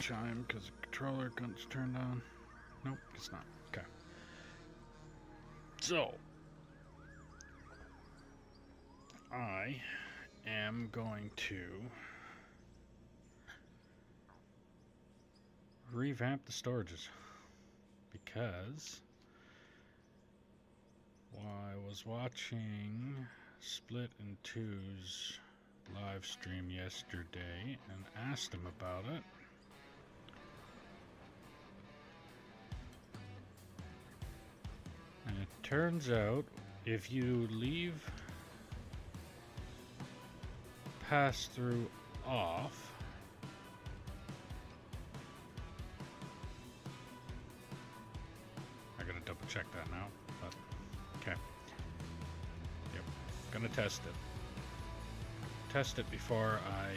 chime because the controller gun's turned on. Nope, it's not. Okay. So, I am going to revamp the storages because while I was watching Split in Two's live stream yesterday and asked him about it, and it turns out if you leave pass-through off, I gotta double check that now, but okay. Yep, gonna test it. Test it before I...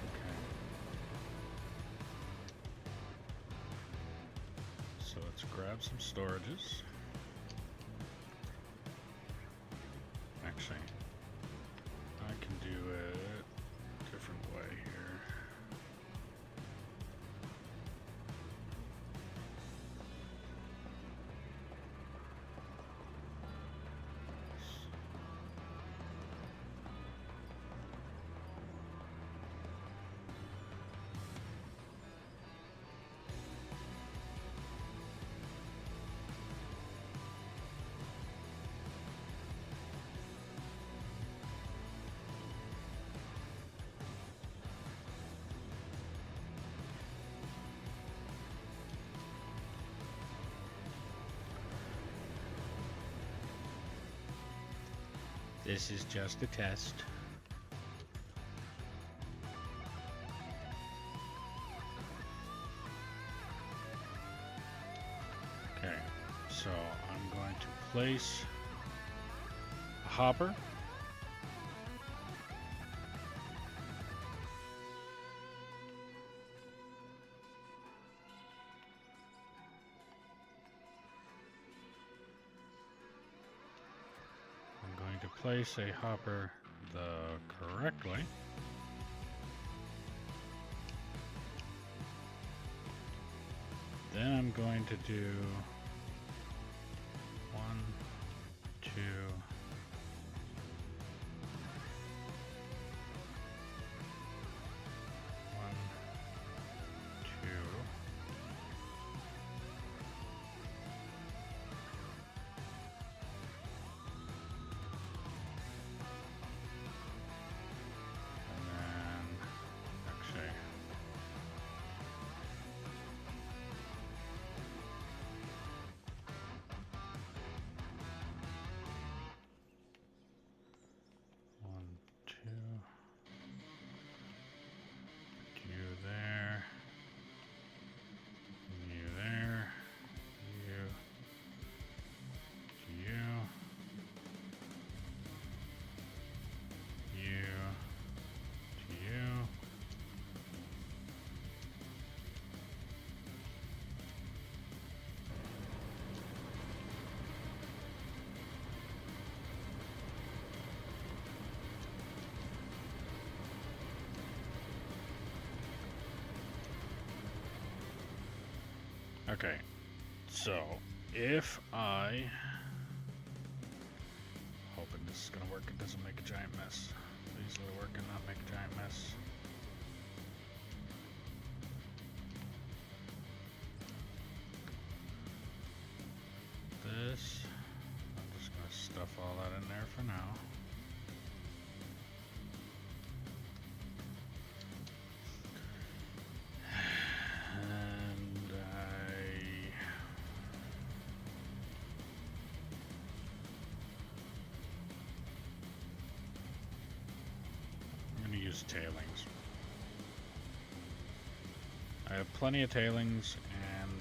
Okay. So let's grab some storages. Actually, I can do it a different way here. This is just a test. Okay, so I'm going to place a hopper. To place a hopper correctly. Then I'm going to do 1, 2, 1, 2. Okay, so if I, hoping this is gonna work, it doesn't make a giant mess. Please let it work and not make a giant mess. This, I'm just gonna stuff all that in there for now. Tailings. I have plenty of tailings and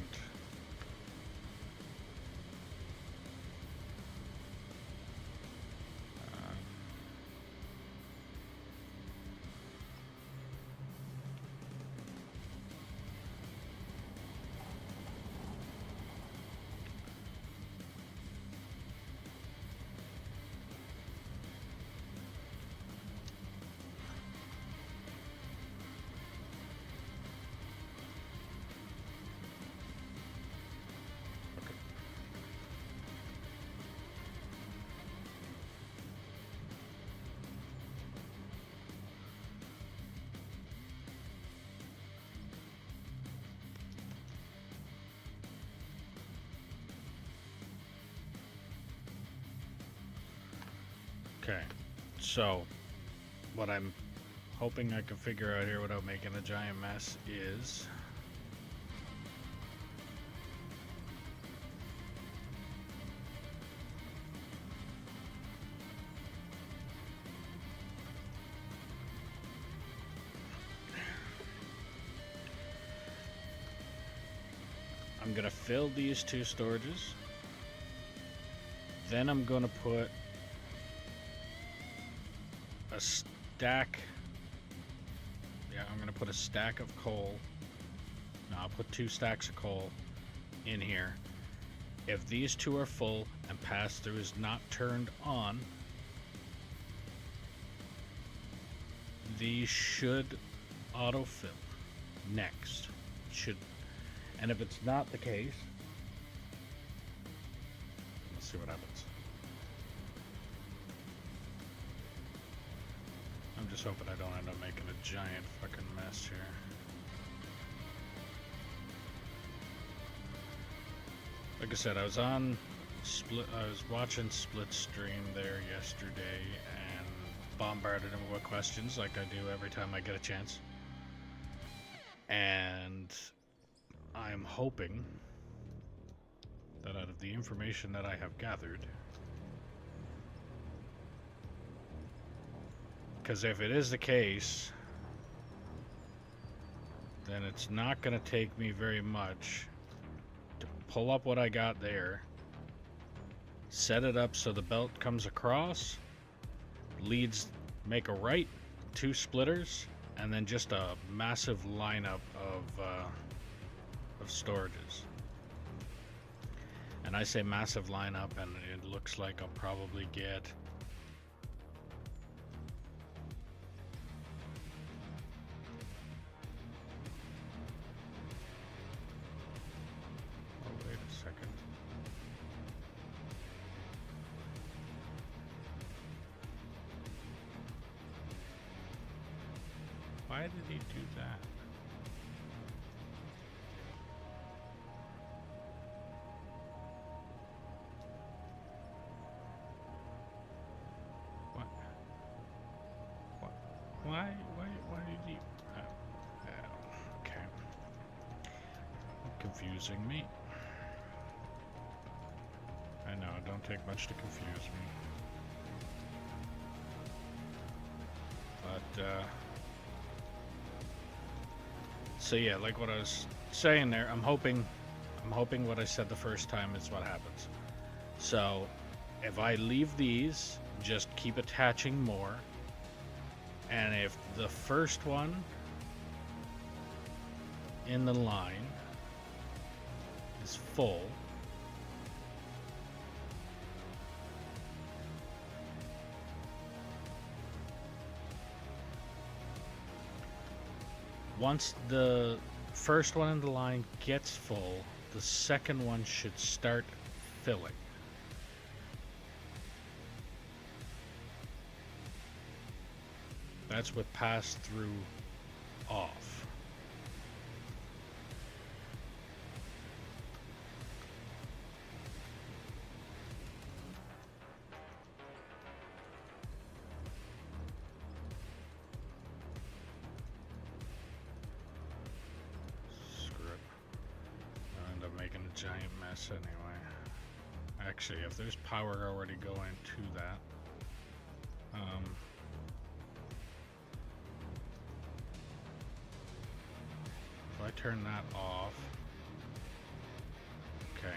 Okay, so what I'm hoping I can figure out here without making a giant mess is I'm gonna fill these two storages. Then I'm gonna put a stack. Yeah, I'm gonna put a stack of coal. No, I'll put 2 stacks of coal in here. If these two are full and pass through is not turned on, these should autofill next. Should, and if it's not the case, let's see what happens. I'm just hoping I don't end up making a giant fucking mess here. Like I said, I was watching Split stream there yesterday and bombarded him with questions like I do every time I get a chance. And I'm hoping that out of the information that I have gathered, because if it is the case, then it's not going to take me very much to pull up what I got there, set it up so the belt comes across, leads, make a right, 2 splitters, and then just a massive lineup of storages. And I say massive lineup, and it looks like I'll probably get why did he do that? What? Why did he? Okay. Confusing me. I know, it don't take much to confuse me. But, so yeah, like what I was saying there, I'm hoping what I said the first time is what happens. So if I leave these, just keep attaching more, and if the first one in the line is full, once the first one in the line gets full, the second one should start filling. That's with pass through off. Giant mess anyway. Actually, if there's power already going to that, if I turn that off, okay.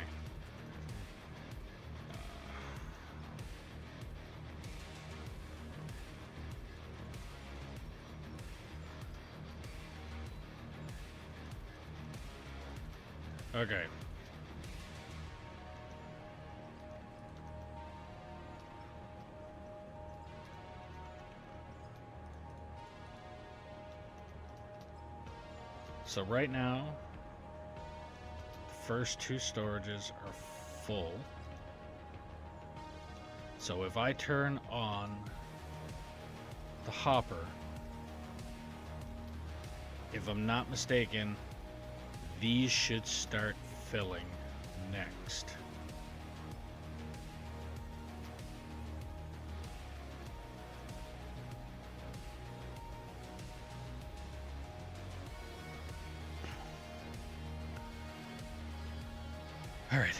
Okay. So right now, the first 2 storages are full. So if I turn on the hopper, if I'm not mistaken, these should start filling next. All right.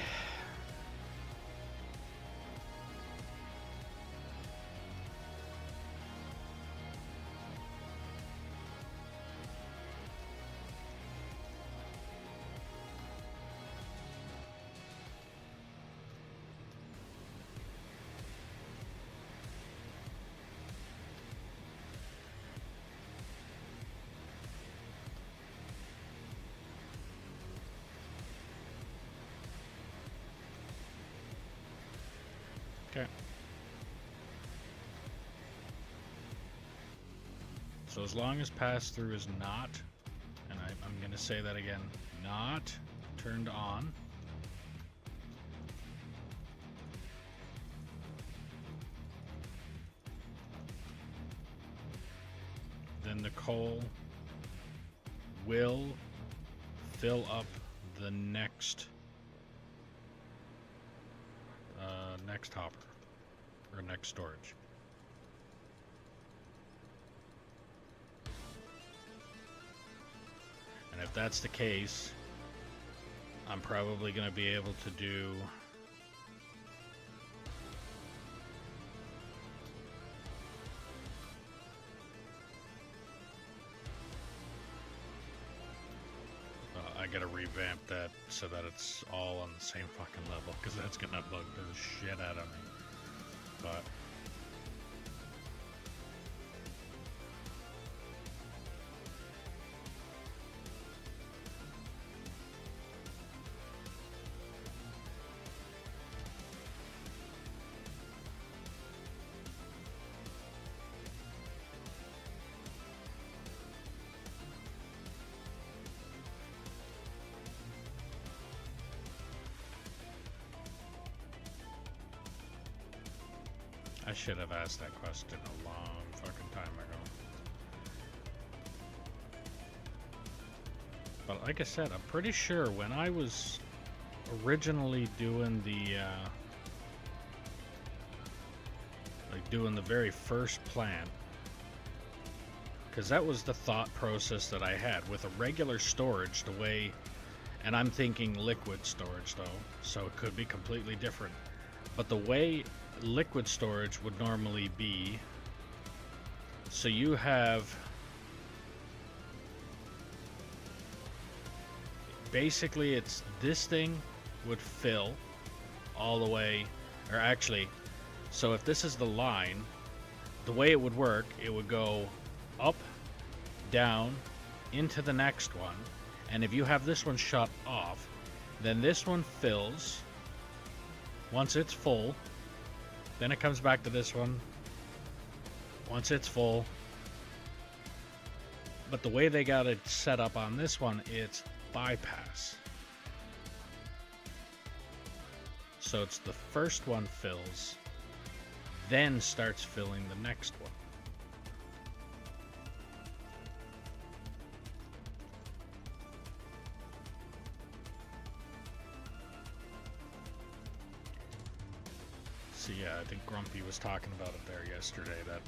Okay. So as long as pass-through is not, and I'm going to say that again, not turned on, then the coal will fill up the next next hopper or next storage. And if that's the case, I'm probably going to be able to do I gotta revamp that so that it's all on the same fucking level, because that's gonna bug the shit out of me. But I should have asked that question a long fucking time ago. But like I said, I'm pretty sure when I was originally doing the doing the very first plan, because that was the thought process that I had with a regular storage, the way, and I'm thinking liquid storage though, so it could be completely different. But the way liquid storage would normally be, so you have basically, it's this thing would fill all the way, or actually, so if this is the line, the way it would work, it would go up, down, into the next one, and if you have this one shut off, then this one fills. Once it's full, then it comes back to this one. Once it's full. But the way they got it set up on this one, it's bypass. So it's the first one fills, then starts filling the next one. So yeah, I think Grumpy was talking about it there yesterday, that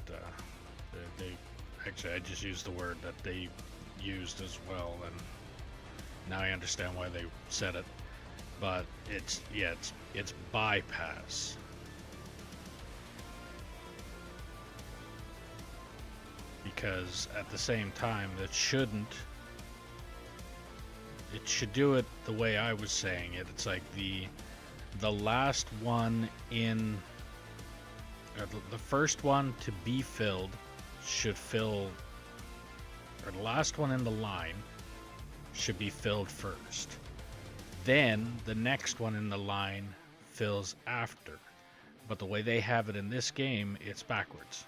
they actually, I just used the word that they used as well, and now I understand why they said it. But it's, yeah, it's bypass. Because at the same time, it should do it the way I was saying it. It's like the last one in, or the first one to be filled should fill, or the last one in the line should be filled first. Then the next one in the line fills after. But the way they have it in this game, it's backwards.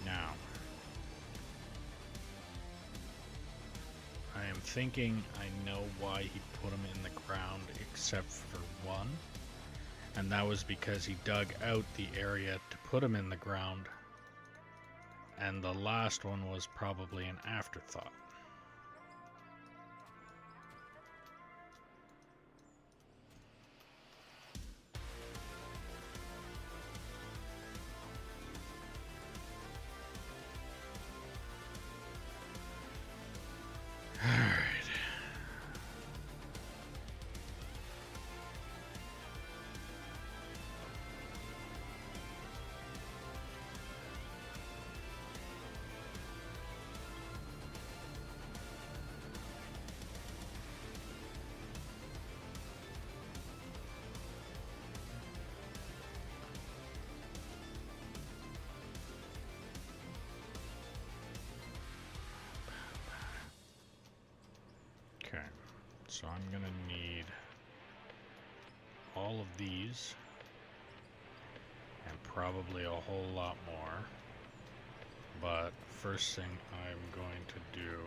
Now, I am thinking I know why he put them in the ground except for one. And that was because he dug out the area to put them in the ground. And the last one was probably an afterthought. So I'm gonna need all of these and probably a whole lot more. But first thing I'm going to do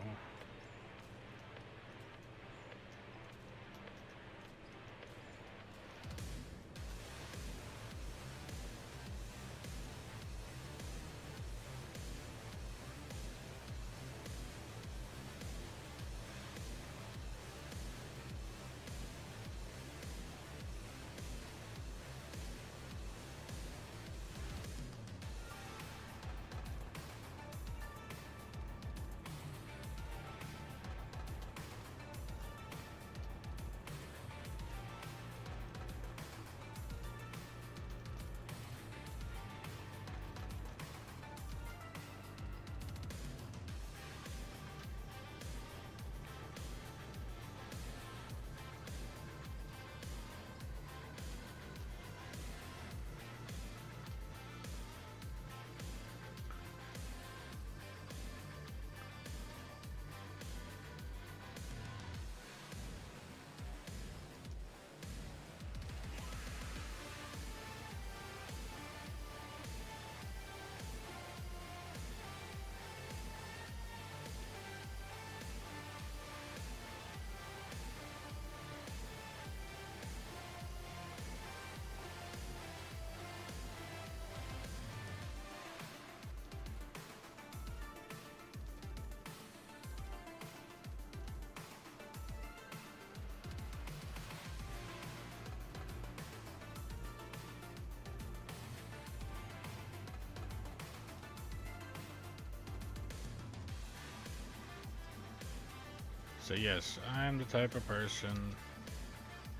So yes, I'm the type of person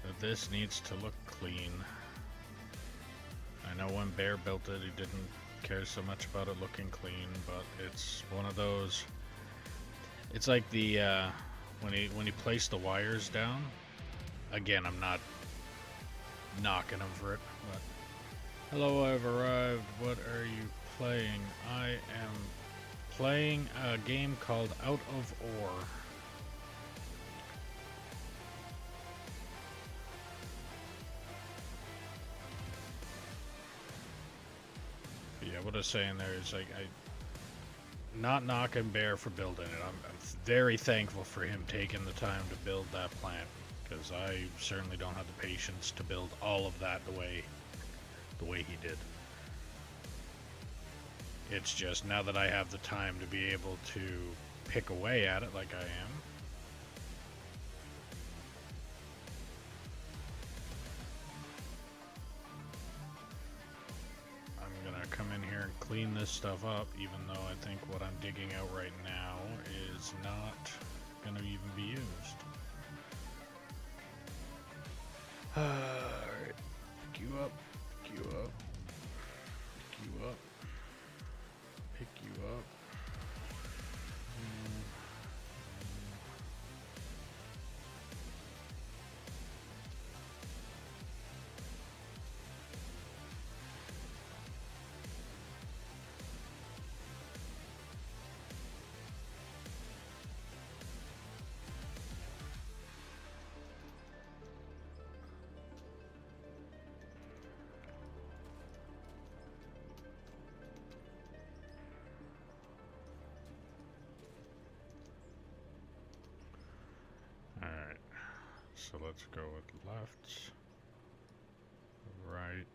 that this needs to look clean. I know when Bear built it, he didn't care so much about it looking clean, but it's one of those. It's like the when he placed the wires down. Again, I'm not knocking him for it, but hello, I've arrived. What are you playing? I am playing a game called Out of Ore. Yeah, what I was saying there is like not knocking Bear for building it. I'm very thankful for him taking the time to build that plant, because I certainly don't have the patience to build all of that the way he did. It's just now that I have the time to be able to pick away at it like I am. I'm gonna come in here and clean this stuff up, even though I think what I'm digging out right now is not gonna even be used. Alright, pick you up, pick you up, pick you up, pick you up. Alright, so let's go with left, right,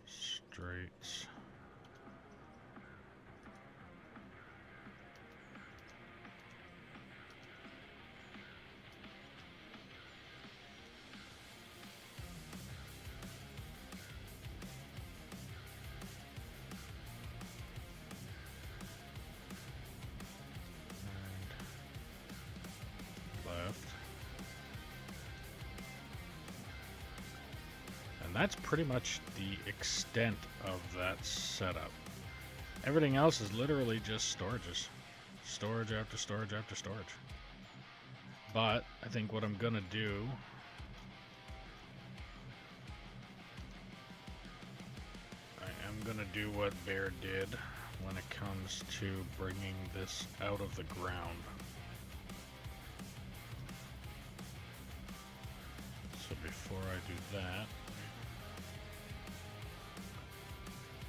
straight. That's pretty much the extent of that setup. Everything else is literally just storages. Storage after storage after storage. But I think what I'm gonna do do what Bear did when it comes to bringing this out of the ground. do that.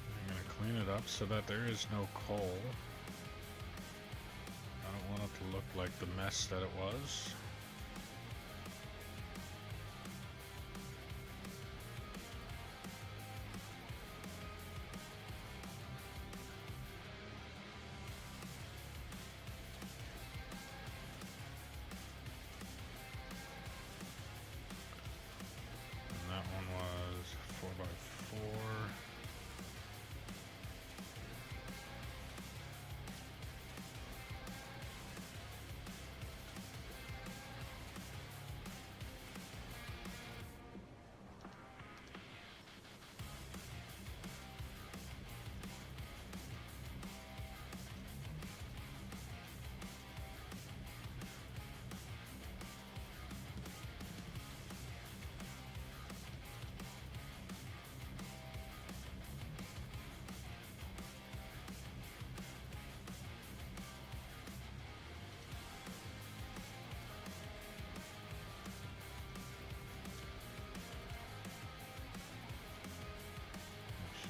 I'm going to clean it up so that there is no coal. I don't want it to look like the mess that it was.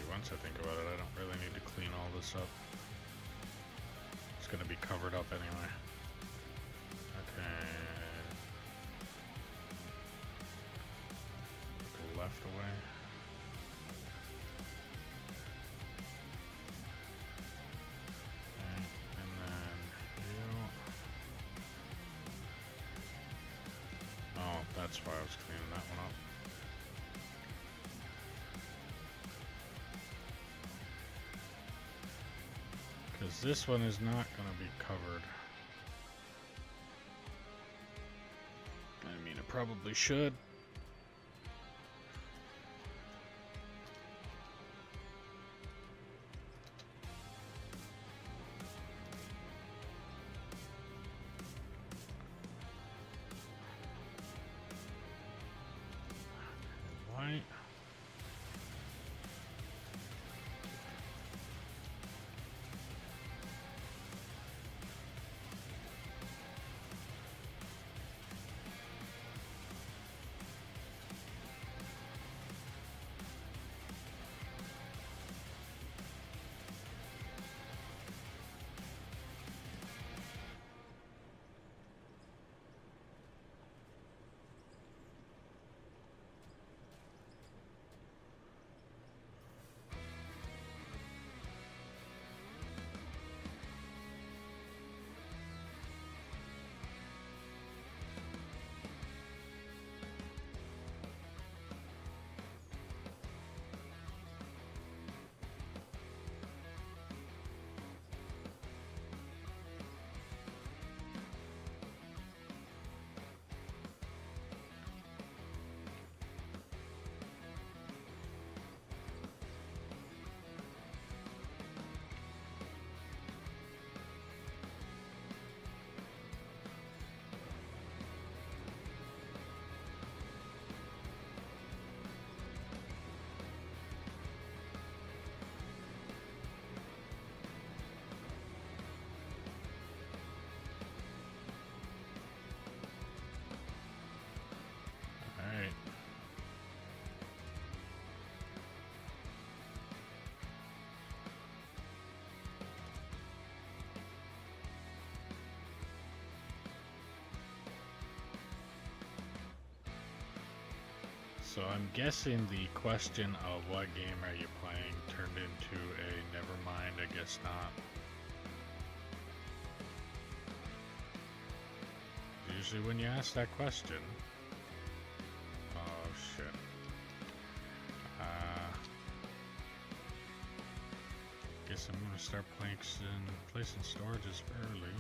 Once I think about it, I don't really need to clean all this up. It's going to be covered up anyway. Okay. Go left away. Okay. And then you. Oh, that's why I was cleaning that one up. Because this one is not going to be covered. I mean, it probably should. White. So I'm guessing the question of what game are you playing turned into a never mind, I guess not. Usually when you ask that question. Oh shit. Guess I'm gonna start placing storages early.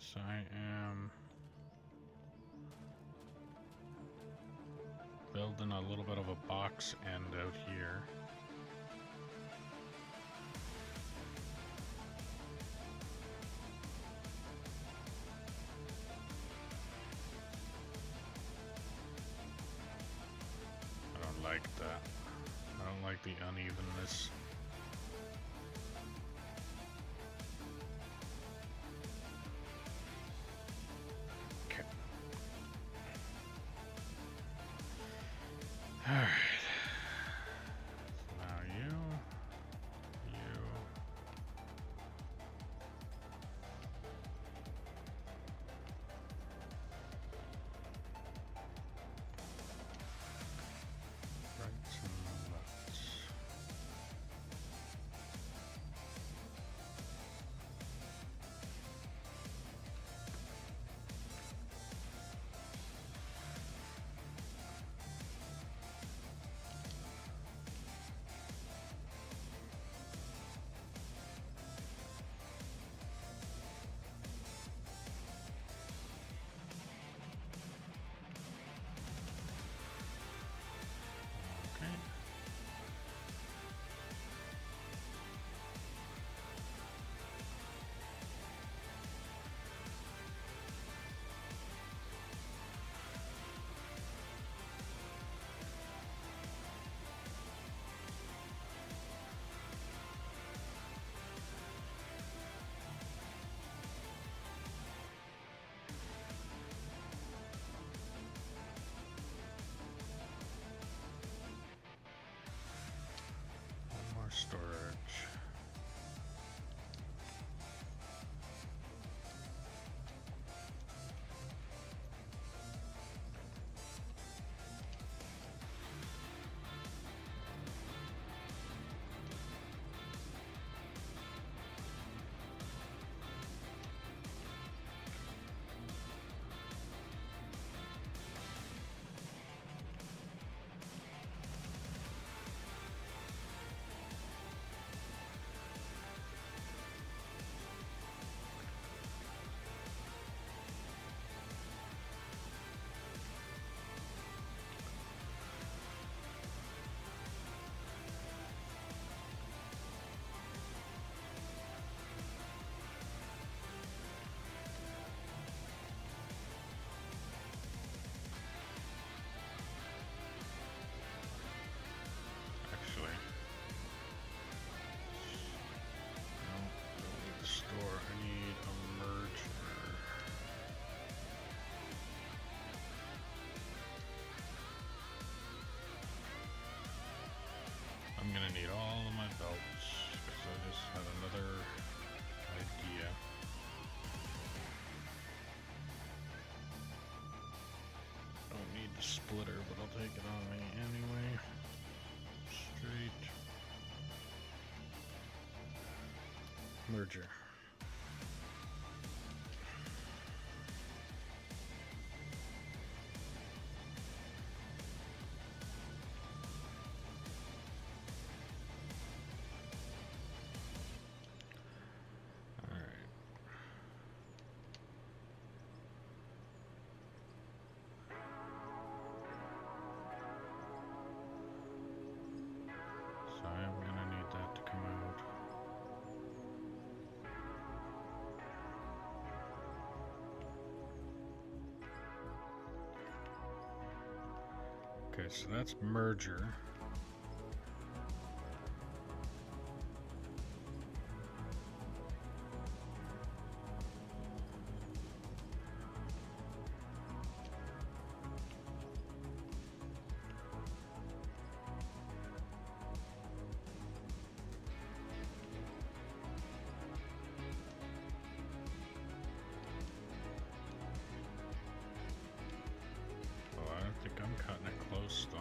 this, I am building a little bit of a box end out here. I don't like that. I don't like the unevenness. Okay. Alright. So now you. Rights and lefts. Okay. One more storage. Actually, no, don't need the store. I need a merger. I'm gonna need all of my belts because I just had another idea. Don't need the splitter, but I'll take it on me anyway. Straight merger. All right. So I'm gonna need that to come out. Okay, so that's merger. Oh, I don't think I'm cutting it close though.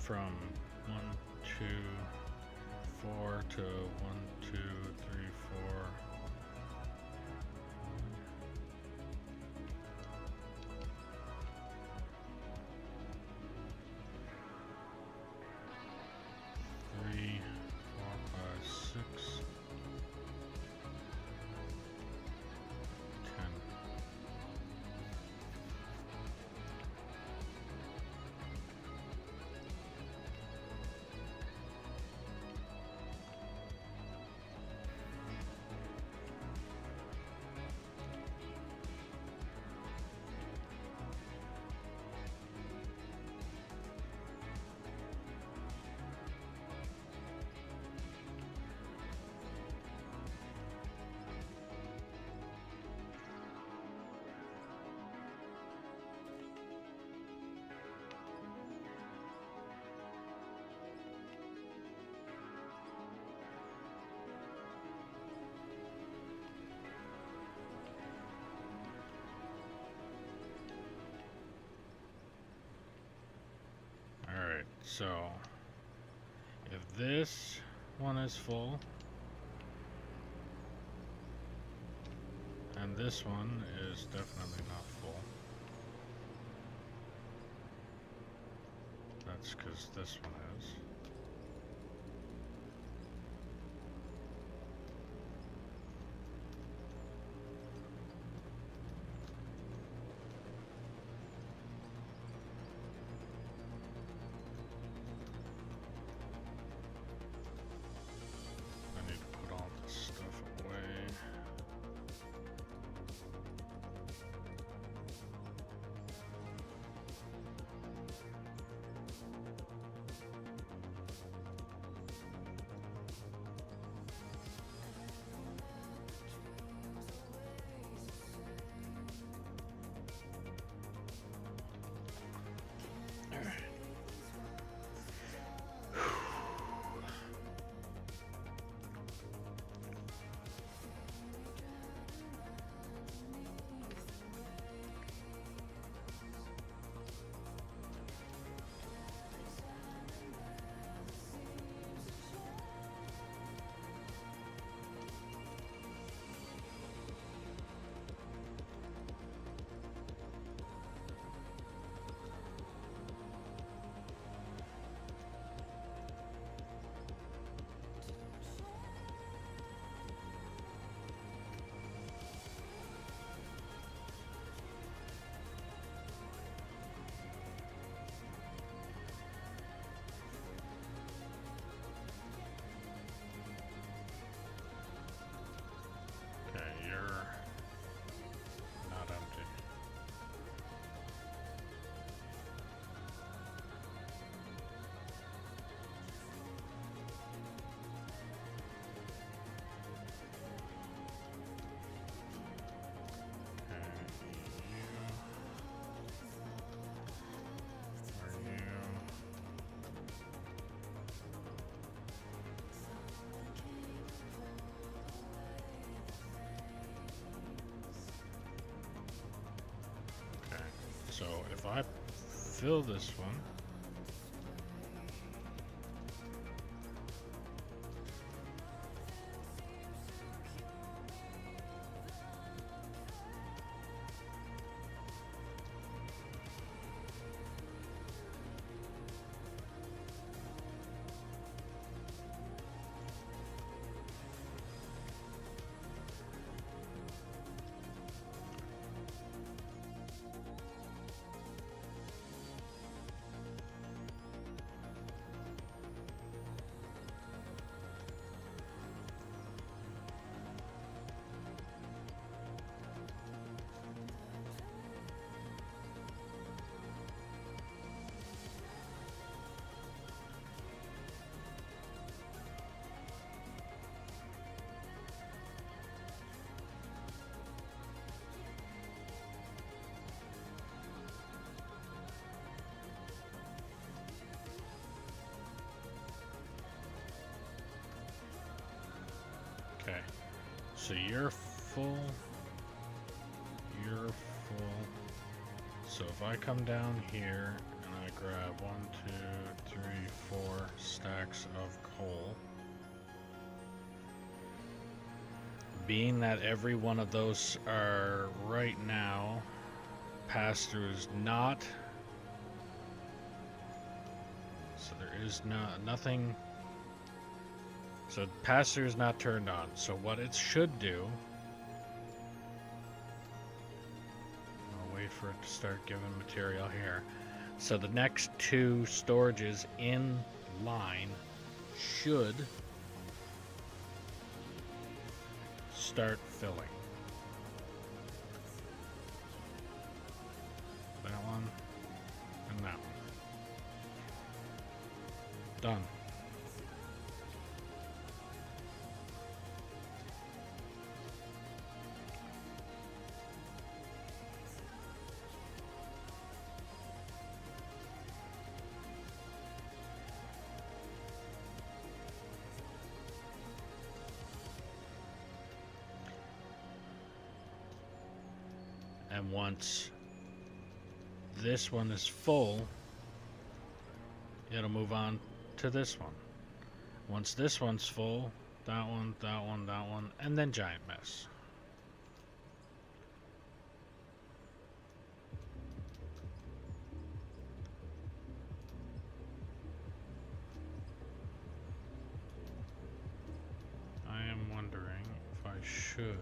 from 1, 2, 4 to 1, 2, 3, 4. Three, 4, 5, 6, 10. Alright, so if this one is full and this one is definitely not full, that's because this one is. I need to put all this stuff away. Okay, you're not empty. Okay, you, are you? Okay, so if I fill this one, okay, so you're full, you're full. So if I come down here and I grab 1, 2, 3, 4 stacks of coal. Being that every one of those are right now passed through is not, so there is nothing, so pass through is not turned on. So what it should do, I'll wait for it to start giving material here. So the next 2 storages in line should start filling. That one and that one. Done. And once this one is full, it'll move on to this one. Once this one's full, that one, that one, that one, and then giant mess. I am wondering if I should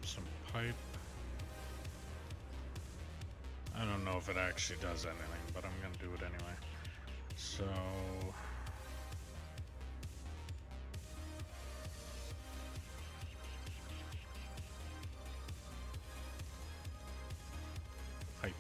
some pipe. I don't know if it actually does anything, but I'm gonna do it anyway. So pipe.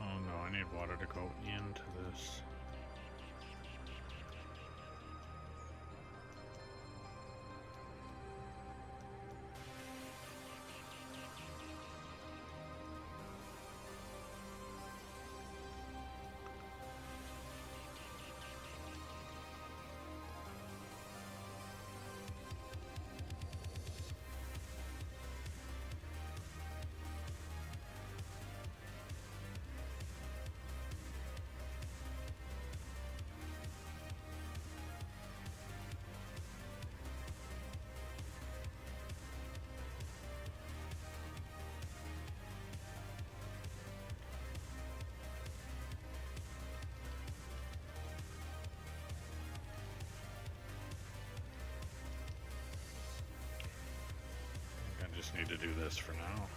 Oh no, I need water to go into this. just need to do this for now.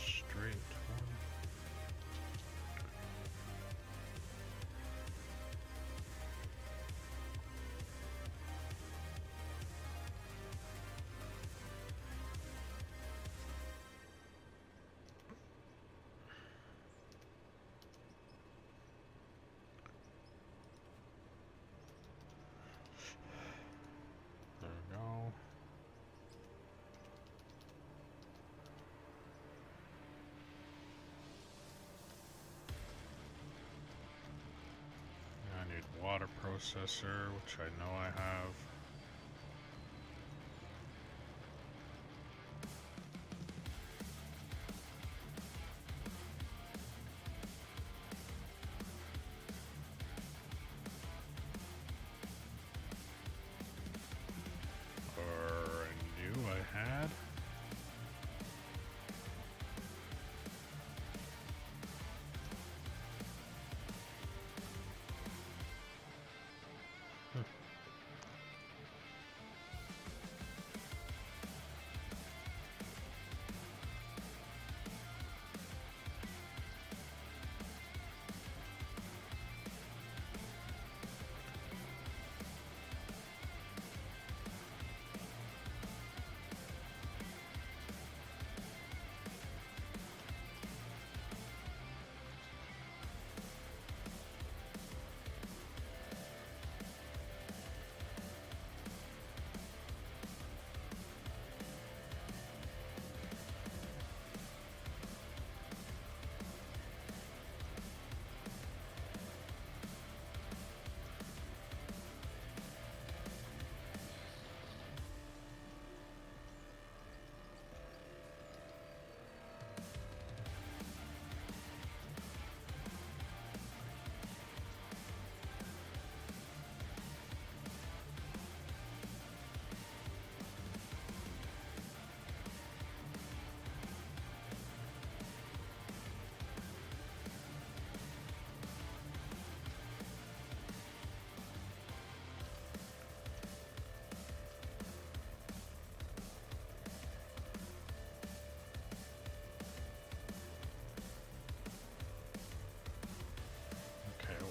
Straight one. There we go. I need water processor, which I know I have. Or I knew I had.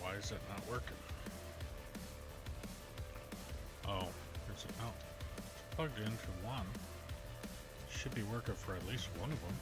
Why is it not working? Oh, is it not? It's plugged into one. Should be working for at least one of them.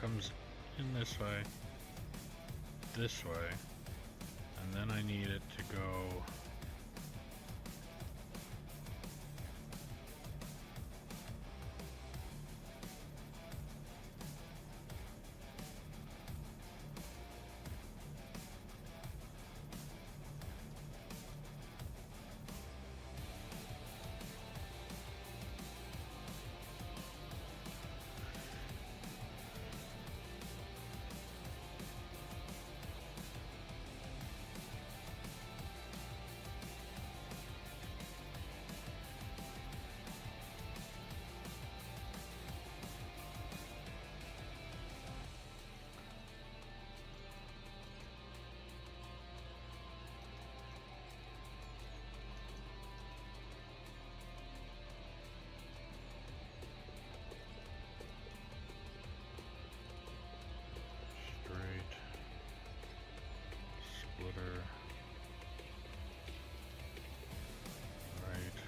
comes in this way, and then I need it to go straight, splitter, right.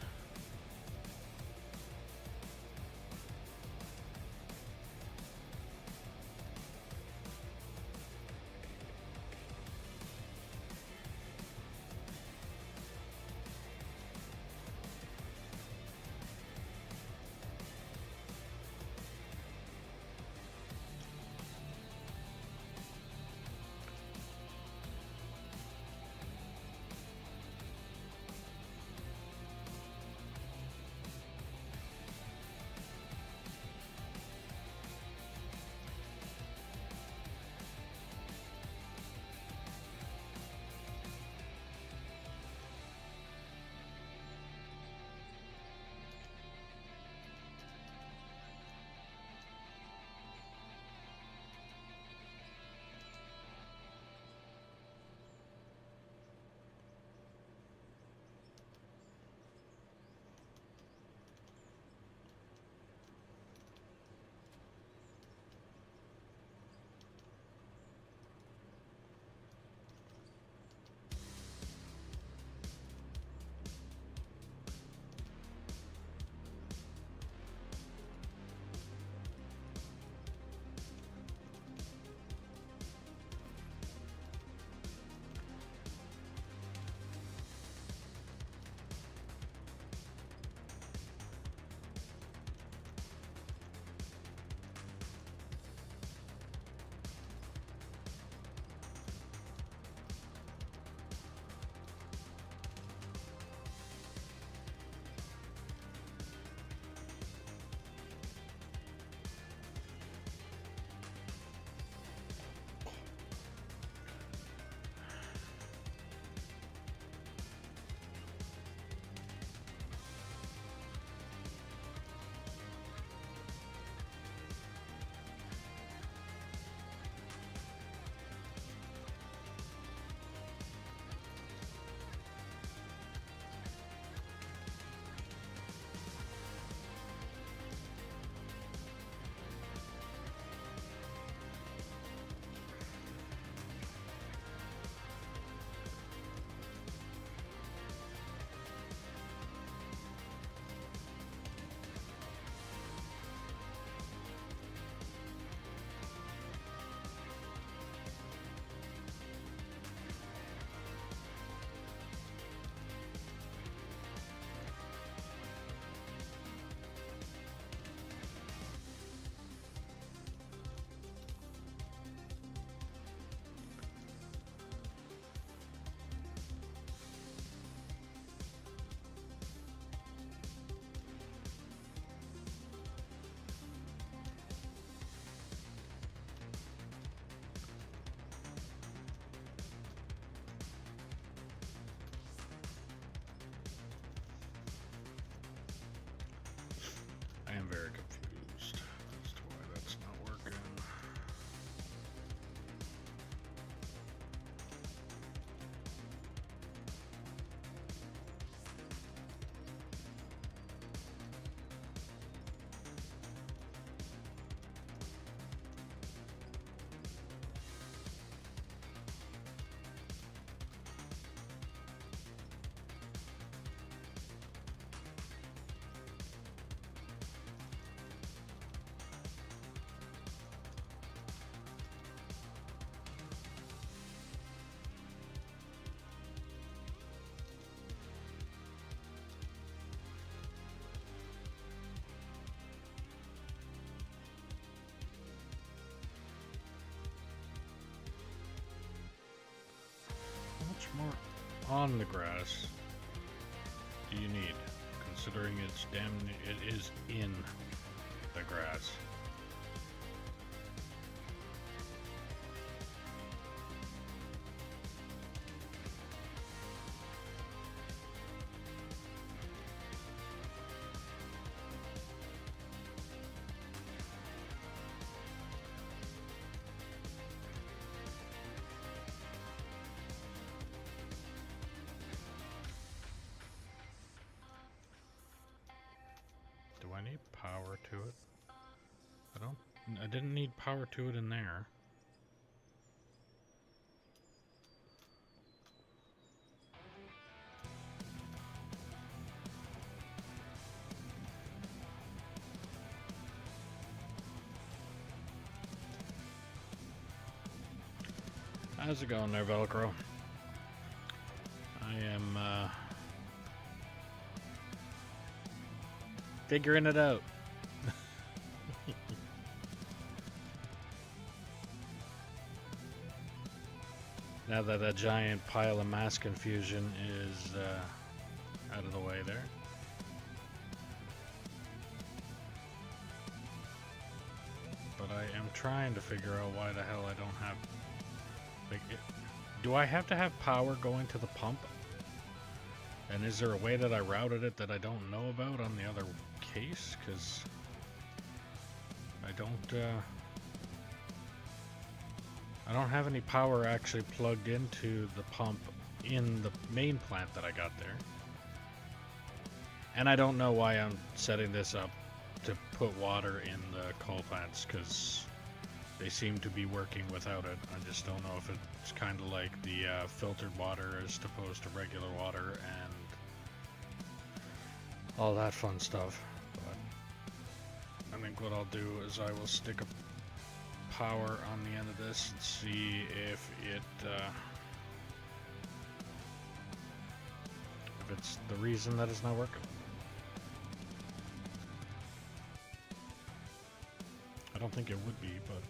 I am very confused as to why that's not working. more on the grass do you need? Considering it is in the grass. Do I need power to it? I didn't need power to it in there. How's it going there, Velcro? I am figuring it out. Now that a giant pile of mass confusion is out of the way there. But I am trying to figure out why the hell I don't have... Like, do I have to have power going to the pump? And is there a way that I routed it that I don't know about on the other case? Because I don't have any power actually plugged into the pump in the main plant that I got there. And I don't know why I'm setting this up to put water in the coal plants, because they seem to be working without it. I just don't know if it's kind of like the filtered water as opposed to regular water and all that fun stuff. But I think what I'll do is I will stick a power on the end of this and see if it's the reason that it's not working. I don't think it would be, but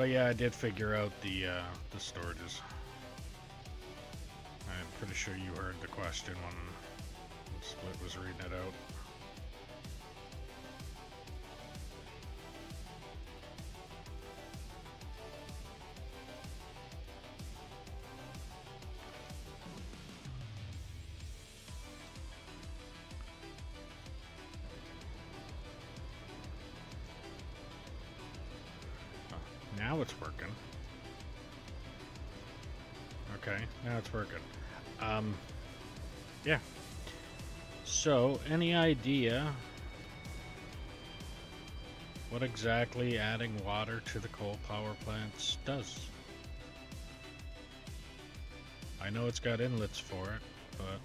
But yeah, I did figure out the storages. I'm pretty sure you heard the question when Split was reading it out. Now it's working. Okay, now it's working. Yeah. So, any idea what exactly adding water to the coal power plants does? I know it's got inlets for it, but...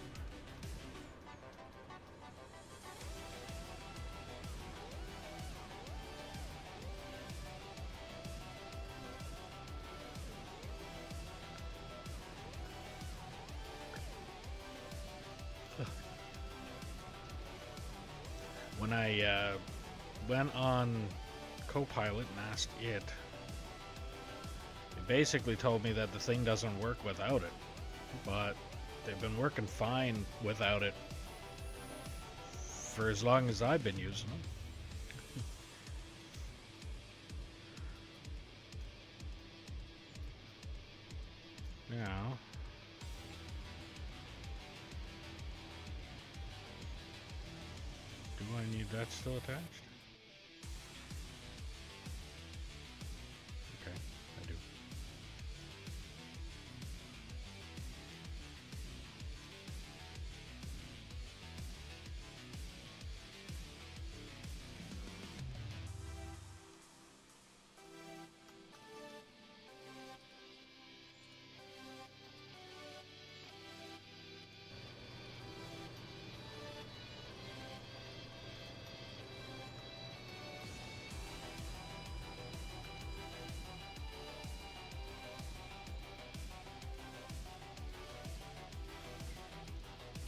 when I went on Copilot and asked it basically told me that the thing doesn't work without it, but they've been working fine without it for as long as I've been using them. Now, do I need that still attached? Okay, I do.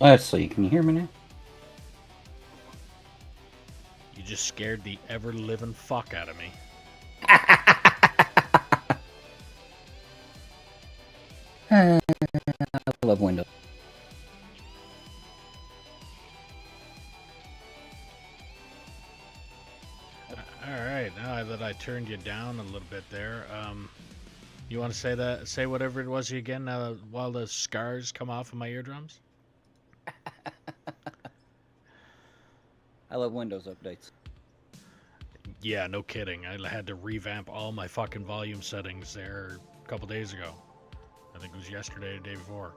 Let's see, can you hear me now? You just scared the ever-living fuck out of me. I love Windows. Alright, now that I turned you down a little bit there, you want to say whatever it was again while the scars come off of my eardrums? I love Windows updates. Yeah, no kidding. I had to revamp all my fucking volume settings there a couple days ago. I think it was yesterday or the day before.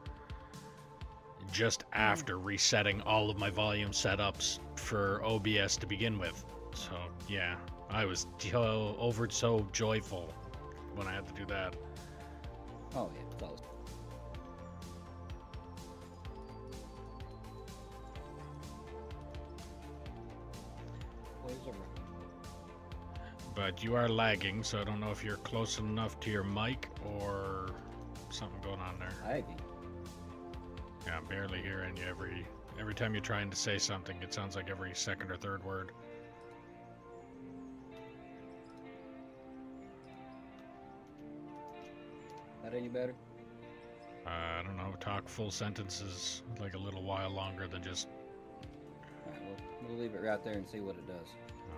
Just after resetting all of my volume setups for OBS to begin with. So, yeah, I was so joyful when I had to do that. Oh, yeah, it's awesome. But you are lagging, so I don't know if you're close enough to your mic or something going on there. Lagging? Yeah, I'm barely hearing you every time you're trying to say something. It sounds like every second or third word. That any better? I don't know. Talk full sentences like a little while longer than just... Alright, we'll leave it right there and see what it does.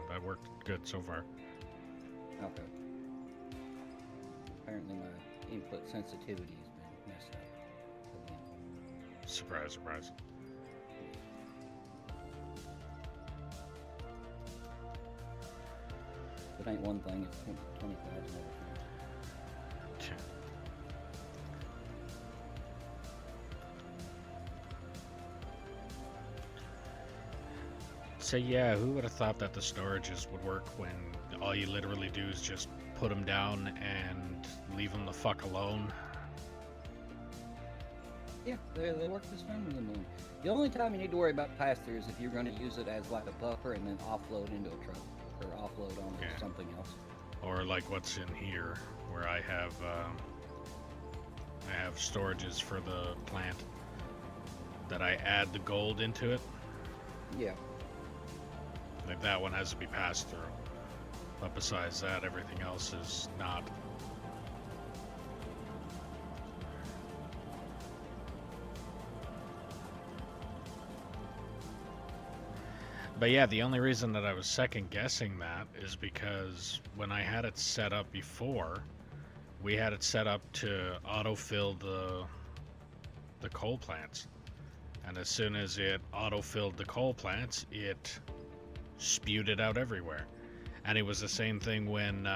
that worked good so far. Okay. Apparently my input sensitivity has been messed up again. Surprise, surprise. If it ain't one thing, it's 25 other things. So yeah, who would have thought that the storages would work when all you literally do is just put them down and leave them the fuck alone? Yeah, they work just fine with them. The only time you need to worry about pass-through is if you're going to use it as like a buffer and then offload into a truck or offload onto something else. Or like what's in here, where I have storages for the plant that I add the gold into it. Yeah. Like that one has to be passed through. But besides that, everything else is not. But yeah, the only reason that I was second guessing that is because when I had it set up before, we had it set up to autofill the coal plants. And as soon as it autofilled the coal plants, it spewed it out everywhere. And it was the same thing when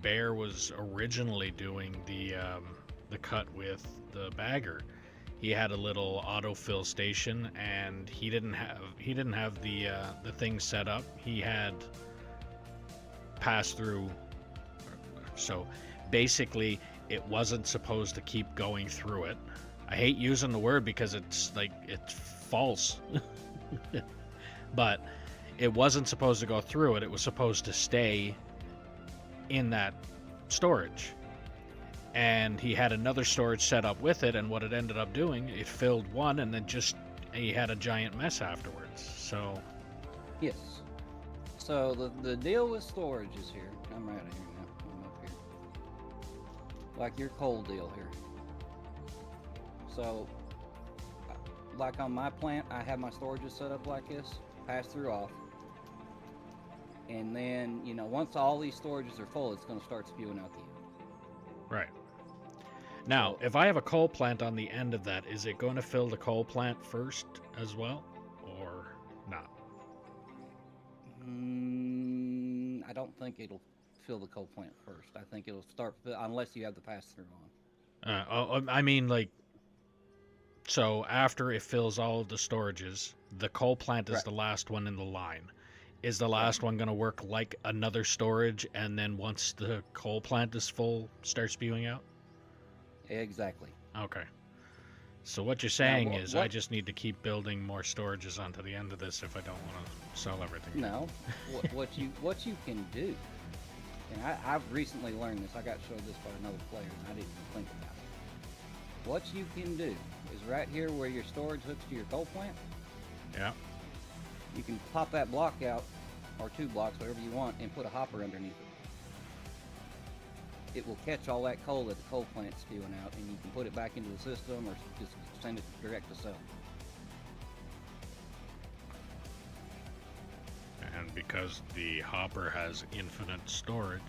Bear was originally doing the cut with the bagger. He had a little autofill station, and he didn't have the thing set up. He had pass through. So basically, it wasn't supposed to keep going through it. I hate using the word because it's like it's false, but it wasn't supposed to go through it. It was supposed to stay in that storage. And he had another storage set up with it, and what it ended up doing, it filled one, and then just he had a giant mess afterwards. So Yes. So the deal with storage is here. I'm right here now. I'm up here. Like your coal deal here. So, like on my plant, I have my storages set up like this, pass through off. And then, you know, once all these storages are full, it's going to start spewing out the end. right. Now, if I have a coal plant on the end of that, is it going to fill the coal plant first as well, or not? I don't think it'll fill the coal plant first. I think it'll start, unless you have the pass through on. I mean, like, so after it fills all of the storages, the coal plant is Right. the last one in the line. Is the last one going to work like another storage, and then once the coal plant is full, start spewing out? Exactly. Okay. So what you're saying what- is I what- just need to keep building more storages onto the end of this if I don't want to sell everything. No, what you can do, and I've recently learned this. I got showed this by another player, and I didn't even think about it. What you can do is right here where your storage hooks to your coal plant. Yeah. You can pop that block out, or 2 blocks, whatever you want, and put a hopper underneath it. It will catch all that coal that the coal plant's spewing out, and you can put it back into the system or just send it direct to sell. And because the hopper has infinite storage,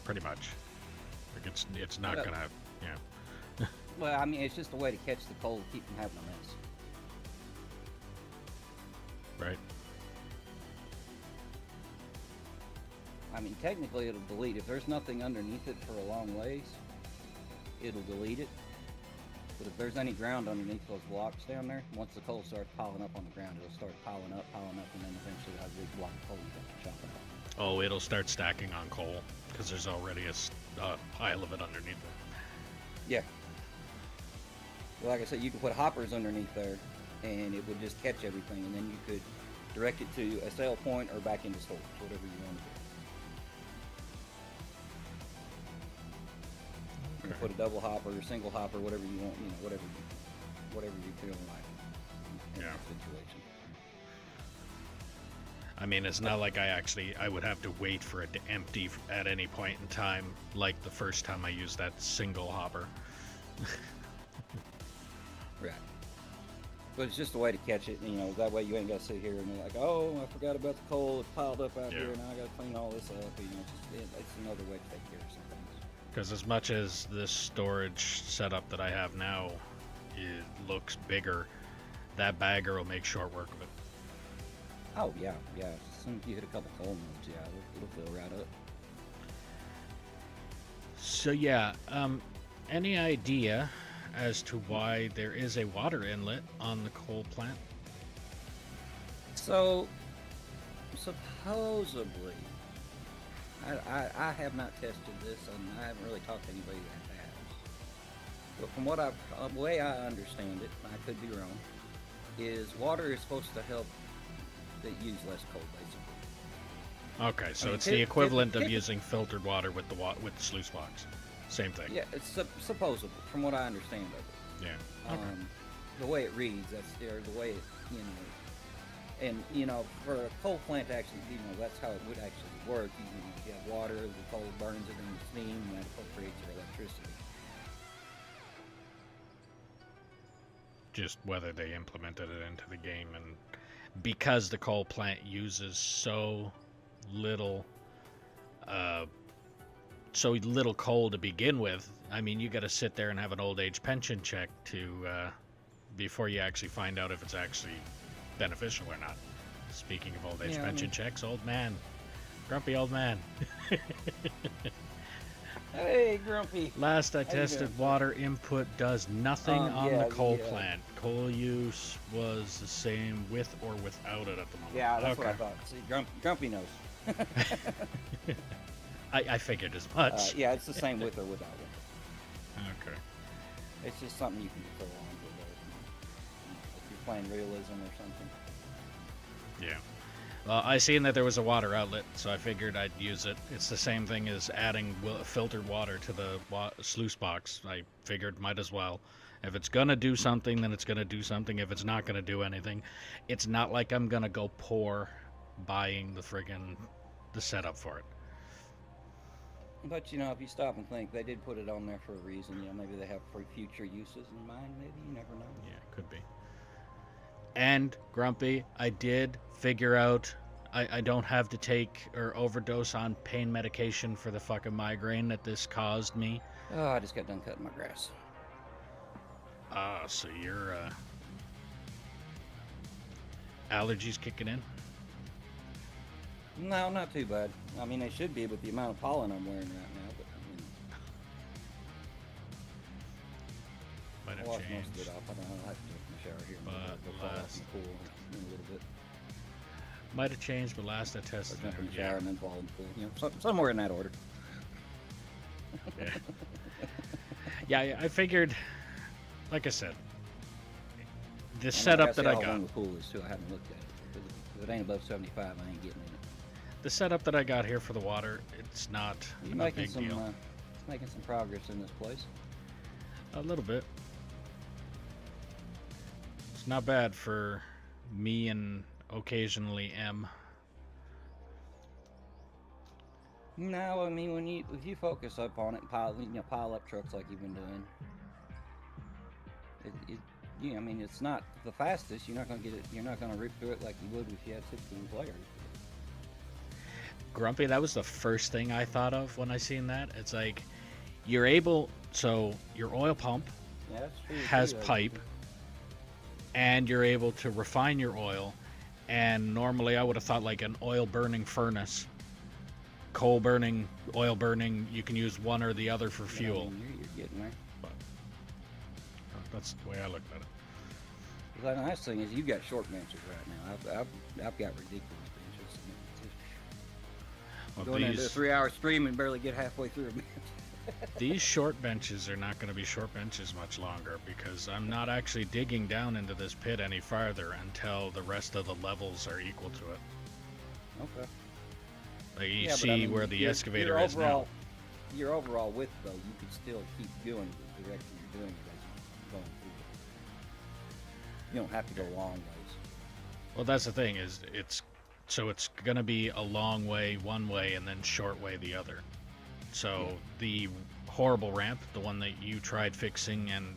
pretty much, like it's not Yeah. gonna, yeah. Well, I mean, it's just a way to catch the coal, keep from having a mess. Right. I mean, technically it'll delete. If there's nothing underneath it for a long ways, it'll delete it. But if there's any ground underneath those blocks down there, once the coal starts piling up on the ground, it'll start piling up, and then eventually you'll have a big block of coal you have to chop it out. Oh, it'll start stacking on coal because there's already a pile of it underneath it. Yeah. Well, like I said, you could put hoppers underneath there, and it would just catch everything, and then you could direct it to a sale point or back into storage, whatever you want to do. You can put a double hopper or single hopper, whatever you want, you know, whatever you feel like in Yeah. that situation. I mean, it's not like I would have to wait for it to empty at any point in time, like the first time I used that single hopper. Right. But it's just a way to catch it, you know, that way you ain't got to sit here and be like, oh, I forgot about the coal, it's piled up out Yeah. here, now I got to clean all this up, you know, it's another way to take care of some things. Because as much as this storage setup that I have now, it looks bigger, that bagger will make short work of it. Oh, yeah. As soon as you hit a couple coal nodes, yeah, it'll fill right up. So yeah, any idea as to why there is a water inlet on the coal plant? So, supposedly, I have not tested this, and I haven't really talked to anybody that has. But from what the way I understand it, I could be wrong, is water is supposed to help that use less coal, basically. Okay, so I mean, it's the equivalent of typically- using filtered water with the sluice box. Same thing. Yeah, it's supposable, from what I understand of it. Yeah. Okay. The way it reads, or the way it, you know, and you know, for a coal plant, actually, you know, that's how it would actually work. You have water, the coal burns it into steam, and that creates your electricity. just whether they implemented it into the game, and because the coal plant uses uh, so little coal to begin with. I mean, you got to sit there and have an old age pension check to before you actually find out if it's actually beneficial or not. Speaking of old age pension checks, old man, grumpy old man. Hey, Grumpy. Last I tested, water input does nothing on the coal plant. Coal use was the same with or without it at the moment. Yeah, that's what I thought. See, Grumpy knows. I figured as much. Yeah, it's the same with or without it. Okay. It's just something you can throw on to it if you're playing realism or something. Yeah. Well, I seen that there was a water outlet, so I figured I'd use it. It's the same thing as adding filtered water to the sluice box. I figured might as well. If it's going to do something, then it's going to do something. If it's not going to do anything, it's not like I'm going to go poor buying the setup for it. But, if you stop and think, they did put it on there for a reason. Maybe they have for future uses in mind. Maybe, you never know. Yeah, could be. And, Grumpy, I did figure out I don't have to take or overdose on pain medication for the fucking migraine that this caused me. Oh, I just got done cutting my grass. So your allergies kicking in? No, not too bad. I mean, they should be with the amount of pollen I'm wearing right now. But might have I'll wash changed. most of it off. I don't know. I'll have to take my shower here. But Go fall off in the pool in a little bit. Might have changed, but last I tested Jump in the it. shower and then fall in the pool. Somewhere in that order. Yeah. Yeah, I figured. Like I said, the setup that I got. How long the pool is too. I haven't looked at it. If it ain't above 75, I ain't getting in it. The setup that I got here for the water, it's not a big deal. Making some progress in this place. A little bit. It's not bad for me and occasionally M. No, I mean if you focus up on it and pile up trucks like you've been doing. I mean it's not the fastest. You're not gonna get it. You're not gonna rip through it like you would if you had 16 players. Grumpy, that was the first thing I thought of when I seen that. It's like you're able, so your oil pump has pipe, and you're able to refine your oil. And normally I would have thought like an oil burning furnace, coal burning, oil burning, you can use one or the other for fuel. I mean, you're getting there. But that's the way I looked at it. The nice thing is you got short benches right now. I've got ridiculous benches. Well, Going into a 3-hour stream and barely get halfway through a bench. These short benches are not going to be short benches much longer because I'm not actually digging down into this pit any farther until the rest of the levels are equal to it. Okay. Like you see where the excavator is now. Your overall width, though, you could still keep going the direction you're doing it as you're going through it. You don't have to go long ways. Well, that's the thing is it's going to be a long way one way and then short way the other. So the horrible ramp, the one that you tried fixing, and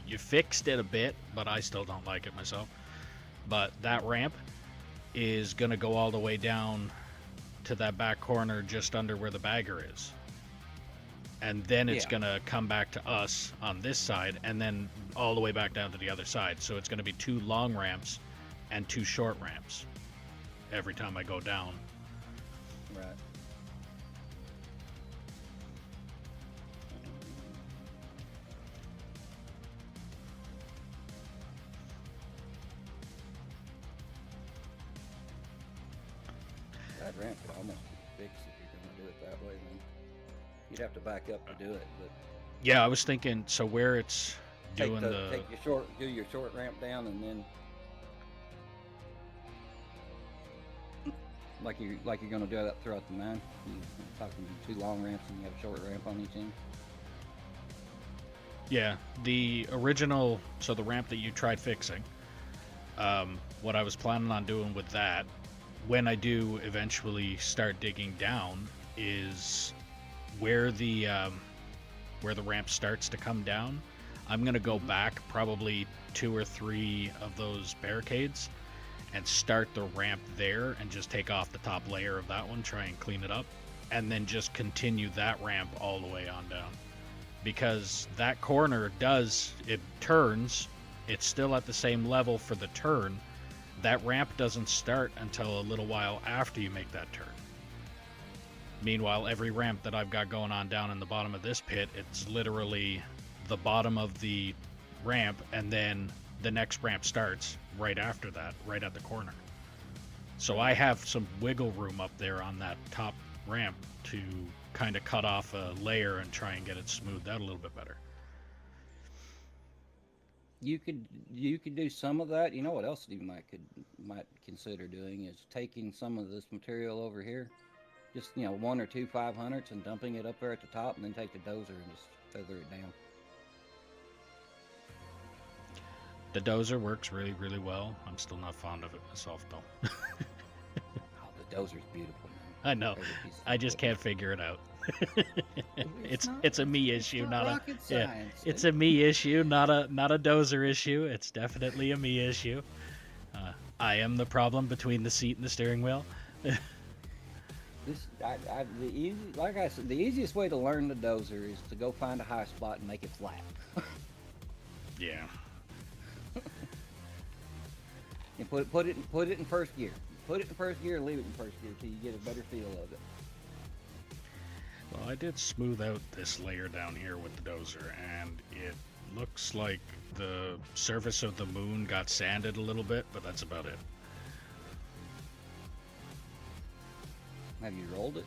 you fixed it a bit, but I still don't like it myself. But that ramp is going to go all the way down to that back corner just under where the bagger is. And then it's going to come back to us on this side and then all the way back down to the other side. So it's going to be 2 long ramps and 2 short ramps every time I go down. Right. That ramp could almost be fixed if you're going to do it that way. Then you'd have to back up to do it. But yeah, I was thinking. So where it's doing do your short ramp down, and then like you're going to do that throughout the mine. You're talking 2 long ramps and you have a short ramp on each end. Yeah, the original, so the ramp that you tried fixing, what I was planning on doing with that, when I do eventually start digging down, is where the ramp starts to come down. I'm going to go back probably 2 or 3 of those barricades and start the ramp there and just take off the top layer of that one, try and clean it up, and then just continue that ramp all the way on down. Because that corner it turns, it's still at the same level for the turn. That ramp doesn't start until a little while after you make that turn. Meanwhile, every ramp that I've got going on down in the bottom of this pit, it's literally the bottom of the ramp, and then the next ramp starts right after that, right at the corner. So I have some wiggle room up there on that top ramp to kind of cut off a layer and try and get it smoothed out a little bit better. You could do some of that. You know what else you might consider doing is taking some of this material over here, just 1 or 2 500s, and dumping it up there at the top, and then take the dozer and just feather it down. The dozer works really, really well. I'm still not fond of it myself, though. Oh, the dozer's beautiful, man. I know. I just can't figure it out. It's a me issue, not rocket science. It's a me issue, not a dozer issue. It's definitely a me issue. I am the problem between the seat and the steering wheel. Like I said, the easiest way to learn the dozer is to go find a high spot and make it flat. Yeah. And put it in first gear. Put it in first gear and leave it in first gear till you get a better feel of it. Well, I did smooth out this layer down here with the dozer, and it looks like the surface of the moon got sanded a little bit, but that's about it. Have you rolled it?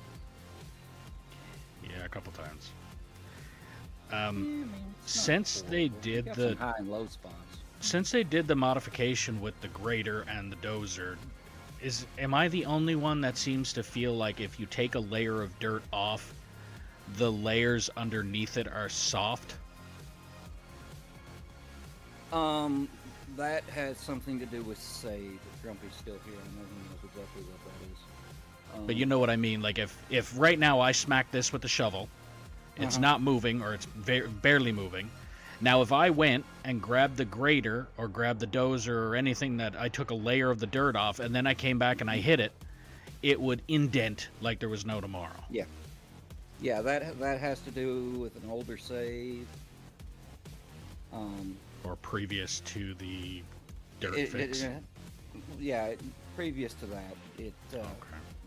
Yeah, a couple times. It's Since not they horrible. did You got the some high and low spots. Since they did the modification with the grader and the dozer, am I the only one that seems to feel like if you take a layer of dirt off, the layers underneath it are soft? That has something to do with save. If Grumpy's still here, I know he knows exactly what that is. But you know what I mean. Like if right now I smack this with the shovel, it's not moving, or it's barely moving. Now, if I went and grabbed the grader or grabbed the dozer or anything that I took a layer of the dirt off, and then I came back and I hit it, it would indent like there was no tomorrow. Yeah. Yeah, that has to do with an older save. Or previous to the dirt fix. Yeah, previous to that. Okay.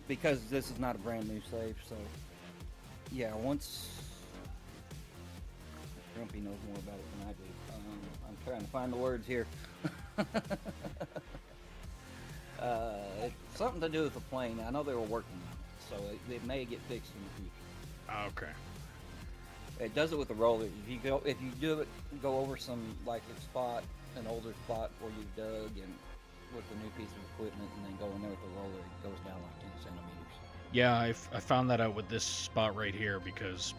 Because this is not a brand new save, so yeah, once Grumpy knows more about it than I do. I'm trying to find the words here. It's something to do with the plane. I know they were working on it, so it may get fixed in the future. Okay. It does it with the roller. If you do it, go over some like an older spot where you dug, and with a new piece of equipment, and then go in there with the roller, it goes down like 10 centimeters. Yeah, I found that out with this spot right here, because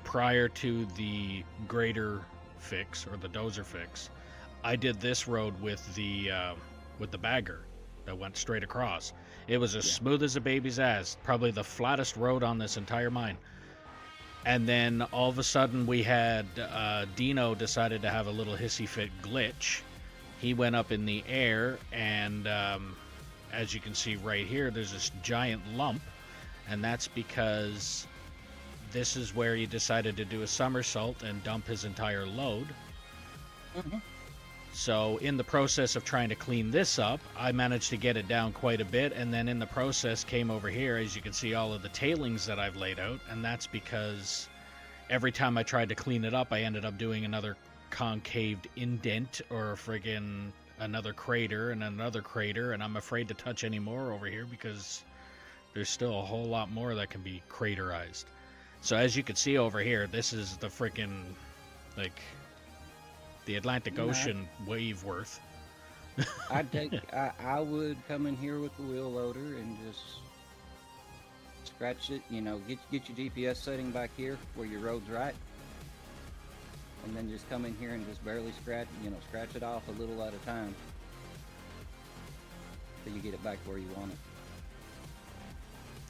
prior to the grader fix or the dozer fix, I did this road with the bagger that went straight across. It was as smooth as a baby's ass, probably the flattest road on this entire mine. And then all of a sudden we had Dino decided to have a little hissy fit glitch. He went up in the air, and as you can see right here, there's this giant lump, and that's because this is where he decided to do a somersault and dump his entire load. Mm-hmm. So in the process of trying to clean this up, I managed to get it down quite a bit, and then in the process came over here, as you can see all of the tailings that I've laid out, and that's because every time I tried to clean it up, I ended up doing another concaved indent or friggin' another crater and another crater, and I'm afraid to touch any more over here because there's still a whole lot more that can be craterized. So as you can see over here, this is the frickin' like the Atlantic Ocean wave worth. I would come in here with the wheel loader and just scratch it, get your GPS setting back here where your road's right, and then just come in here and just barely scratch it off a little at a time till you get it back where you want it.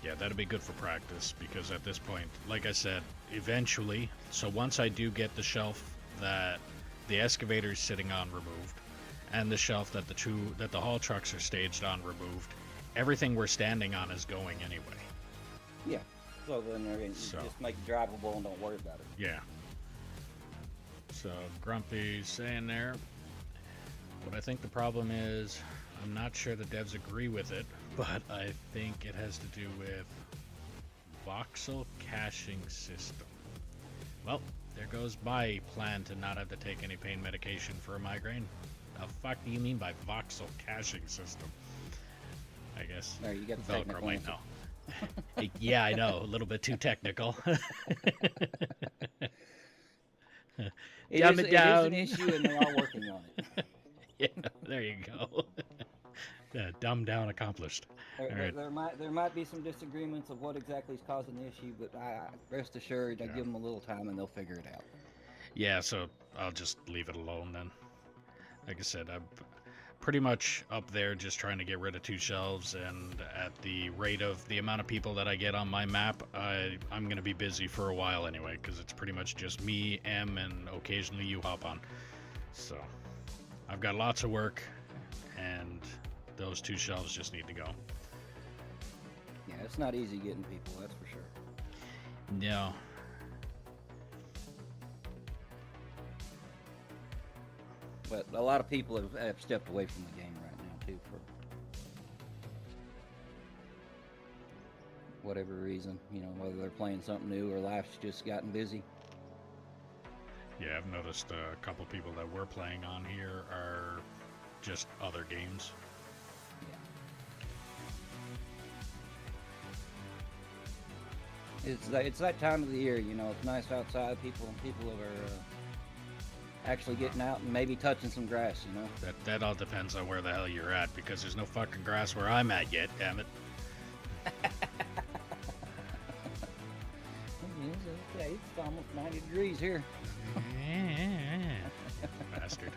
Yeah, that'd be good for practice, because at this point, like I said, eventually, so once I do get the shelf that the excavator's sitting on removed, and the shelf that the haul trucks are staged on removed. Everything we're standing on is going anyway. Yeah. So then just make it drivable and don't worry about it. Yeah. So Grumpy's saying there. What I think the problem is, I'm not sure the devs agree with it, but I think it has to do with voxel caching system. Well, there goes my plan to not have to take any pain medication for a migraine. The fuck do you mean by voxel caching system? I guess There, you got the Velcro technical might answer. know. Yeah, I know, a little bit too technical. It Dumb is, it it is down. an issue, and they are working on it. Yeah, there you go. Dumb down accomplished. There, All there, right. there might be some disagreements of what exactly is causing the issue, but rest assured, I Yeah. give them a little time and they'll figure it out. Yeah, so I'll just leave it alone then. Like I said, I'm pretty much up there just trying to get rid of 2 shelves, and at the rate of the amount of people that I get on my map, I'm going to be busy for a while anyway, because it's pretty much just me, M, and occasionally you hop on. So I've got lots of work, and those 2 shelves just need to go. Yeah, it's not easy getting people, that's for sure. No. But a lot of people have stepped away from the game right now, too, for whatever reason. You know, whether they're playing something new or life's just gotten busy. Yeah, I've noticed a couple people that were playing on here are just other games. Yeah. It's that time of the year, you know. It's nice outside. People are actually getting out and maybe touching some grass, you know. That all depends on where the hell you're at, because there's no fucking grass where I'm at yet, damn it. It's almost 90 degrees here. Bastard.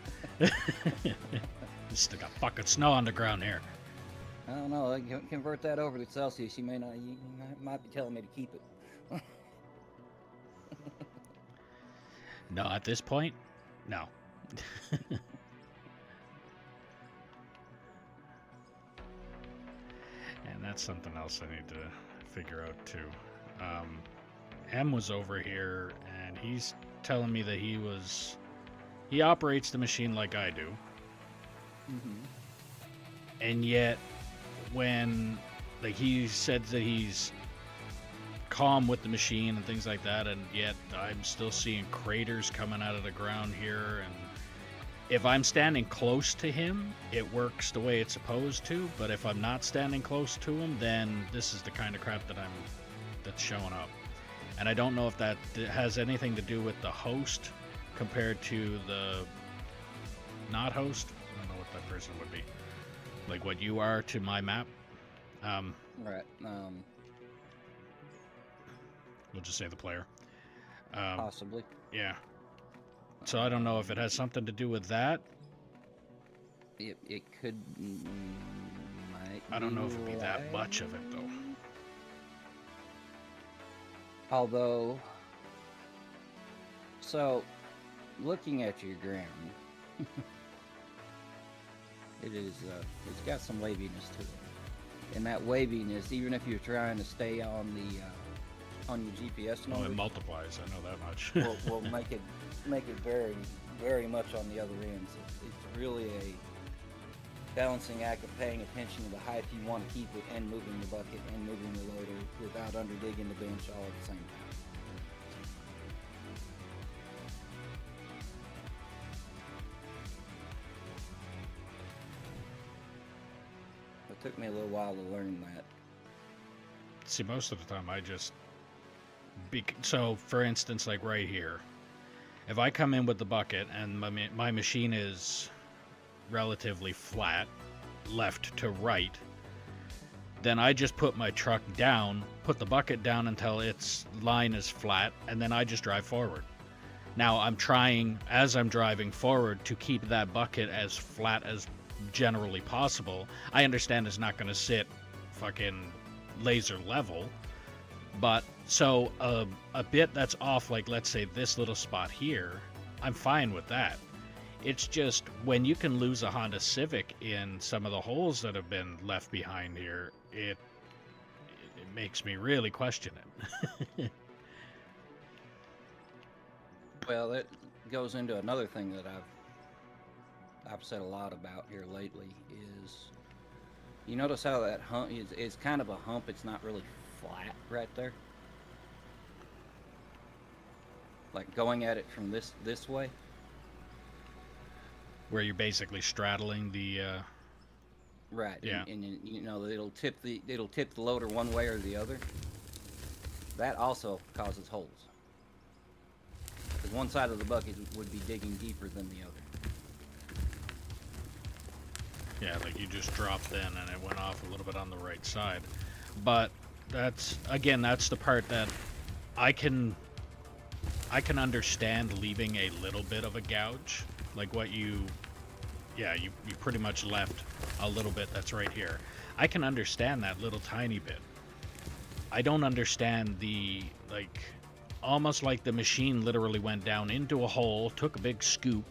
Still got fucking snow on the ground here. I don't know. I can convert that over to Celsius. You might be telling me to keep it. No, at this point, no. And that's something else I need to figure out too. M was over here, and he's telling me that he operates the machine like I do. Mm-hmm. And yet, when he said that he's calm with the machine and things like that, and yet I'm still seeing craters coming out of the ground here, and if I'm standing close to him, it works the way it's supposed to, but if I'm not standing close to him, then this is the kind of crap that's showing up. And I don't know if that has anything to do with the host compared to the not host. I don't know what that person would be. Like what you are to my map. Right. We'll just say the player. Possibly. Yeah. So I don't know if it has something to do with that. It could. Might I don't know if it'd be that why. much of it though. Although, so looking at your ground, it's got some waviness to it, and that waviness, even if you're trying to stay on your GPS Oh, number, it multiplies. I know that much. will make it very, very much on the other end. So it's really a balancing act of paying attention to the height you want to keep it, and moving the bucket and moving the loader without underdigging the bench all at the same time. It took me a little while to learn that. See, most of the time I just... So, for instance, like right here, if I come in with the bucket and my machine is relatively flat, left to right, then I just put my truck down, put the bucket down until its line is flat, and then I just drive forward. Now, I'm trying, as I'm driving forward, to keep that bucket as flat as generally possible. I understand it's not going to sit fucking laser level, but so a bit that's off, like let's say this little spot here, I'm fine with that. It's just when you can lose a Honda Civic in some of the holes that have been left behind here, it makes me really question it. Well, that goes into another thing that I've said a lot about here lately is you notice how that hump is kind of a hump. It's not really flat right there. Like going at it from this way. Where you're basically straddling the Right. Yeah. And you know it'll tip the loader one way or the other. That also causes holes. Because one side of the bucket would be digging deeper than the other. Yeah, like you just dropped then and it went off a little bit on the right side. But that's the part that I can understand leaving a little bit of a gouge. Like what you pretty much left a little bit that's right here. I can understand that little tiny bit. I don't understand the, like, almost like the machine literally went down into a hole, took a big scoop,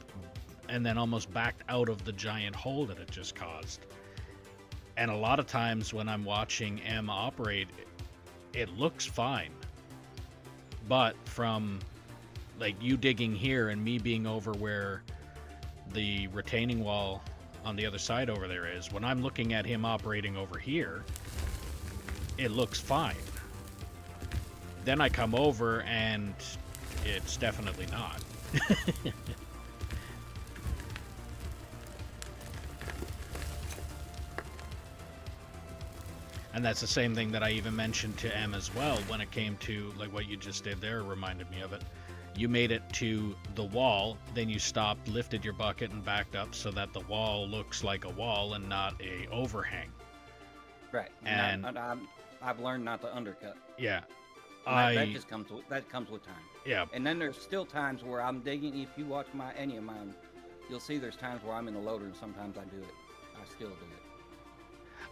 and then almost backed out of the giant hole that it just caused. And a lot of times when I'm watching M operate, it looks fine. But from, like, you digging here and me being over where the retaining wall on the other side over there is, when I'm looking at him operating over here, it looks fine. Then I come over and it's definitely not. And that's the same thing that I even mentioned to M as well when it came to, like, what you just did there reminded me of it. You made it to the wall, then you stopped, lifted your bucket, and backed up so that the wall looks like a wall and not a overhang. Right. And I've learned not to undercut. Yeah. That just comes with time. Yeah. And then there's still times where I'm digging. If you watch any of mine, you'll see there's times where I'm in the loader and sometimes I do it. I still do it.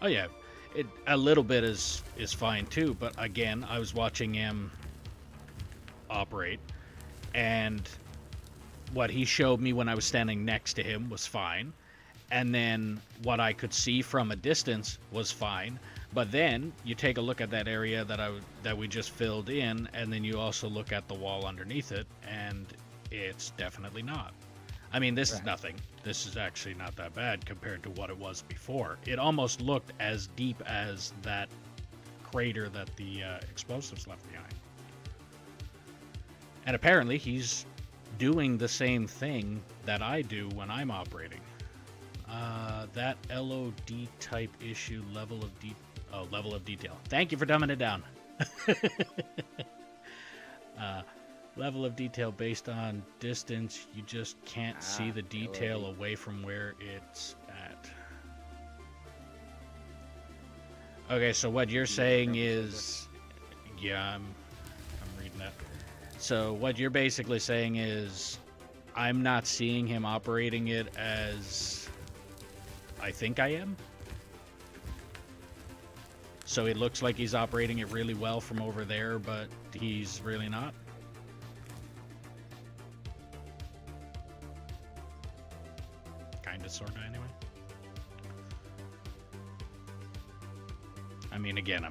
Oh yeah. A little bit is fine too, but again, I was watching him operate, and what he showed me when I was standing next to him was fine, and then what I could see from a distance was fine. But then you take a look at that area that we just filled in, and then you also look at the wall underneath it, and it's definitely not. I mean, this is nothing. This is actually not that bad compared to what it was before. It almost looked as deep as that crater that the explosives left behind. And apparently he's doing the same thing that I do when I'm operating. That LOD type issue, level of detail. Thank you for dumbing it down. Level of detail based on distance. You just can't see the detail away from where it's at. Okay, so what you're saying is... Yeah, I'm reading that. So what you're basically saying is I'm not seeing him operating it as I think I am? So it looks like he's operating it really well from over there, but he's really not? Kinda, sorta, anyway. I mean, again,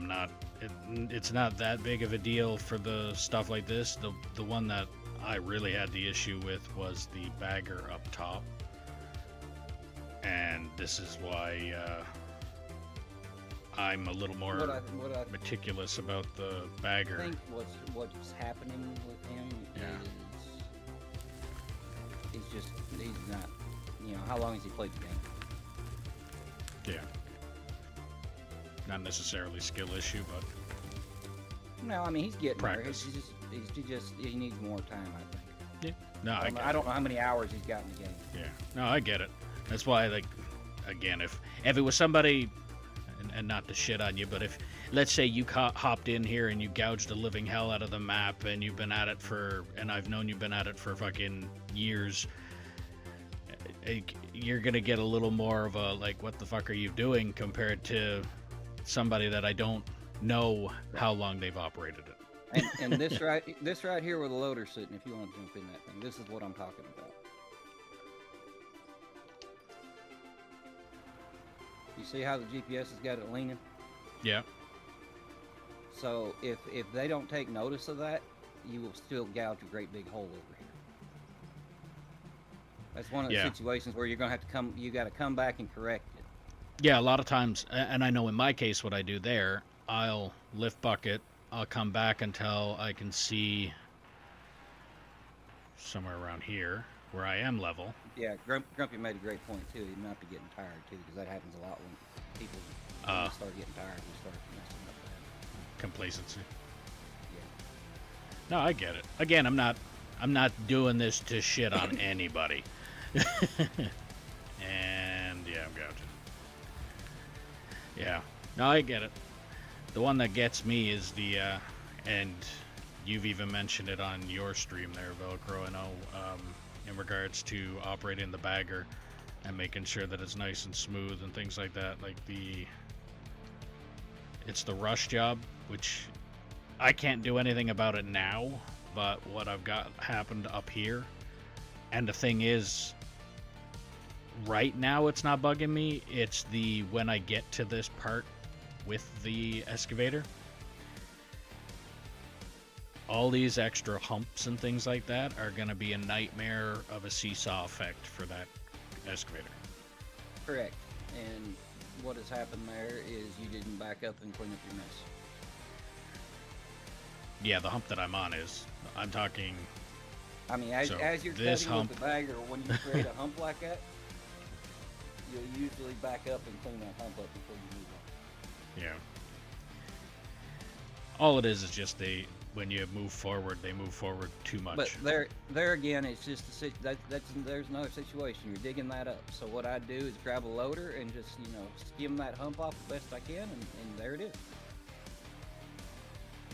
it's not that big of a deal for the stuff like this. The one that I really had the issue with was the bagger up top. And this is why I'm a little more meticulous about the bagger. I think what's happening with him is he's not, how long has he played the game? Yeah. Not necessarily skill issue, but no, I mean he's getting practice. There. He needs more time, I think. Yeah. No, I don't know how many hours he's got in the game. Yeah. No, I get it. That's why, like, again, if it was somebody, and not to shit on you, but if, let's say you hopped in here and you gouged the living hell out of the map, and you've been at it and I've known you've been at it for fucking years, you're gonna get a little more of a, like, what the fuck are you doing, compared to somebody that I don't know how long they've operated it. And this right here where the loader's sitting, if you want to jump in that thing, this is what I'm talking about. You see how the GPS has got it leaning? Yeah. So if they don't take notice of that, you will still gouge a great big hole over here. That's one of the Yeah. situations where you're gonna have to come. You got to come back and correct it. Yeah, a lot of times, and I know in my case what I do there, I'll lift bucket, I'll come back until I can see somewhere around here where I am level. Yeah, Grumpy made a great point too. You might be getting tired too, because that happens a lot when people when they start getting tired. We start messing up that. Complacency. Yeah. No, I get it. Again, I'm not doing this to shit on anybody. And yeah, I'm gouging. Yeah. No, I get it. The one that gets me is the and you've even mentioned it on your stream there, Velcro, I know, in regards to operating the bagger and making sure that it's nice and smooth and things like that. Like it's the rush job, which I can't do anything about it now, but what I've got happened up here, and the thing is, right now it's not bugging me, it's the when I get to this part with the excavator, all these extra humps and things like that are going to be a nightmare of a seesaw effect for that excavator. Correct. And what has happened there is you didn't back up and clean up your mess. Yeah, the hump that I'm on is, I'm talking, I mean, as you're this cutting hump, with the bagger, when you create a hump like that, you'll usually back up and clean that hump up before you move on. yeah. All it is just when you move forward, they move forward too much. But there again, it's just there's another situation. You're digging that up. So what I do is grab a loader and just skim that hump off the best I can, and there it is.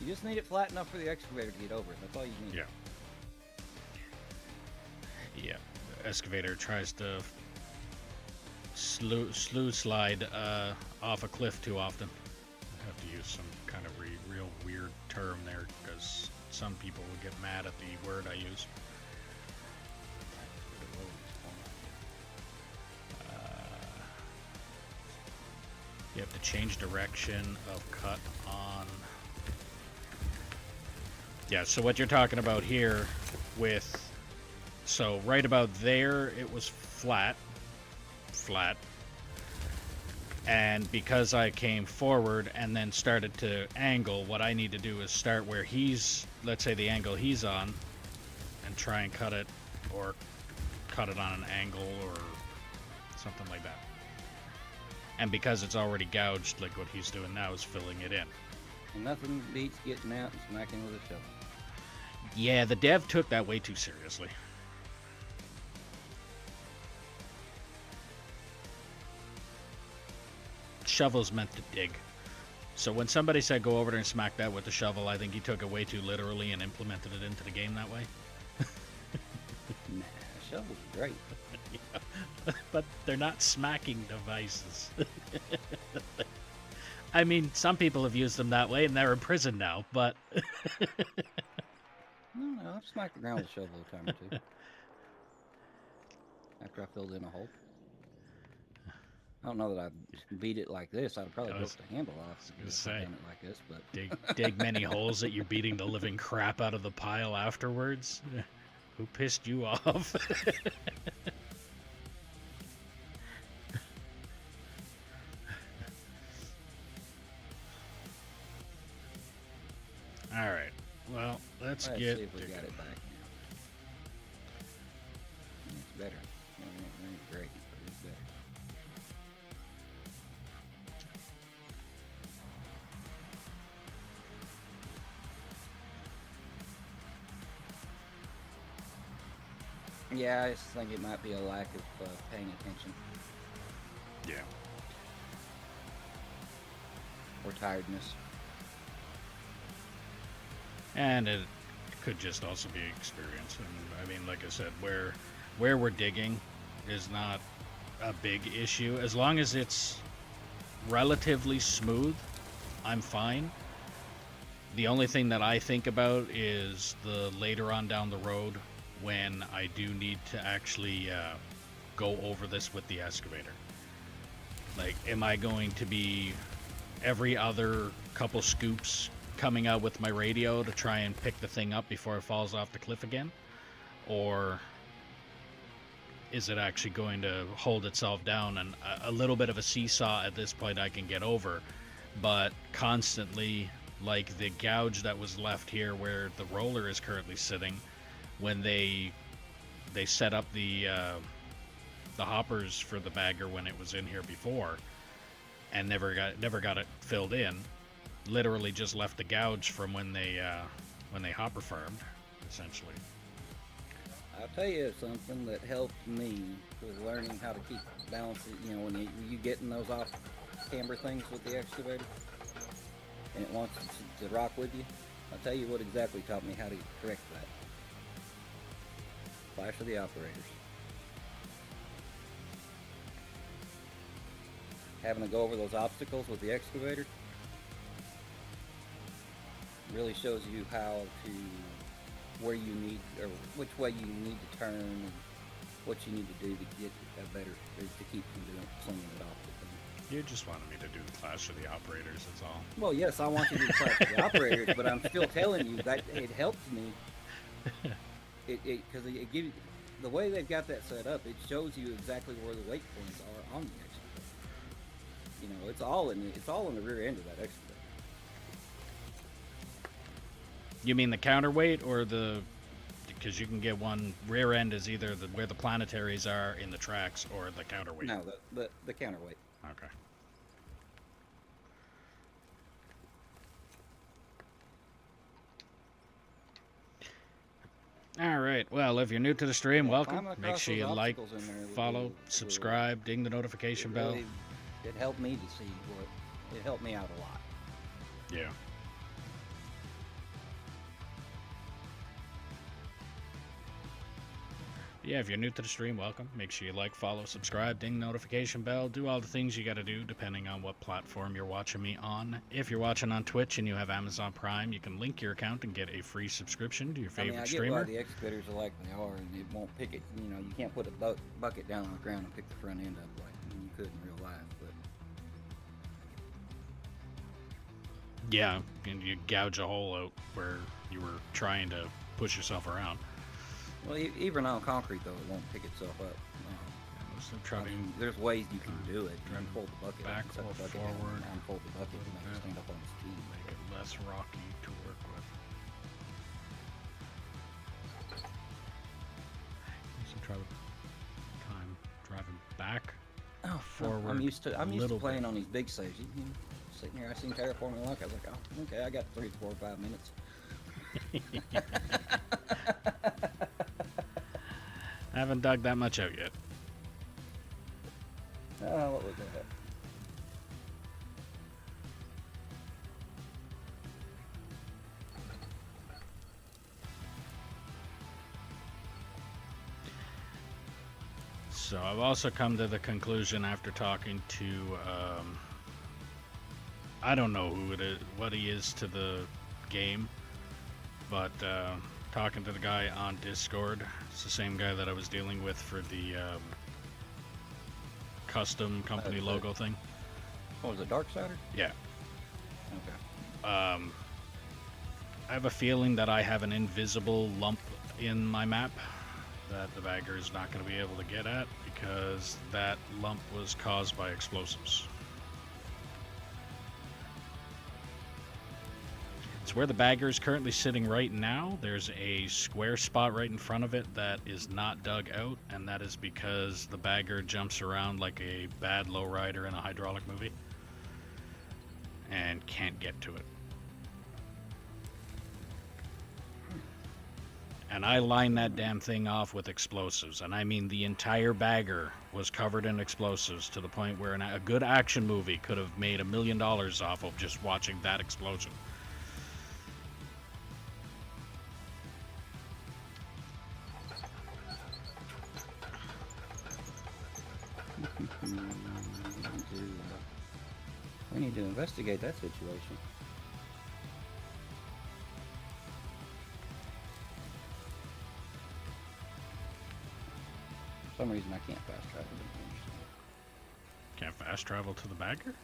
You just need it flat enough for the excavator to get over it. That's all you need. Yeah. Yeah. The excavator tries to slew slide off a cliff too often. I have to use some kind of real weird term there because some people will get mad at the word I use. You have to change direction of cut on. Yeah, so what you're talking about here with, so right about there it was flat, and because I came forward and then started to angle, what I need to do is start where he's, let's say the angle he's on, and try and cut it, or cut it on an angle or something like that. And because it's already gouged, like what he's doing now is filling it in. And nothing beats getting out and smacking with a shovel. Yeah, the dev took that way too seriously. Shovel's meant to dig. So when somebody said go over there and smack that with the shovel, I think he took it way too literally and implemented it into the game that way. Nah, shovels are great. Yeah. But they're not smacking devices. I mean, some people have used them that way and they're in prison now, but... No, I've smacked the ground with a shovel a time or two. After I filled in a hole. I don't know that I beat it like this. I'd probably broke the handle off if I'd done it like this, but... dig many holes that you're beating the living crap out of the pile afterwards? Who pissed you off? Alright, well, let's see get... if we got it back now. It's better. It ain't great, but it's better. Yeah, I just think it might be a lack of paying attention. Yeah. Or tiredness. And it could just also be experience. And I mean, like I said, where we're digging is not a big issue. As long as it's relatively smooth, I'm fine. The only thing that I think about is the later on down the road when I do need to actually go over this with the excavator. Like, am I going to be every other couple scoops coming out with my radio to try and pick the thing up before it falls off the cliff again? Or is it actually going to hold itself down? And a little bit of a seesaw at this point I can get over, but constantly, like the gouge that was left here where the roller is currently sitting, when they set up the hoppers for the bagger when it was in here before, and never got it filled in. Literally just left the gouge from when they hopper farmed, essentially. I'll tell you something that helped me with learning how to keep balance. You know, when you get in those off camber things with the excavator, and it wants to rock with you. I'll tell you what exactly taught me how to correct that. Flash of the operators. Having to go over those obstacles with the excavator really shows you how to, where you need, or which way you need to turn, and what you need to do to get a better, to keep from doing slinging it off the thing. You just wanted me to do Clash of the Operators, that's all. Well, yes, I want you to do Clash of the Operators, but I'm still telling you that it helps me. Because it gives, the way they've got that set up, it shows you exactly where the weight points are on the excavator. You know, it's all in the rear end of that excavator. You mean the counterweight or the? Because you can get one rear end is either where the planetaries are in the tracks or the counterweight. No, the counterweight. Okay. All right. Well, if you're new to the stream, welcome. Make sure you like, follow, subscribe, ding the notification bell. It helped me to see what. It helped me out a lot. Yeah. Yeah, if you're new to the stream, welcome. Make sure you like, follow, subscribe, ding the notification bell, do all the things you got to do depending on what platform you're watching me on. If you're watching on Twitch and you have Amazon Prime, you can link your account and get a free subscription to your favorite streamer. I get why the excavators are like they are, and it won't pick it. You know, you can't put a bucket down on the ground and pick the front end up like you could in real life. But yeah, and you gouge a hole out where you were trying to push yourself around. Well, even on concrete, though, it won't pick itself up. There's ways you can do it. You can fold the bucket back or forward, and fold the bucket and make it stand up on its feet. Make it less rocky to work with. So try time driving back, forward. I'm used to playing on these big saves. You know, sitting here, I seen terraforming luck. I was like, oh, okay, I got 3, 4, 5 minutes. I haven't dug that much out yet. What was that? So I've also come to the conclusion after talking to, I don't know who it is, what he is to the game, but talking to the guy on Discord, it's the same guy that I was dealing with for the custom company logo thing. What was it, Darksider? Yeah. Okay. I have a feeling that I have an invisible lump in my map that the bagger is not going to be able to get at because that lump was caused by explosives. It's where the bagger is currently sitting right now. There's a square spot right in front of it that is not dug out, and that is because the bagger jumps around like a bad lowrider in a hydraulic movie and can't get to it. And I lined that damn thing off with explosives, and I mean the entire bagger was covered in explosives to the point where a good action movie could have made $1 million off of just watching that explosion. We need to investigate that situation. For some reason I can't fast travel. Can't fast travel to the bagger?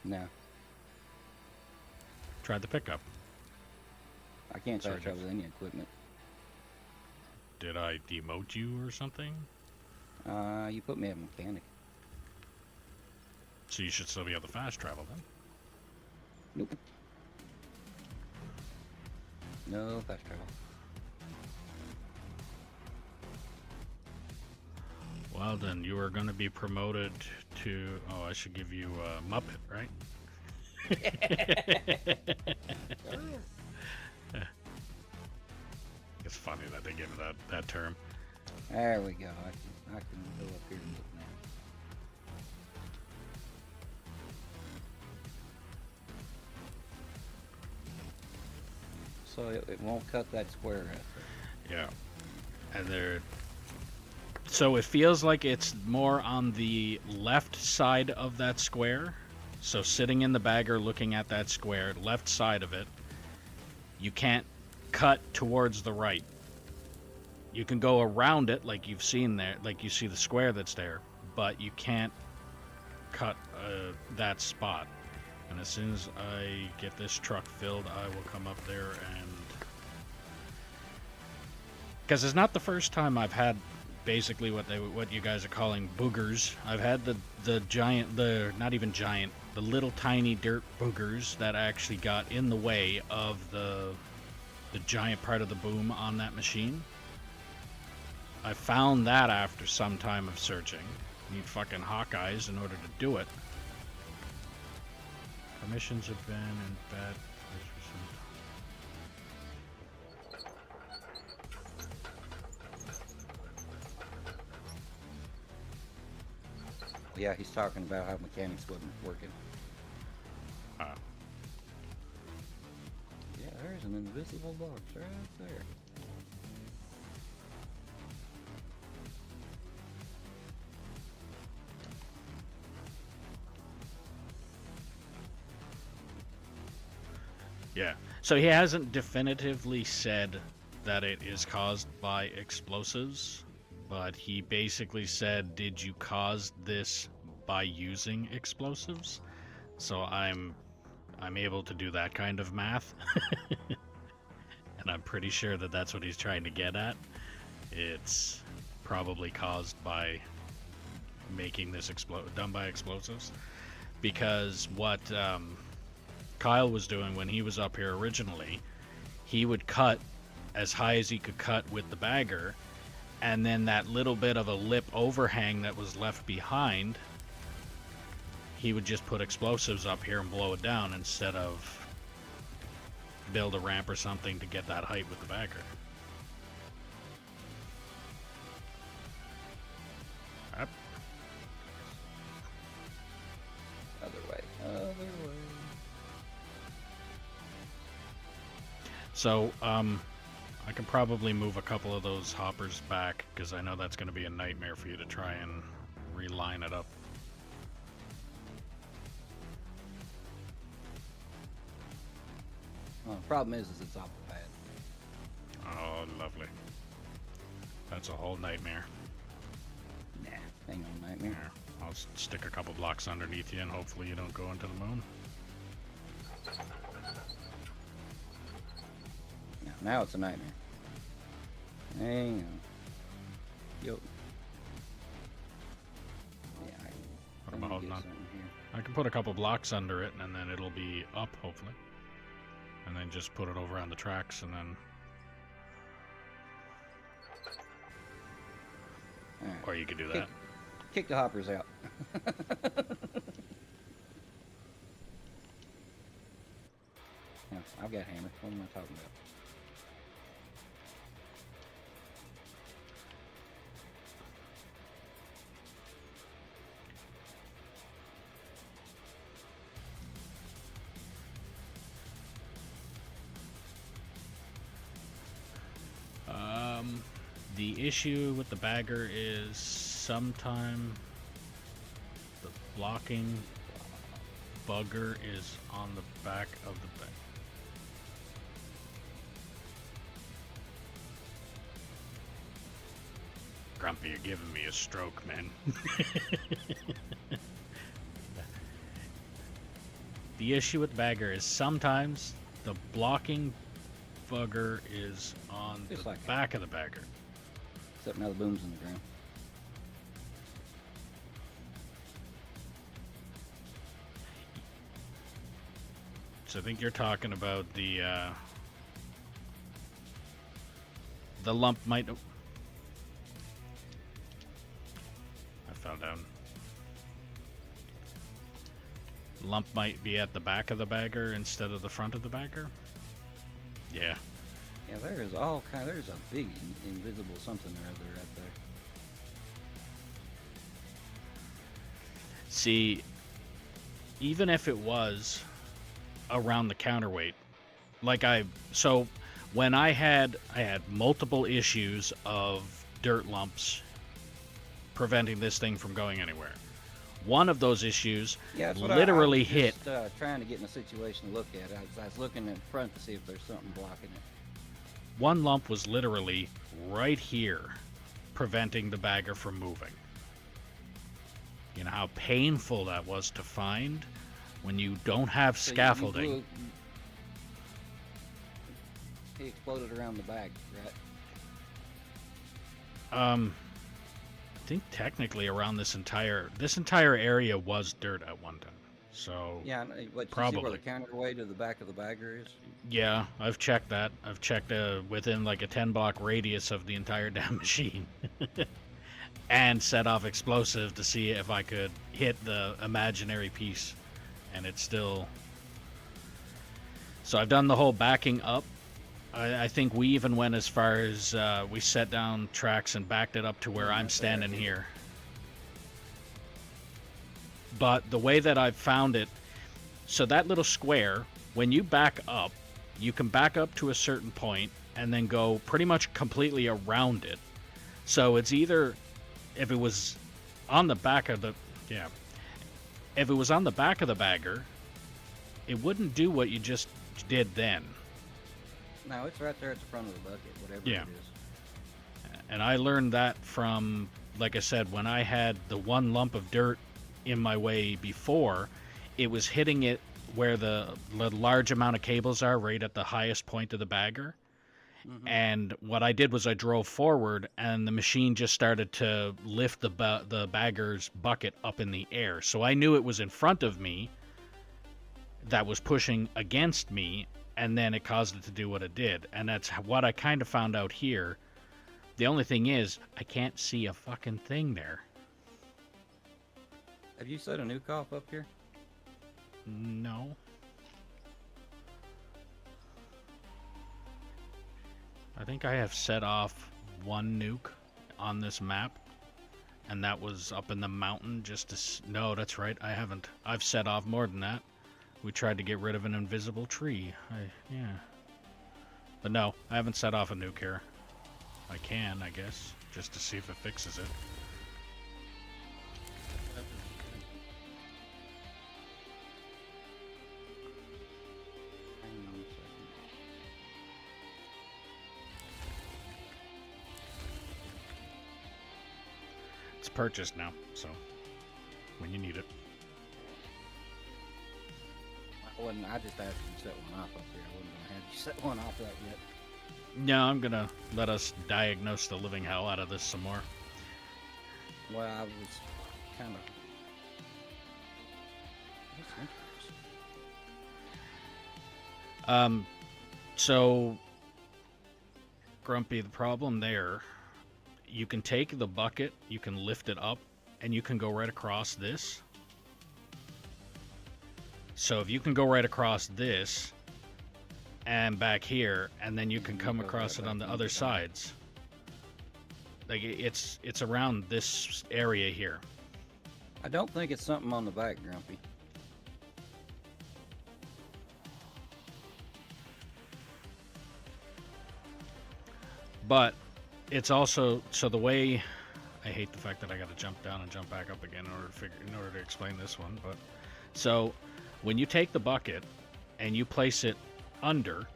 No, Tried the pickup. I can't Sorry, fast travel with any equipment. Did I demote you or something? You put me at mechanic. So you should still be able to fast travel then. Nope. No fast travel. Well, then you are going to be promoted to. Oh, I should give you a Muppet, right? It's funny that they give it that term. There we go. I can go up here and look now. So it won't cut that square right there. Yeah. And they're. So it feels like it's more on the left side of that square. So sitting in the bagger looking at that square, left side of it, you can't cut towards the right. You can go around it like you've seen there, like you see the square that's there, but you can't cut that spot. And as soon as I get this truck filled, I will come up there and... Because it's not the first time I've had basically what you guys are calling boogers. I've had the giant, not even giant, the little tiny dirt boogers that actually got in the way of the giant part of the boom on that machine. I found that after some time of searching. Need fucking Hawkeyes in order to do it. Permissions have been in bad place for some. Yeah, he's talking about how mechanics wasn't working. Yeah, there's an invisible box right there. Yeah. So he hasn't definitively said that it is caused by explosives, but he basically said, "Did you cause this by using explosives?" So I'm able to do that kind of math. And I'm pretty sure that that's what he's trying to get at. It's probably caused by making this done by explosives, because what Kyle was doing when he was up here originally, he would cut as high as he could cut with the bagger, and then that little bit of a lip overhang that was left behind, he would just put explosives up here and blow it down instead of build a ramp or something to get that height with the bagger. Yep. Other way. So, I can probably move a couple of those hoppers back, because I know that's going to be a nightmare for you to try and reline it up. Well, the problem is it's off the pad. Oh, lovely. That's a whole nightmare. Nah, ain't no nightmare. Here, I'll stick a couple blocks underneath you, and hopefully you don't go into the moon. Now it's a nightmare. Hang on. Yo. Yeah, What am I holding on? I can put a couple blocks under it, and then it'll be up, hopefully. And then just put it over on the tracks, and then... Right. Or you could do that. Kick the hoppers out. Yeah, I've got hammer. What am I talking about? The issue with the bagger is sometime the blocking bugger is on the back of the bag. Grumpy, you're giving me a stroke, man. The issue with bagger is sometimes the blocking bugger is on Just the like back of the bagger. Except now the boom's in the ground. So I think you're talking about the lump might. I fell down. Lump might be at the back of the bagger instead of the front of the bagger. Yeah. Yeah, there is all kind. There's a big invisible something or other right there. See, even if it was around the counterweight, so when I had multiple issues of dirt lumps preventing this thing from going anywhere. One of those issues literally hit. Trying to get in a situation to look at it. I was looking in front to see if there's something blocking it. One lump was literally right here, preventing the bagger from moving. You know how painful that was to find when you don't have scaffolding. He exploded around the bag, right? I think technically around this entire area was dirt at one time. So yeah, but probably. You see where the counterweight of the back of the bagger is? Yeah, I've checked that. I've checked within like a 10-block radius of the entire damn machine. And set off explosive to see if I could hit the imaginary piece. And it's still... So I've done the whole backing up. I think we even went as far as we set down tracks and backed it up to where I'm standing here. But the way that I've found it, so that little square, when you back up, you can back up to a certain point and then go pretty much completely around it. So it's either, if it was on the back of the, if it was on the back of the bagger, it wouldn't do what you just did then. No, it's right there at the front of the bucket, whatever it is. And I learned that from, like I said, when I had the one lump of dirt in my way before, it was hitting it where the large amount of cables are, right at the highest point of the bagger. Mm-hmm. And what I did was I drove forward, and the machine just started to lift the bagger's bucket up in the air. So I knew it was in front of me that was pushing against me, and then it caused it to do what it did. And that's what I kind of found out here. The only thing is, I can't see a fucking thing there. Have you set a nuke off up here? No. I think I have set off one nuke on this map, and that was up in the mountain just to... No, that's right, I haven't. I've set off more than that. We tried to get rid of an invisible tree. Yeah. But no, I haven't set off a nuke here. I can, I guess, just to see if it fixes it. Hang on a second. It's purchased now, so when you need it. I just asked you to set one off up here. I wasn't going to have you set one off that yet. No, I'm gonna let us diagnose the living hell out of this some more. Well, I was kind of... That's interesting. So, Grumpy, the problem there, you can take the bucket, you can lift it up, and you can go right across this. So if you can go right across this and back here, and then you can come across it on the other sides. Like it's around this area here. I don't think it's something on the back, Grumpy. But it's also, so the way, I hate the fact that I got to jump down and jump back up again in order to explain this one. But so when you take the bucket and you place it under,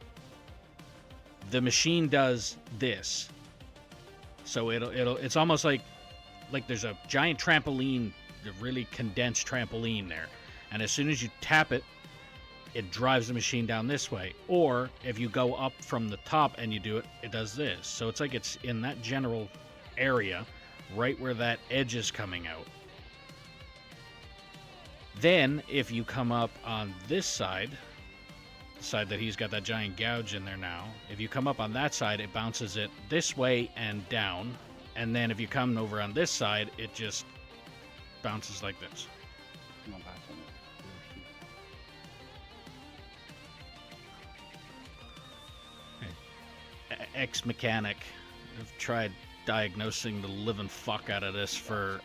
the machine does this. So it's almost like there's a giant trampoline, a really condensed trampoline there. And as soon as you tap it, it drives the machine down this way. Or if you go up from the top and you do it, it does this. So it's like it's in that general area, right where that edge is coming out. Then, if you come up on this side, the side that he's got that giant gouge in there now, if you come up on that side, it bounces it this way and down. And then if you come over on this side, it just bounces like this. Come on, buy some. Ex-mechanic. I've tried diagnosing the living fuck out of this for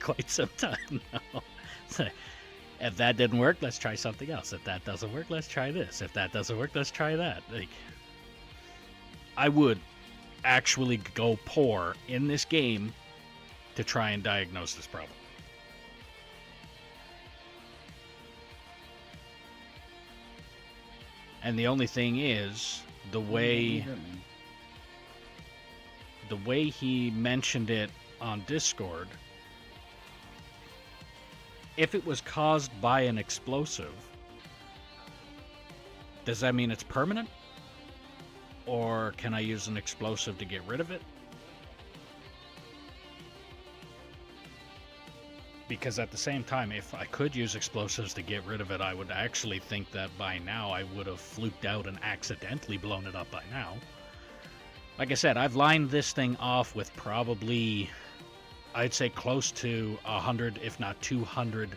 quite some time now. So, if that didn't work, let's try something else. If that doesn't work, let's try this. If that doesn't work, let's try that. Like, I would actually go poor in this game to try and diagnose this problem. And the only thing is, the way he mentioned it on Discord, if it was caused by an explosive, does that mean it's permanent? Or can I use an explosive to get rid of it? Because at the same time, if I could use explosives to get rid of it, I would actually think that by now I would have fluked out and accidentally blown it up by now. Like I said, I've lined this thing off with probably, I'd say close to 100, if not 200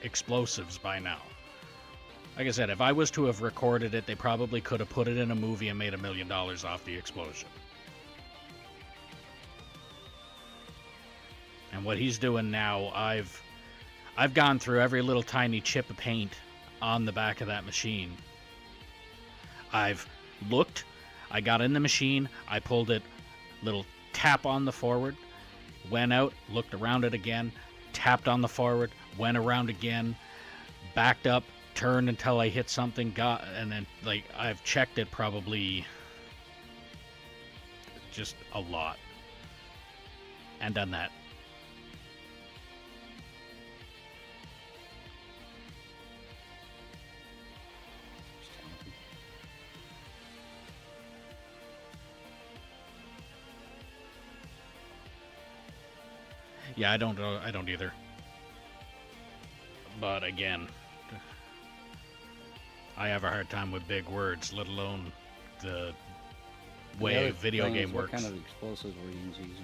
explosives by now. Like I said, if I was to have recorded it, they probably could have put it in a movie and made $1 million off the explosion. And what he's doing now, I've gone through every little tiny chip of paint on the back of that machine. I've looked, I got in the machine, I pulled it, little tap on the forward, went out, looked around it again, tapped on the forward, went around again, backed up, turned until I hit something, got, and then, like, I've checked it probably just a lot. And done that. Yeah, I don't either. But again, I have a hard time with big words, let alone the way a video game works. What kind of explosives were you using?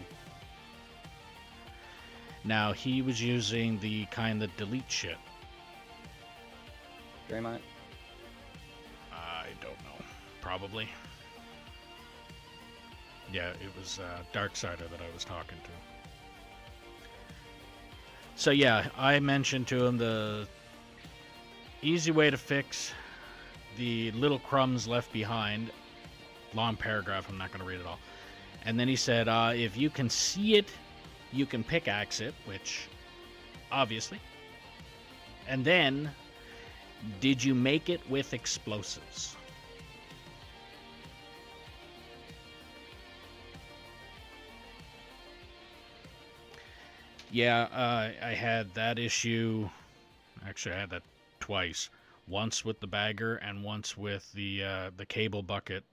Now, he was using the kind that delete shit. Draymite? I don't know. Probably. Yeah, it was Darksider that I was talking to. So yeah, I mentioned to him the easy way to fix the little crumbs left behind. Long paragraph, I'm not going to read it all. And then he said, if you can see it, you can pickaxe it, which, obviously. And then, did you make it with explosives? Yeah, I had that issue. Actually, I had that twice. Once with the bagger and once with the cable bucket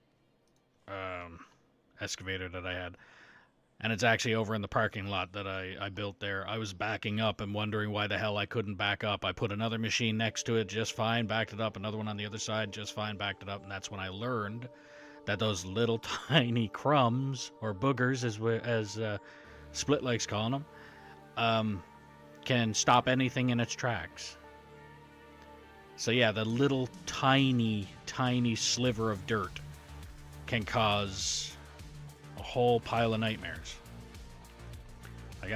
excavator that I had. And it's actually over in the parking lot that I built there. I was backing up and wondering why the hell I couldn't back up. I put another machine next to it just fine, backed it up. Another one on the other side just fine, backed it up. And that's when I learned that those little tiny crumbs, or boogers as Split likes calling them, can stop anything in its tracks. So yeah, the little tiny sliver of dirt can cause a whole pile of nightmares. Like,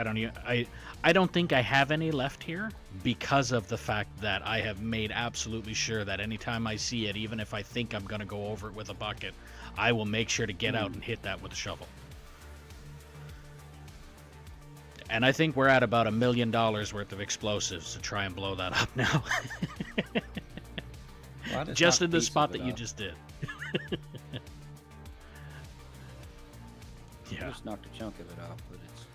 I don't think I have any left here because of the fact that I have made absolutely sure that anytime I see it, even if I think I'm going to go over it with a bucket, I will make sure to get out and hit that with a shovel. And I think we're at about $1 million worth of explosives to try and blow that up now. Well, just in the spot that you just did. Yeah. I just knocked a chunk of it off, but it's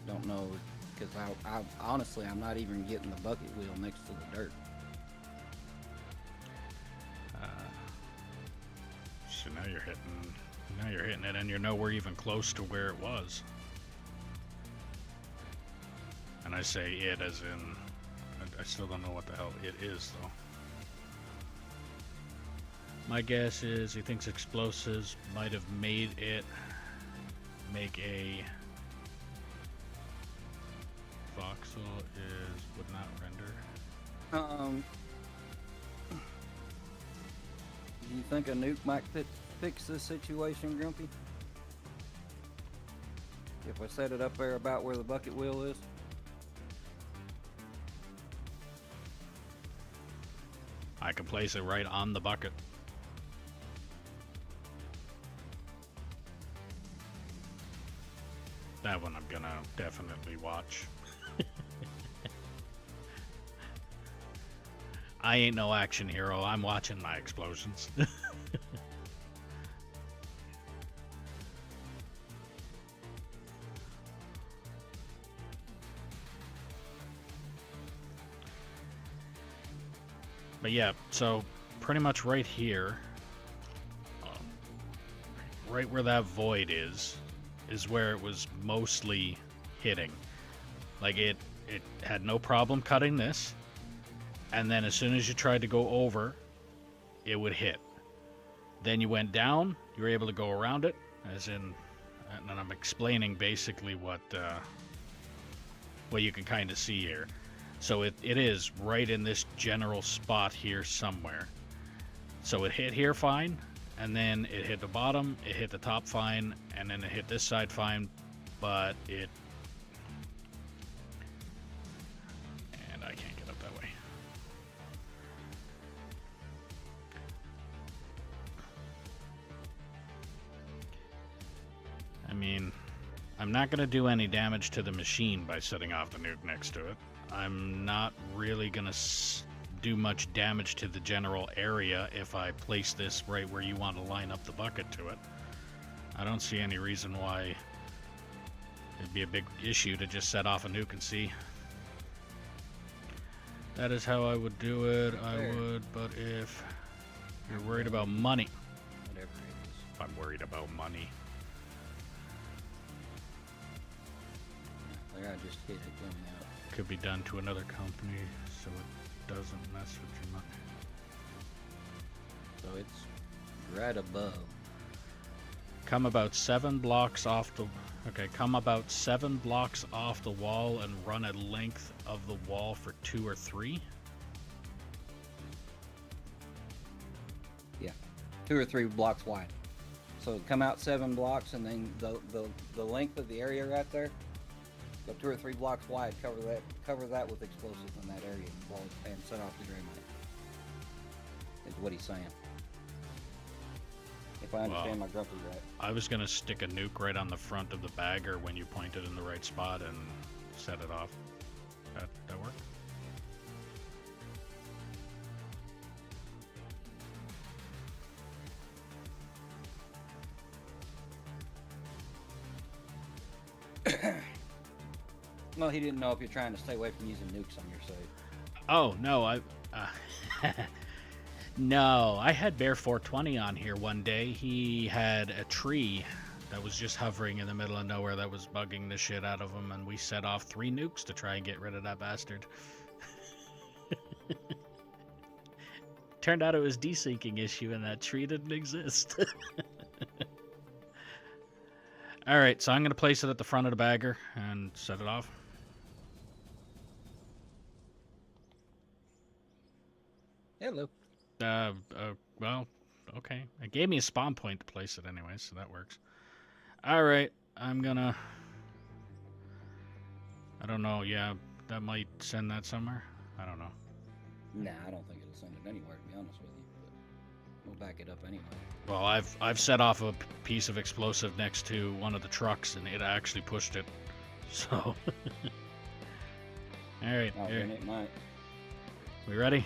don't know because I honestly I'm not even getting the bucket wheel next to the dirt. Now you're hitting it, and you're nowhere even close to where it was. And I say it as in, I still don't know what the hell it is, though. My guess is he thinks explosives might have made it make a voxel would not render. Do you think a nuke might fix this situation, Grumpy? If I set it up there about where the bucket wheel is? I can place it right on the bucket. That one I'm gonna definitely watch. I ain't no action hero. I'm watching my explosions. But yeah, so pretty much right here, right where that void is where it was mostly hitting. Like it had no problem cutting this, and then as soon as you tried to go over, it would hit. Then you went down, you were able to go around it, as in, and I'm explaining basically what you can kind of see here. So it is right in this general spot here somewhere. So it hit here fine, and then it hit the bottom, it hit the top fine, and then it hit this side fine, but it... And I can't get up that way. I mean, I'm not going to do any damage to the machine by setting off the nuke next to it. I'm not really going to do much damage to the general area if I place this right where you want to line up the bucket to it. I don't see any reason why it'd be a big issue to just set off a nuke and see. That is how I would do it. I would, but if you're worried about money. Whatever it is. If I'm worried about money. There, I just hit it going out. Could be done to another company so it doesn't mess with your money. So it's right above. Come about 7 blocks off the... Okay, come about 7 blocks off the wall and run a length of the wall for 2 or 3. Yeah, 2 or 3 blocks wide. So come out 7 blocks, and then the length of the area right there, go 2 or 3 blocks wide. Cover that with explosives in that area, and set off the dynamite. Is what he's saying. If I understand my grumpy right. I was gonna stick a nuke right on the front of the bagger when you point it in the right spot and set it off. That work? No, he didn't know if you're trying to stay away from using nukes on your side. Oh no, no, I had Bear 420 on here one day. He had a tree that was just hovering in the middle of nowhere that was bugging the shit out of him, and we set off 3 nukes to try and get rid of that bastard. Turned out it was desyncing issue and that tree didn't exist. Alright, so I'm going to place it at the front of the bagger and set it off. Hello. Well, okay. It gave me a spawn point to place it anyway, so that works. Alright, I'm gonna... I don't know, yeah, that might send that somewhere? I don't know. Nah, I don't think it'll send it anywhere, to be honest with you. But we'll back it up anyway. Well, I've set off a piece of explosive next to one of the trucks, and it actually pushed it. So... Alright, Oh, then it might. we ready?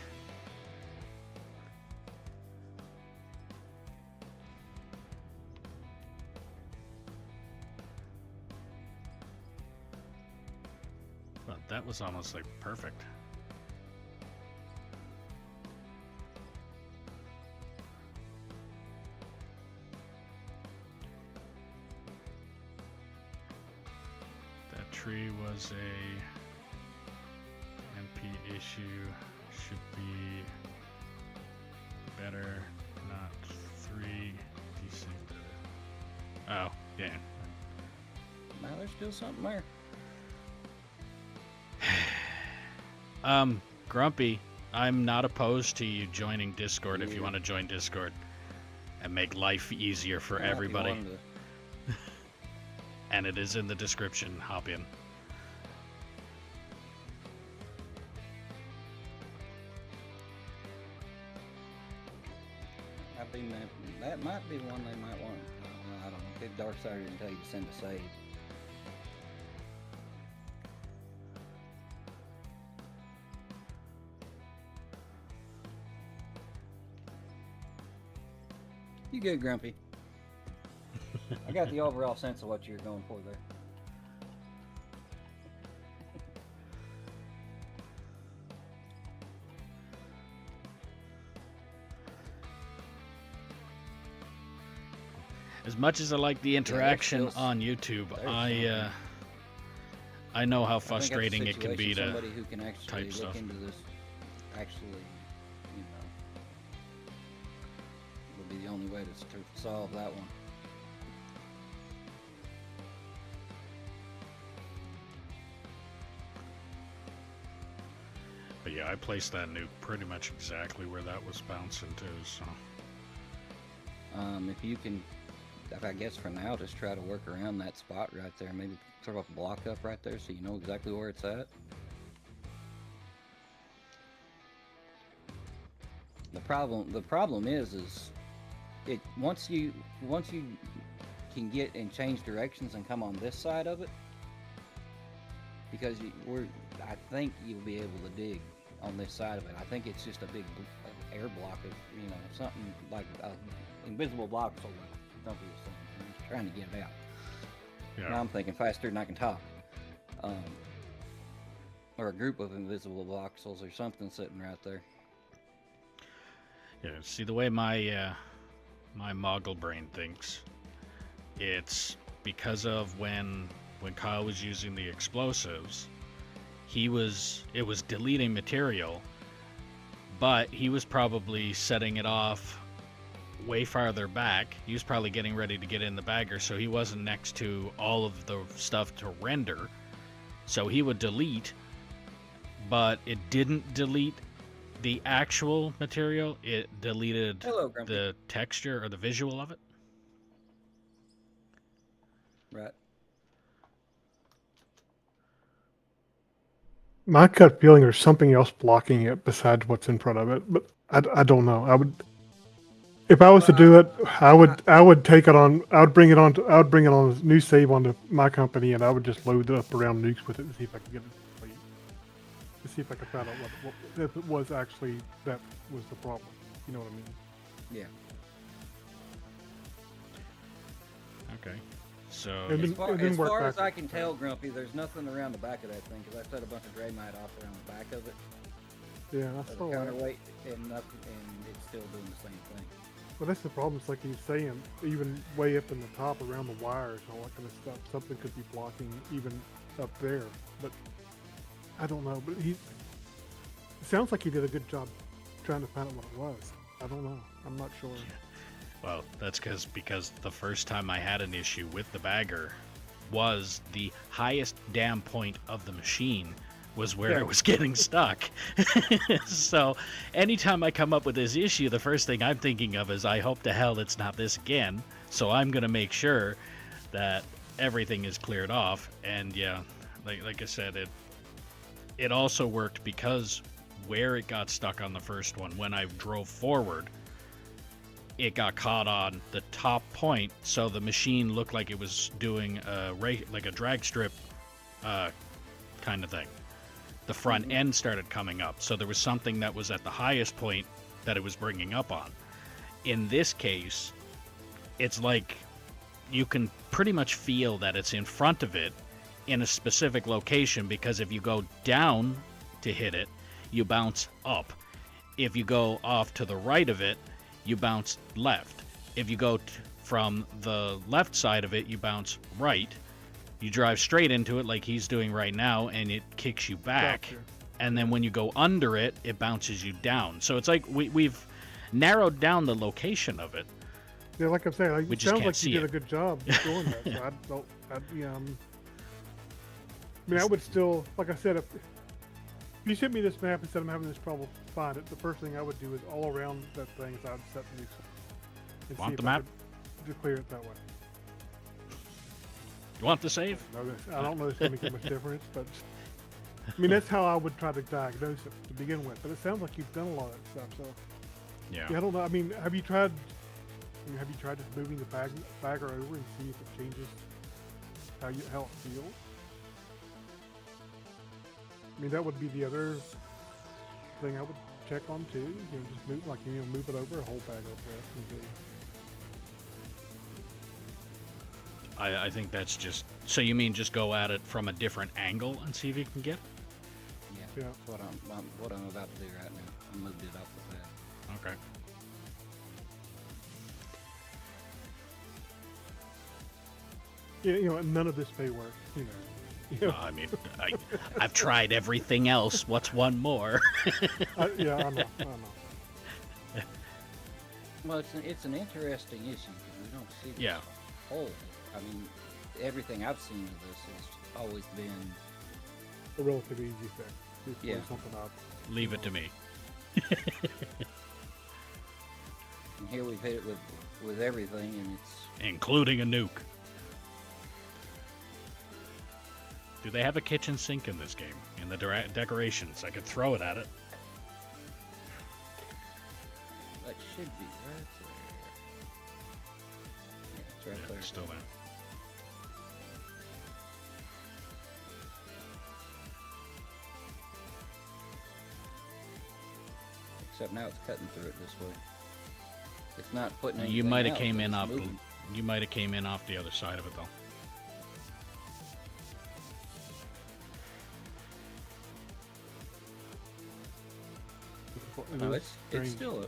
Well, that was almost like perfect. tree was a MP issue. Should be better, not 3 decent. Oh, yeah. Now there's still something there. Grumpy, I'm not opposed to you joining Discord if you want to join Discord and make life easier for everybody. And it is in the description. Hop in. That might be one they might want. I don't know. If Darksider didn't tell you to send a save. You good, Grumpy? I got the overall sense of what you're going for there. As much as I like the interaction on YouTube, I know how frustrating it can be to somebody who can actually type look stuff. into this, actually, you know, would be the only way to solve that one. But yeah, I placed that nuke pretty much exactly where that was bouncing to, so. If you can, I guess for now, just try to work around that spot right there. Maybe throw a block up right there so you know exactly where it's at. The problem is it once you can get and change directions and come on this side of it, because I think you'll be able to dig on this side of it. I think it's just a big air block of, you know, something like invisible block. So don't be assuming. I'm just trying to get it out. Yeah. Now I'm thinking faster than I can talk. Or a group of invisible voxels or something sitting right there. Yeah, see the way my my Moggle brain thinks, it's because of when Kyle was using the explosives, it was deleting material, but he was probably setting it off way farther back. He was probably getting ready to get in the bagger, so he wasn't next to all of the stuff to render. So he would delete, but it didn't delete the actual material. It deleted the texture or the visual of it. Right. My gut feeling there's something else blocking it besides what's in front of it, but I don't know. I would, if I was to do it, I would take it on. I would bring it on a new save onto my company, and I would just load up around nukes with it and see if I could get it complete. To see if I could find out what if it was actually that was the problem. You know what I mean? Yeah. Okay. So And As then work far as backwards. I can tell, Grumpy, there's nothing around the back of that thing because I set a bunch of Draymite off around the back of it Yeah, that's as all a right. counterweight, and nothing, and it's still doing the same thing. Well, that's the problem. It's like he's saying, even way up in the top around the wires and all that kind of stuff, something could be blocking even up there. But I don't know. But it sounds like he did a good job trying to find out what it was. I don't know. I'm not sure. well, that's because the first time I had an issue with the bagger was the highest dam point of the machine was where it was getting stuck. So anytime I come up with this issue, the first thing I'm thinking of is I hope to hell it's not this again. So I'm going to make sure that everything is cleared off. And yeah, like I said, it also worked because where it got stuck on the first one, when I drove forward, it got caught on the top point, so the machine looked like it was doing like a drag strip kind of thing. The front end started coming up, so there was something that was at the highest point that it was bringing up on. In this case, it's like you can pretty much feel that it's in front of it in a specific location, because if you go down to hit it, you bounce up. If you go off to the right of it, you bounce left. If you go from the left side of it, you bounce right. You drive straight into it like he's doing right now, and it kicks you back. Gotcha. And then when you go under it, it bounces you down. So it's like we've narrowed down the location of it. Yeah, like I'm saying, We it just sounds can't like see you did it. a good job doing that. So I don't, I mean, I would still, like I said, if you sent me this map and said I'm having this trouble find it, the first thing I would do is all around that thing is I would set the new and Want see the if I map? could just clear it that way. You want the save? I don't know if it's going to make much difference, but I mean, that's how I would try to diagnose it to begin with. But it sounds like you've done a lot of that stuff. So Yeah. yeah, I don't know. I mean, have you tried just moving the bagger over and see if it changes how it feels? I mean, that would be the other thing I would check on too. You know, just move it over, hold bag over there. And I think that's just. So you mean just go at it from a different angle and see if you can get? Yeah, Yeah. that's what I'm about to do right now. I moved it off the pad. Okay. yeah, you know, none of this may work. You know. You know, I mean, I've tried everything else. What's one more? yeah, I know. Well, it's an interesting issue because we don't see this Yeah. whole. I mean, everything I've seen of this has always been. A relatively easy fix. Just Yeah. point something up. Leave it to me. And here we've hit it with everything, and it's. Including a nuke. Do they have a kitchen sink in this game? In the decorations? I could throw it at it. That should be right there. Yeah, it's right Yeah, there. it's still there. Except now it's cutting through it this way. It's not putting anything You might have out, came but in it's off. moving. You might have came in off the other side of it though. No, it's strange. still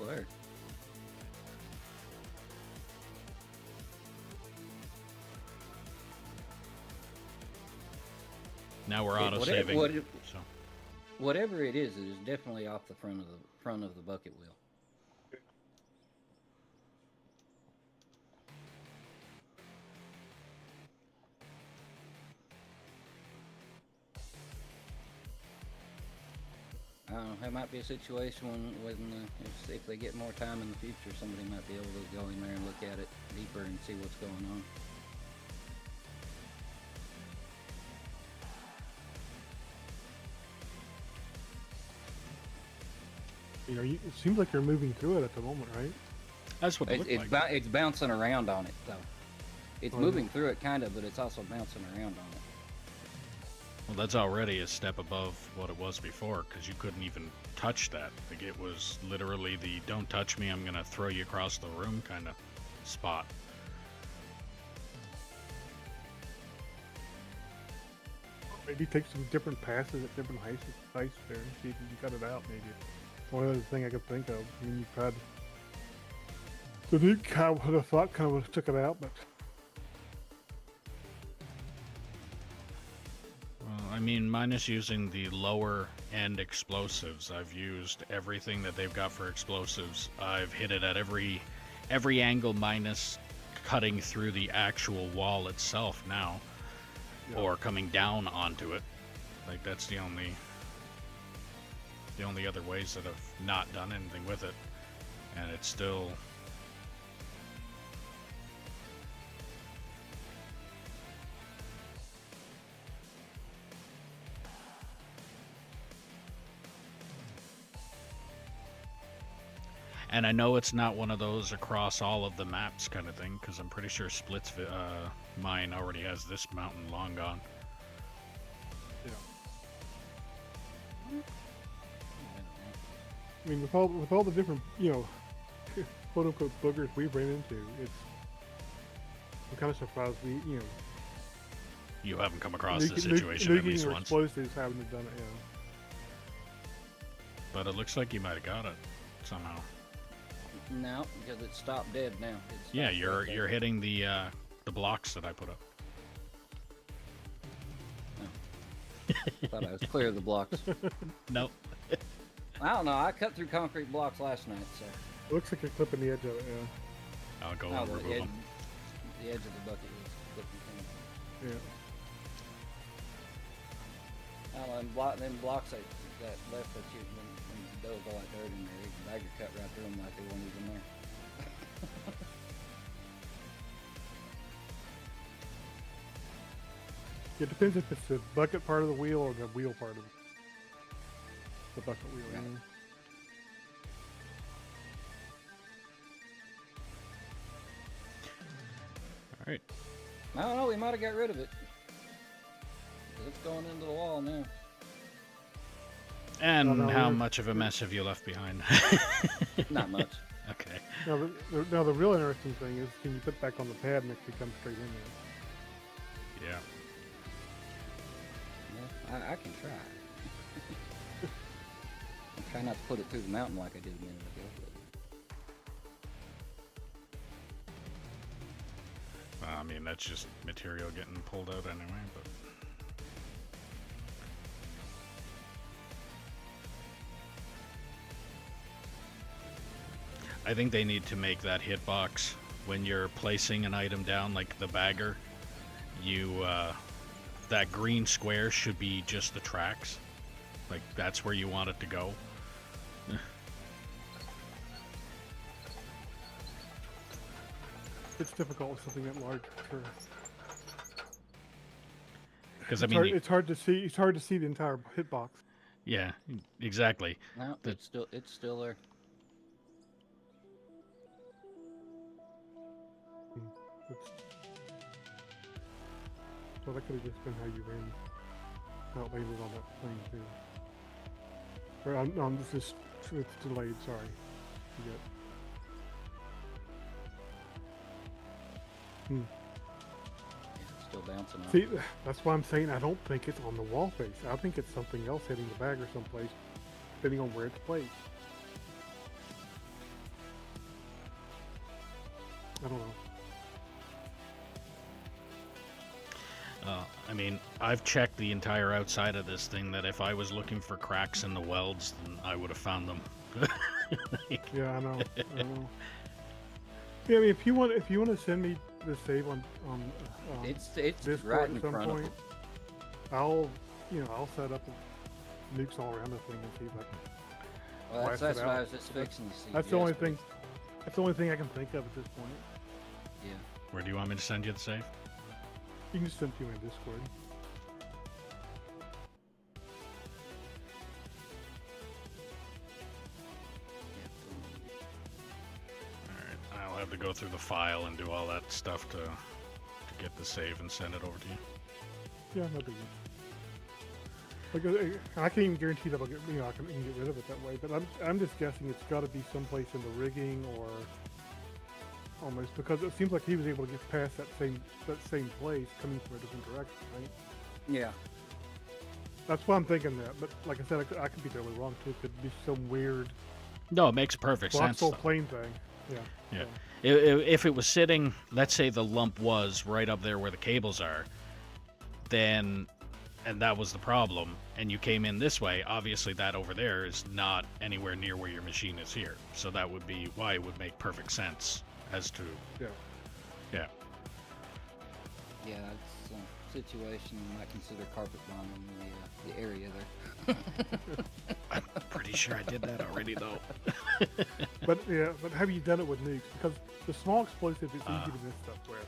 there. Now we're Okay, auto saving. So Whatever it is definitely off the front of the bucket wheel. I don't know. That might be a situation when if they get more time in the future, somebody might be able to go in there and look at it deeper and see what's going on. You know, it seems like you're moving through it at the moment, right? that's what it looked like. It's bouncing around on it though. It's Oh, moving through it kind of, but it's also bouncing around on it. Well, that's already a step above what it was before, because you couldn't even touch that. Like, it was literally the "don't touch me, I'm gonna throw you across the room" kind of spot. Maybe take some different passes at different heights there and see if you can cut it out. Maybe it's one other thing I could think of. I mean, you tried the nuke. I would have thought kind of took it out, but Well, I mean, minus using the lower end explosives, I've used everything that they've got for explosives. I've hit it at every angle minus cutting through the actual wall itself now, yeah. or coming down onto it. Like, that's the only other ways that I've not done anything with it, and it's still. And I know it's not one of those across all of the maps kind of thing, because I'm pretty sure Splits mine already has this mountain long gone. yeah. I mean, with all the different, you know, quote unquote boogers we've ran into, I'm kind of surprised you know, You haven't come across nuking- this situation at nuking least or once. explosives haven't done it. Yeah. But it looks like you might have got it somehow. No, because it's stopped dead now. It Yeah, stopped right there. you're hitting the blocks that I put up. Thought I was clear of the blocks. Nope. I don't know. I cut through concrete blocks last night, so. It looks like you're clipping the edge of it, yeah. I'll go Oh, and remove them. the edge of the bucket was flipping clean. Yeah. Oh, and them blocks that left that you when there was all that dirt in there, the bagger cut right through them like they weren't even there. It depends if it's the bucket part of the wheel or the wheel part of the bucket wheel. Right. You know? All right. I don't know. We might have got rid of it. 'Cause it's going into the wall now. And no, how we're- much of a mess have you left behind? Not much. Okay. Now the real interesting thing is, can you put it back on the pad and it can come straight in there? Yeah. Well, I can try. I try not to put it through the mountain like I did a minute ago. I mean, that's just material getting pulled out anyway, but... I think they need to make that hitbox when you're placing an item down, like the bagger. That green square should be just the tracks. Like, that's where you want it to go. It's difficult with something that large, for sure. Because, I mean, It's hard to see. It's hard to see the entire hitbox. yeah, exactly. No, it's still there. Well, that could have just been how you ran, how it landed on that plane too. Or no, this is it's delayed. Sorry. You Yeah, it's still bouncing off. See, that's why I'm saying I don't think it's on the wall face. I think it's something else hitting the bag or someplace, depending on where it's placed. I don't know. I mean, I've checked the entire outside of this thing, that if I was looking for cracks in the welds, then I would have found them. Like, Yeah, I know. I know. Yeah, I mean, if you want to send me the save on It's Discord right in at some front of point, it. I'll set up nukes all around the thing and see if I can. Well, blast that's it what I out. was just fixing to see. That's the only thing. That's the only thing I can think of at this point. Yeah. where do you want me to send you the save? You can just send it to me in Discord. Alright, I'll have to go through the file and do all that stuff to get the save and send it over to you. Yeah, no big deal. Like, I can't even guarantee that I'll get, I can get rid of it that way. But I'm just guessing it's got to be someplace in the rigging or almost, because it seems like he was able to get past that same place coming from a different direction, right? Yeah. That's why I'm thinking that. But like I said, I could be totally wrong too. It could be some weird No, it makes perfect sense. voxel though. plane thing. Yeah. Yeah. If it was sitting, let's say the lump was right up there where the cables are, then, and that was the problem, and you came in this way, obviously that over there is not anywhere near where your machine is here. So that would be why it would make perfect sense as to, Yeah. yeah. Yeah, it's a situation you might consider carpet bombing the area there. I'm pretty sure I did that already, though. But have you done it with nukes? Because the small explosive is easy to miss stuff with.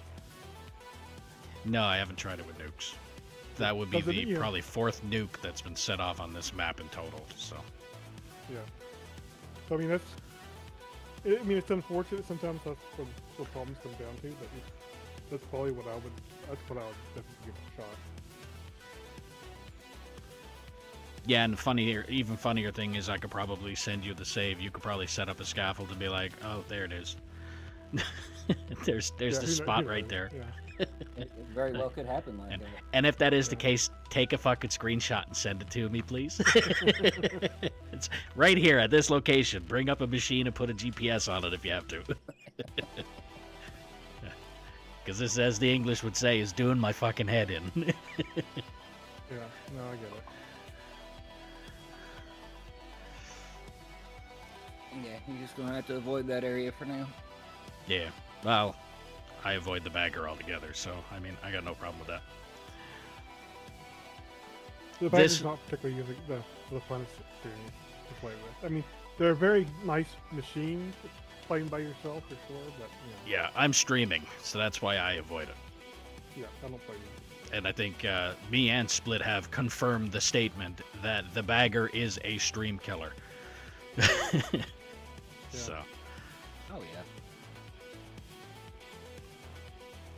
No, I haven't tried it with nukes. That would be Doesn't the it, probably fourth nuke that's been set off on this map in total, so. Yeah. So I mean it's unfortunate sometimes that's where problems come down to, but that's probably what I would definitely give it a shot. Yeah, and even funnier thing is I could probably send you the save. You could probably set up a scaffold and be like, oh, there it is. there's Yeah, the spot right there. Yeah. It very well could happen like that. And if that is the case, take a fucking screenshot and send it to me, please. It's right here at this location. Bring up a machine and put a GPS on it if you have to. Because this, as the English would say, is doing my fucking head in. Yeah, no, I get it. Yeah, you're just gonna have to avoid that area for now. Yeah. Well, I avoid the bagger altogether, so I mean, I got no problem with that. The This- bagger's not particularly the funnest experience to play with. I mean, they're very nice machines playing by yourself for sure, but Yeah, I'm streaming, so that's why I avoid it. yeah, I don't play with And I think me and Split have confirmed the statement that the bagger is a stream killer. So, Oh yeah.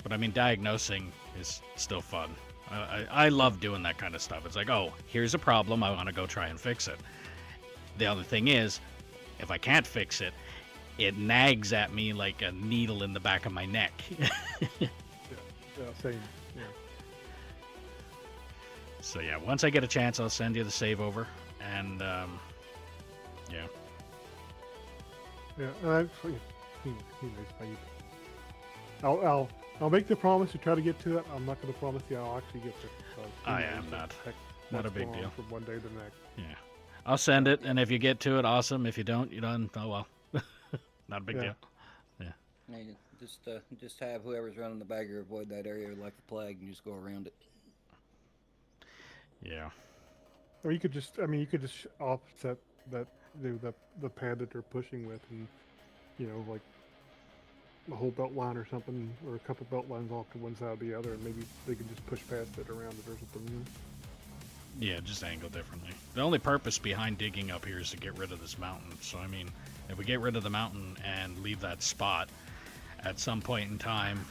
but I mean, diagnosing is still fun. I love doing that kind of stuff. It's like, oh, here's a problem. I want to go try and fix it. The other thing is, if I can't fix it, it nags at me like a needle in the back of my neck. Yeah, same. Yeah. So yeah, once I get a chance, I'll send you the save over, and yeah. Yeah, and he knows how you. I'll make the promise to try to get to it. I'm not going to promise you I'll actually get to it. I am not. Not a big deal. From one day to the next. Yeah, I'll send it, and if you get to it, awesome. If you don't, you don't. Oh well, not a big deal. Yeah, just have whoever's running the bagger avoid that area like the plague and just go around it. Yeah. Or you could just, offset that the pad that they're pushing with, and like the whole belt line or something, or a couple belt lines off to one side or the other, and maybe they can just push past it around it or something. Yeah, just angle differently. The only purpose behind digging up here is to get rid of this mountain. So, I mean, if we get rid of the mountain and leave that spot, at some point in time,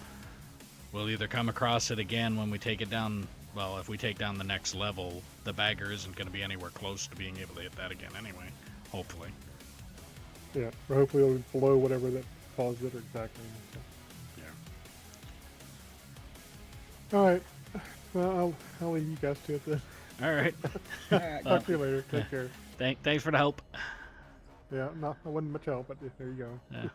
we'll either come across it again when we take it down. Well, if we take down the next level, the bagger isn't going to be anywhere close to being able to hit that again anyway. Hopefully. Yeah, or hopefully it'll blow whatever that caused it or exactly. So. Yeah. All right. Well, I'll leave you guys to it then. All right. All right, Talk to you later. Take care. Thanks for the help. Yeah, no, I wasn't much help, but there you go. Yeah.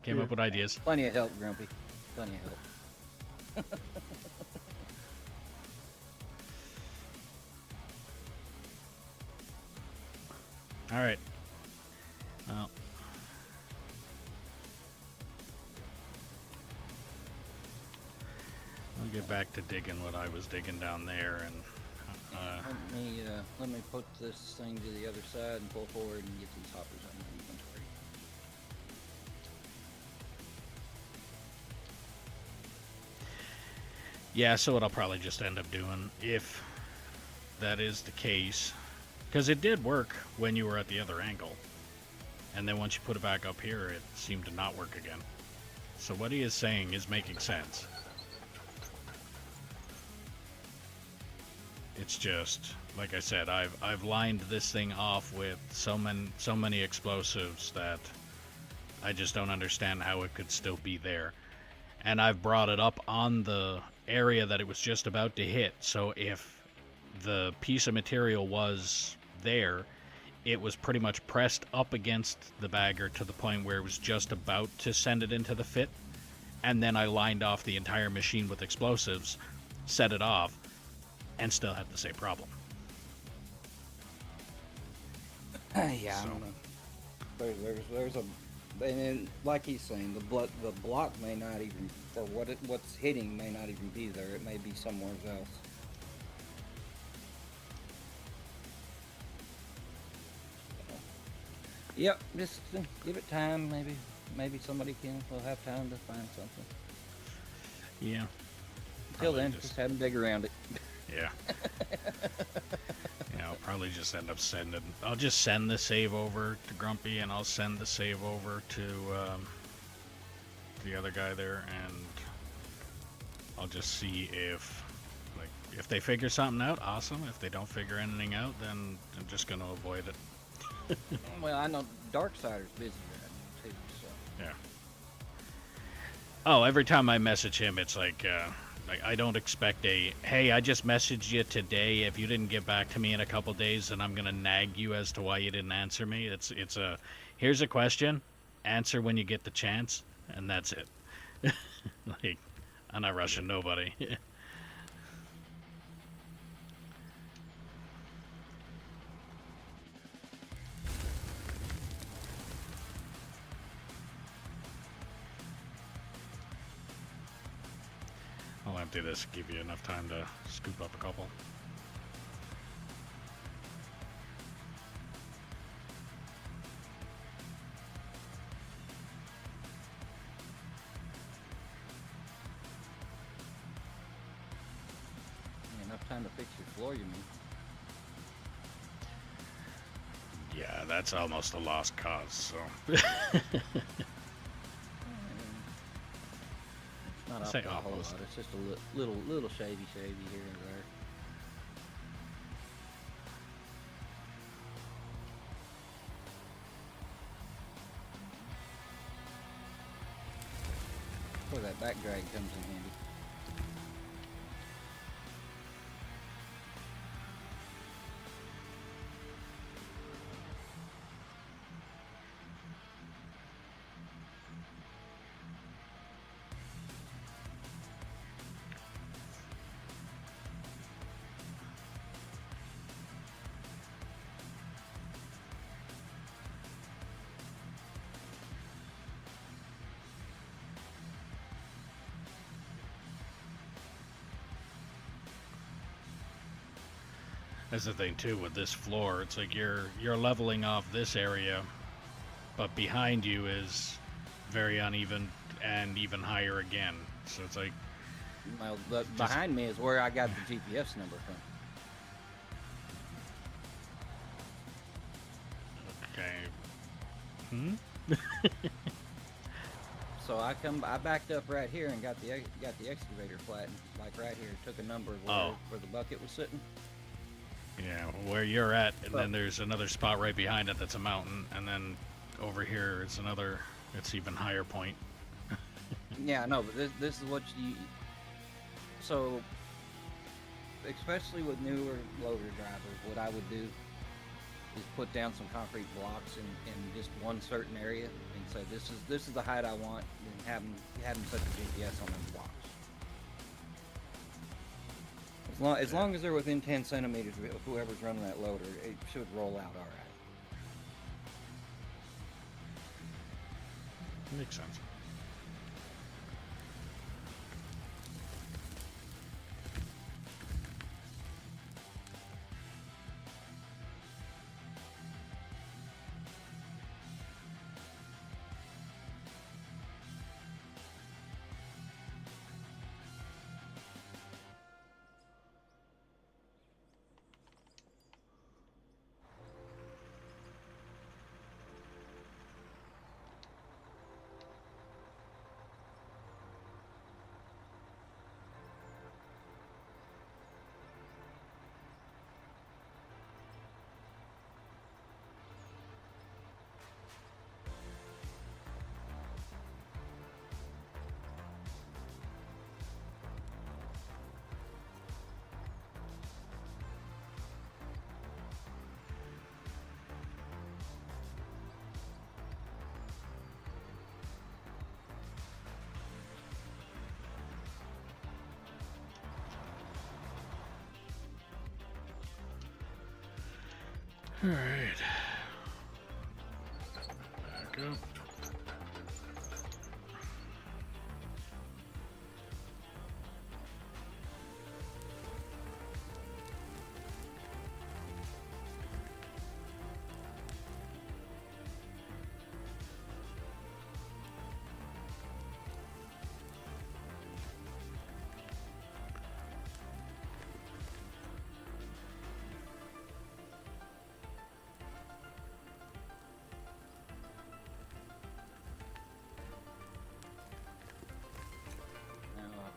Came up with ideas. plenty of help, Grumpy. Plenty of help. All right. Well. I'll get back to digging what I was digging down there, and Let me put this thing to the other side and pull forward and get these hoppers on the inventory. yeah. So what I'll probably just end up doing, if that is the case, because it did work when you were at the other angle, and then once you put it back up here, it seemed to not work again. So what he is saying is making sense. It's just, like I said, I've lined this thing off with so many explosives that I just don't understand how it could still be there. And I've brought it up on the area that it was just about to hit. So if the piece of material was there, it was pretty much pressed up against the bagger to the point where it was just about to send it into the fit. And then I lined off the entire machine with explosives, set it off, and still had the same problem. Yeah, I don't know. There's a, and then, like he's saying, the block may not even, for what's hitting may not even be there. It may be somewhere else. Yep, just give it time. Maybe somebody will have time to find something. Yeah. Until Probably then, just have them dig around it. Yeah. Yeah, I'll probably just end up sending. I'll just send the save over to Grumpy, and I'll send the save over to the other guy there, and I'll just see if they figure something out. Awesome. If they don't figure anything out, then I'm just gonna avoid it. Well, I know Darksider's busy right now too, so. Yeah. Oh, every time I message him, it's like I don't expect hey, I just messaged you today. If you didn't get back to me in a couple days, then I'm gonna nag you as to why you didn't answer me. It's a here's a question, answer when you get the chance, and that's it. I'm not rushing nobody. empty this, give you enough time to scoop up a couple. Enough time to fix your floor, you mean? Yeah, that's almost a lost cause, so. It's not up Say to a whole lot. almost. It's just a little shady here and there. Where that back drag comes in handy. That's the thing too with this floor. It's like you're leveling off this area, but behind you is very uneven and even higher again. So it's like Well, behind me is where I got the GPS number from. okay. So I backed up right here and got the excavator flattened, like right here. Took a number of where the bucket was sitting. Yeah, where you're at, and then there's another spot right behind it that's a mountain, and then over here it's another, it's even higher point. Yeah, I know, but this is what you. So, especially with newer loader drivers, what I would do is put down some concrete blocks in just one certain area and say this is the height I want, and have them put the GPS on them blocks. As long as they're within 10 centimeters of whoever's running that loader, it should roll out all right. Makes sense. All right. Back up.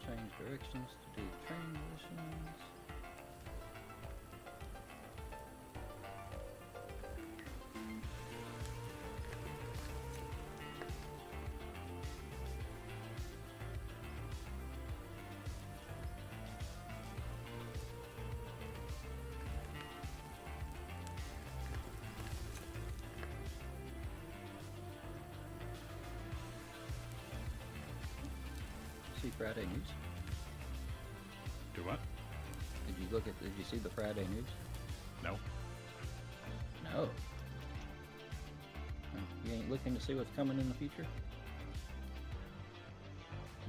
Change directions to do transitions. See Friday news? Do what? Did you see the Friday news? No. No. You ain't looking to see what's coming in the future?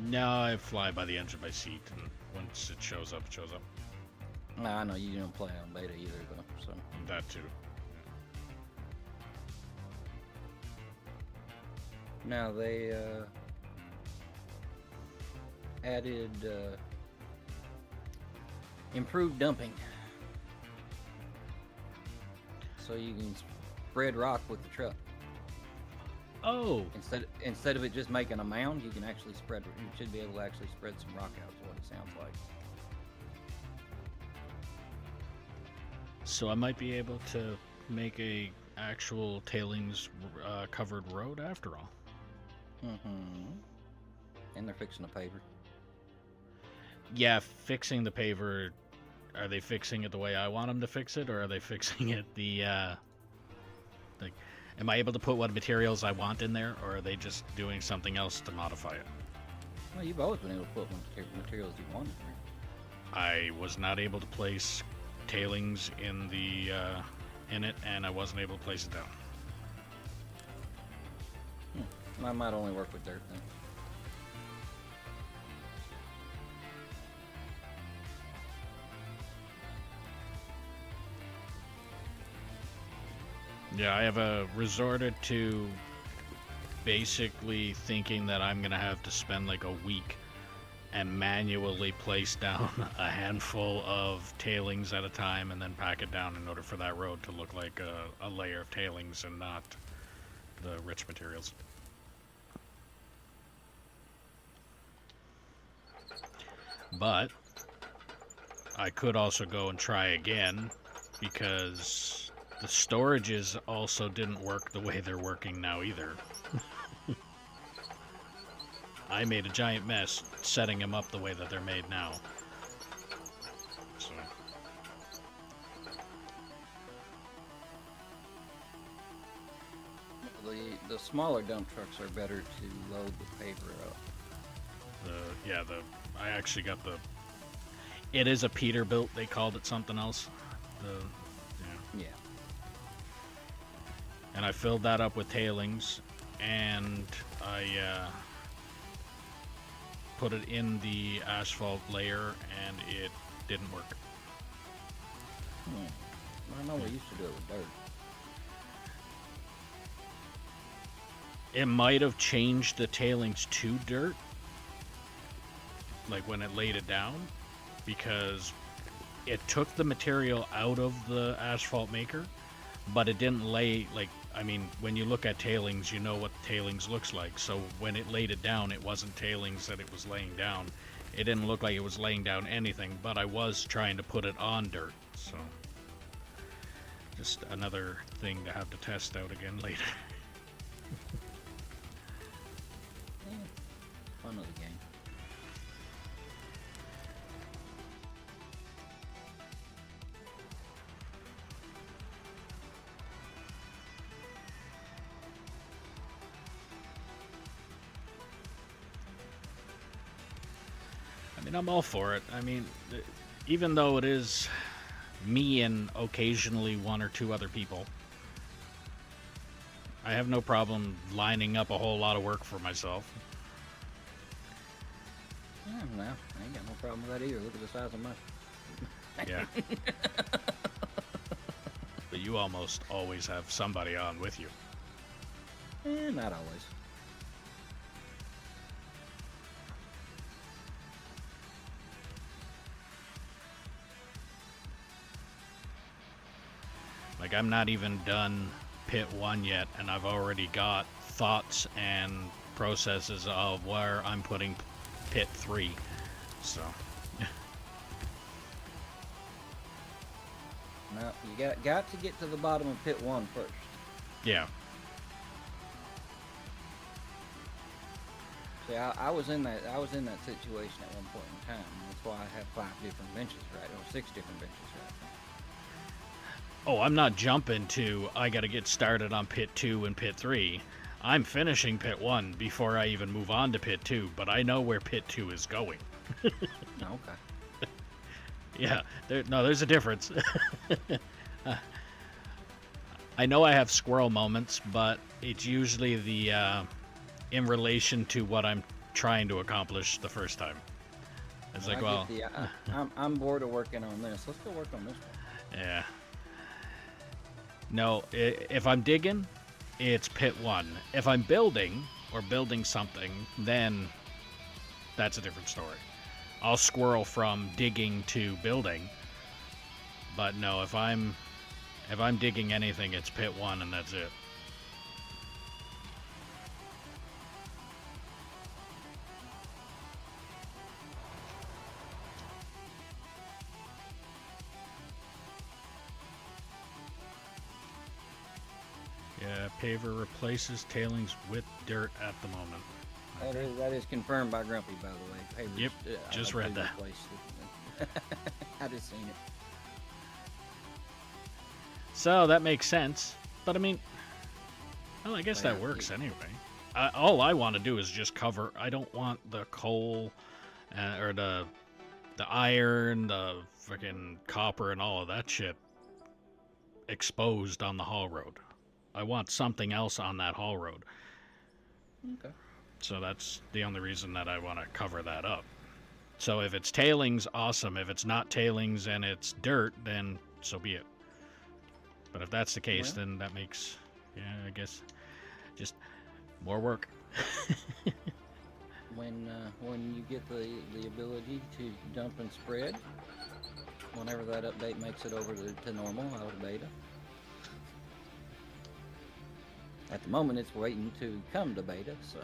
No, I fly by the edge of my seat, and Once it shows up, it shows up. No, I know you don't play on beta either, though. So That too. now they added improved dumping, so you can spread rock with the truck. Oh, Instead of it just making a mound, you can actually spread. You should be able to actually spread some rock out. Is what it sounds like. so I might be able to make a actual tailings covered road after all. Mm-hmm. And they're fixing a paver. Yeah, fixing the paver. Are they fixing it the way I want them to fix it, or are they fixing it the like? Am I able to put what materials I want in there, or are they just doing something else to modify it? Well, you've always been able to put materials you want in there. I was not able to place tailings in the in it, and I wasn't able to place it down. I might only work with dirt then. Yeah, I have resorted to basically thinking that I'm gonna have to spend like a week and manually place down a handful of tailings at a time and then pack it down in order for that road to look like a layer of tailings and not the rich materials. But I could also go and try again, because the storages also didn't work the way they're working now either. I made a giant mess setting them up the way that they're made now. So The smaller dump trucks are better to load the paver up. I actually got the. It is a Peterbilt. They called it something else. Yeah. And I filled that up with tailings, and I put it in the asphalt layer, and it didn't work. I know we used to do it with dirt. It might have changed the tailings to dirt, like when it laid it down, because it took the material out of the asphalt maker, but it didn't lay, like, I mean, when you look at tailings, you know what tailings looks like. So when it laid it down, it wasn't tailings that it was laying down. It didn't look like it was laying down anything, but I was trying to put it on dirt. So just another thing to have to test out again later. Fun of the game. I mean, I'm all for it. I mean, even though it is me and occasionally one or two other people, I have no problem lining up a whole lot of work for myself. Yeah, no, I ain't got no problem with that either. Look at the size of mine. Yeah. But you almost always have somebody on with you. Not always. Like, I'm not even done pit 1 yet, and I've already got thoughts and processes of where I'm putting pit 3. So No, you got to get to the bottom of pit 1 first. yeah. See, I was in that situation at one point in time. That's why I have 5 different benches right, or 6 different benches right now. Oh, I'm not jumping to I gotta get started on pit 2 and pit 3. I'm finishing pit 1 before I even move on to pit 2, but I know where pit 2 is going. Okay. Yeah, there's a difference. I know I have squirrel moments, but it's usually the in relation to what I'm trying to accomplish the first time. It's I like, get well, I'm bored of working on this. Let's go work on this one. yeah. No, if I'm digging, it's pit 1. If I'm building or building something, then that's a different story. I'll squirrel from digging to building. But no, if I'm digging anything, it's pit 1 and that's it. Yeah, paver replaces tailings with dirt at the moment. That is confirmed by Grumpy, by the way. Pavers, Yep, just read that. I just seen it. So that makes sense. But I mean, well, I guess that works anyway. All I want to do is just cover. I don't want the coal or the iron, the freaking copper, and all of that shit exposed on the haul road. I want something else on that haul road. Okay. So that's the only reason that I want to cover that up. So if it's tailings, awesome. If it's not tailings and it's dirt, then so be it. But if that's the case, then that makes, yeah, I guess, just more work. When you get the ability to dump and spread, whenever that update makes it over to normal out of beta. At the moment, it's waiting to come to beta, so.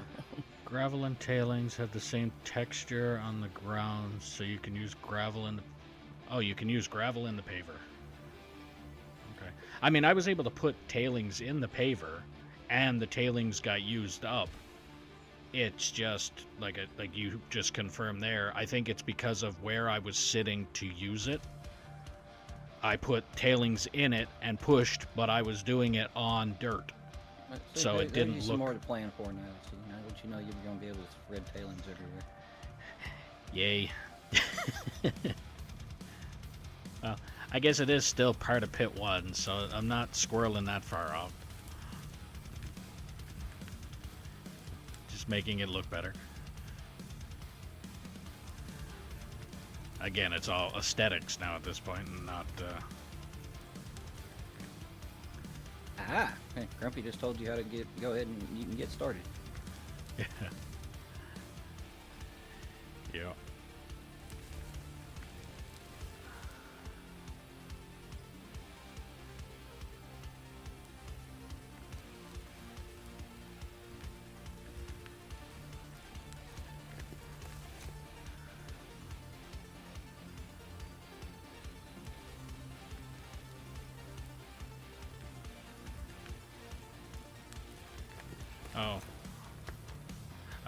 Gravel and tailings have the same texture on the ground, so you can use gravel in the... Oh, you can use gravel in the paver. Okay. I mean, I was able to put tailings in the paver, and the tailings got used up. It's just, like you just confirmed there, I think it's because of where I was sitting to use it. I put tailings in it and pushed, but I was doing it on dirt. See, So it didn't look... look... more to plan for now. See, now that you know you're going to be able to spread tailings everywhere. Yay. Well, I guess it is still part of pit 1, so I'm not squirreling that far off. Just making it look better. Again, it's all aesthetics now at this point, and not... Ah! Hey, Grumpy just told you how to go ahead and you can get started. Yeah. Yeah. Oh.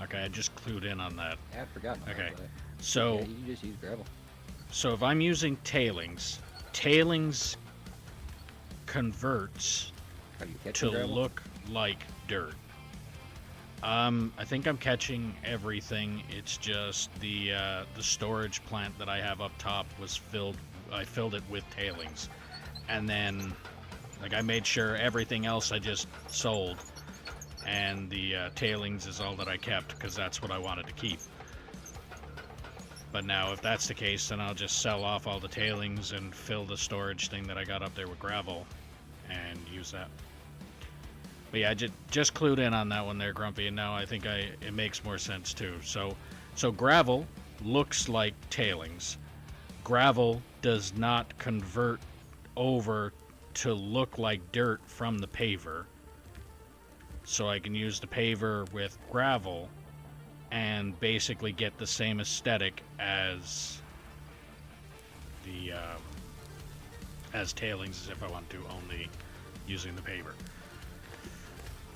Okay, I just clued in on that. Yeah, I forgot about Okay. that. So, Yeah, you just use gravel. so if I'm using tailings, tailings converts Are you catching to gravel? look like dirt. I think I'm catching everything. It's just the storage plant that I have up top was filled. I filled it with tailings, and then like I made sure everything else I just sold, and the tailings is all that I kept because that's what I wanted to keep. But now, if that's the case, then I'll just sell off all the tailings and fill the storage thing that I got up there with gravel, and use that. But yeah, I just clued in on that one there, Grumpy, and now I think it makes more sense too. So gravel looks like tailings. Gravel does not convert over to look like dirt from the paver. So I can use the paver with gravel and basically get the same aesthetic as the as tailings as if I want to, only using the paver.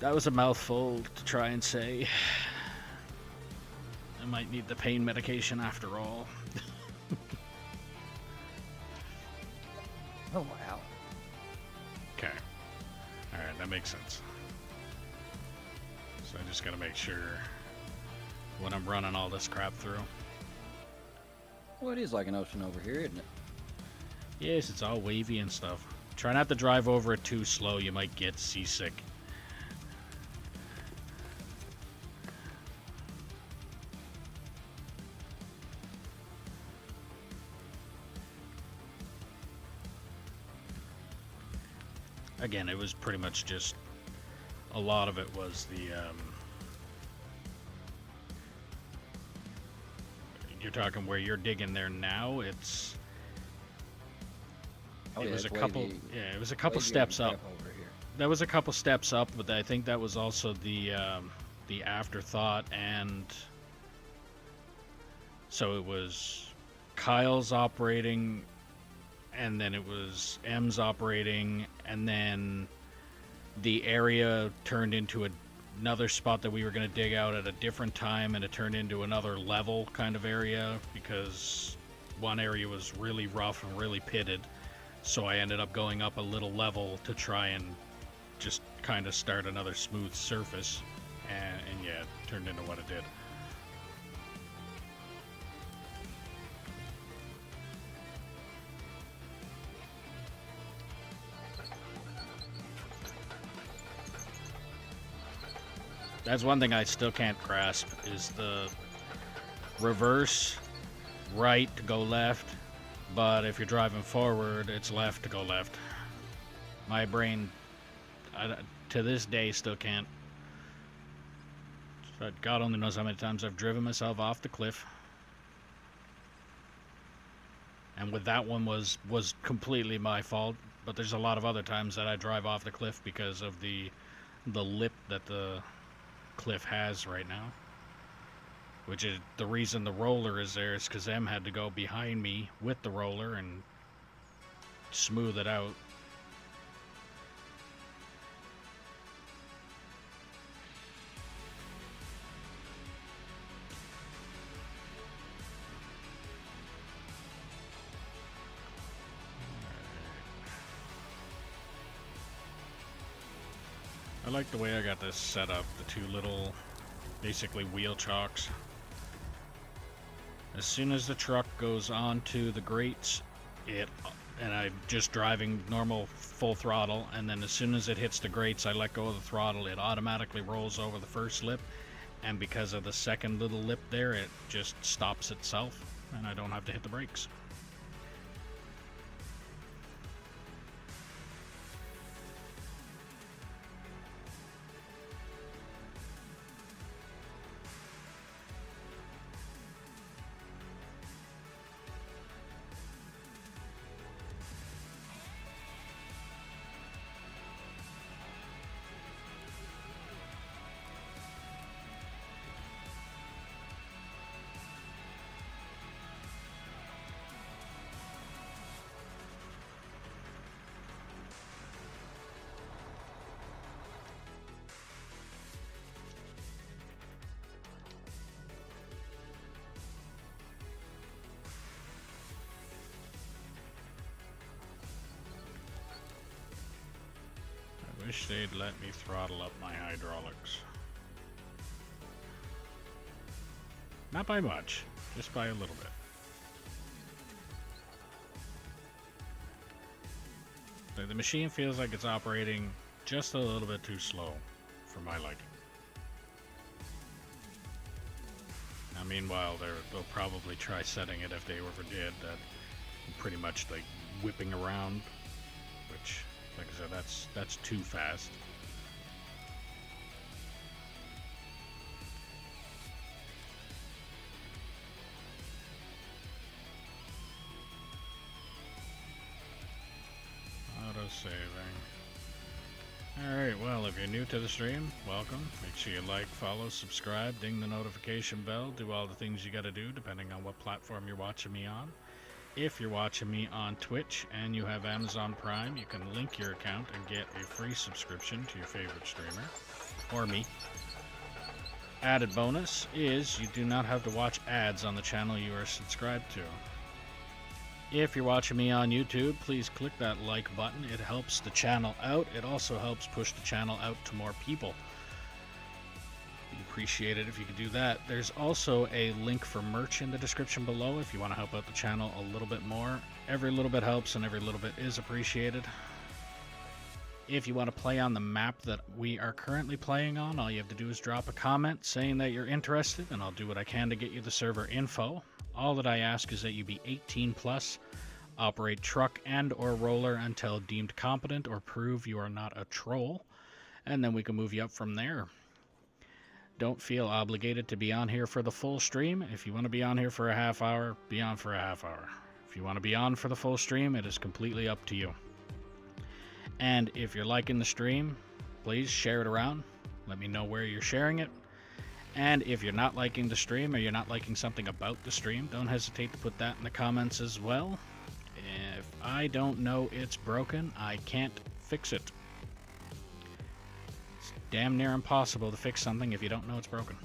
That was a mouthful to try and say. I might need the pain medication after all. Oh, wow. Okay. Alright, that makes sense. So I just gotta make sure when I'm running all this crap through. Well, it is like an ocean over here, isn't it? Yes, it's all wavy and stuff. Try not to drive over it too slow, you might get seasick. again, it was pretty much just, a lot of it was the, you're talking where you're digging there now, it's, Oh, it yeah, was a it's way couple, deep. yeah, it was a couple Way steps beyond up. crap over here. That was a couple steps up, but I think that was also the afterthought, and so it was Kyle's operating, and then it was M's operating, and then the area turned into another spot that we were going to dig out at a different time, and it turned into another level kind of area because one area was really rough and really pitted. So I ended up going up a little level to try and just kind of start another smooth surface, and yeah, it turned into what it did. That's one thing I still can't grasp, is the reverse right to go left, but if you're driving forward, it's left to go left. My brain, to this day, still can't. But God only knows how many times I've driven myself off the cliff. And with that one was completely my fault, but there's a lot of other times that I drive off the cliff because of the lip that the cliff has right now, which is the reason the roller is there, is because M had to go behind me with the roller and smooth it out. I like the way I got this set up, the two little, basically wheel chocks. As soon as the truck goes onto the grates, and I'm just driving normal full throttle, and then as soon as it hits the grates, I let go of the throttle, it automatically rolls over the first lip, and because of the second little lip there, it just stops itself, and I don't have to hit the brakes. I wish they'd let me throttle up my hydraulics. Not by much, just by a little bit. The machine feels like it's operating just a little bit too slow for my liking. Now meanwhile, they'll probably try setting it, if they ever did, that pretty much like whipping around, which, like I said, that's too fast. Auto-saving. Alright, well, if you're new to the stream, welcome. Make sure you like, follow, subscribe, ding the notification bell, do all the things you gotta do depending on what platform you're watching me on. If you're watching me on Twitch and you have Amazon Prime, you can link your account and get a free subscription to your favorite streamer, or me. Added bonus is you do not have to watch ads on the channel you are subscribed to. If you're watching me on YouTube, please click that like button. It helps the channel out. It also helps push the channel out to more people. We'd appreciate it if you could do that. There's also a link for merch in the description below if you want to help out the channel a little bit more. Every little bit helps and every little bit is appreciated. If you want to play on the map that we are currently playing on, all you have to do is drop a comment saying that you're interested, and I'll do what I can to get you the server info. All that I ask is that you be 18 plus. Operate truck and or roller until deemed competent or prove you are not a troll. And then we can move you up from there. Don't feel obligated to be on here for the full stream. If you want to be on here for a half hour, be on for a half hour. If you want to be on for the full stream, it is completely up to you. And if you're liking the stream, please share it around. Let me know where you're sharing it. And if you're not liking the stream or you're not liking something about the stream, don't hesitate to put that in the comments as well. If I don't know it's broken, I can't fix it. It's damn near impossible to fix something if you don't know it's broken.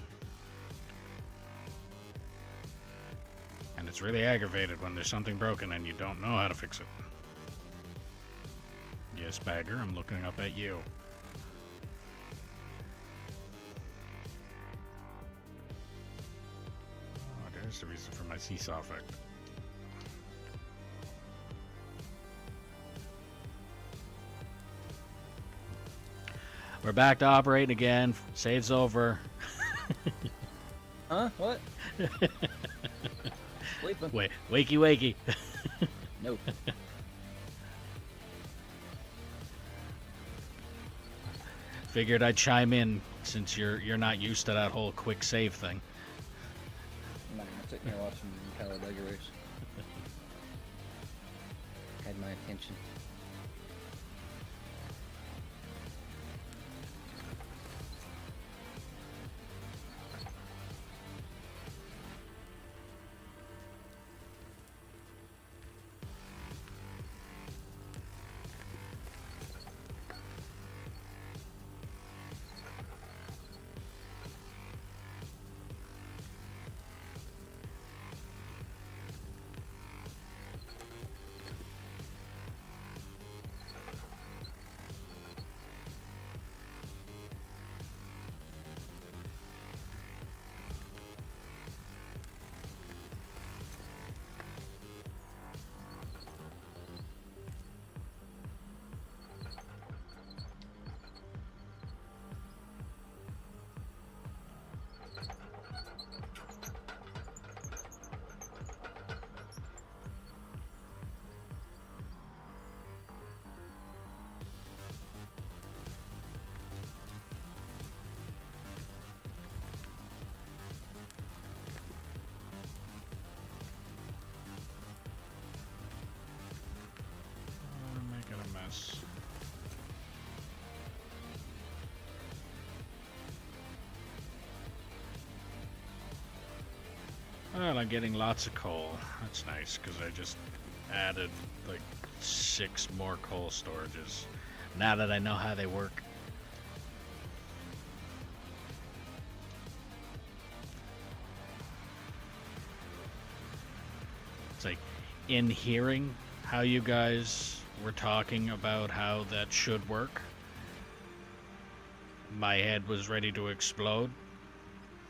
And it's really aggravated when there's something broken and you don't know how to fix it. Yes, Bagger, I'm looking up at you. Oh, there's the reason for my seesaw effect. We're back to operating again. Save's over. Huh? What? Sleeping? Wait, wakey wakey. No. Figured I'd chime in since you're not used to that whole quick save thing. I'm sitting here watching Talladega race. Had my attention. I'm making a mess. Well, I'm getting lots of coal. That's nice, because I just added like 6 more coal storages. Now that I know how they work. It's like, in hearing how you guys were talking about how that should work, my head was ready to explode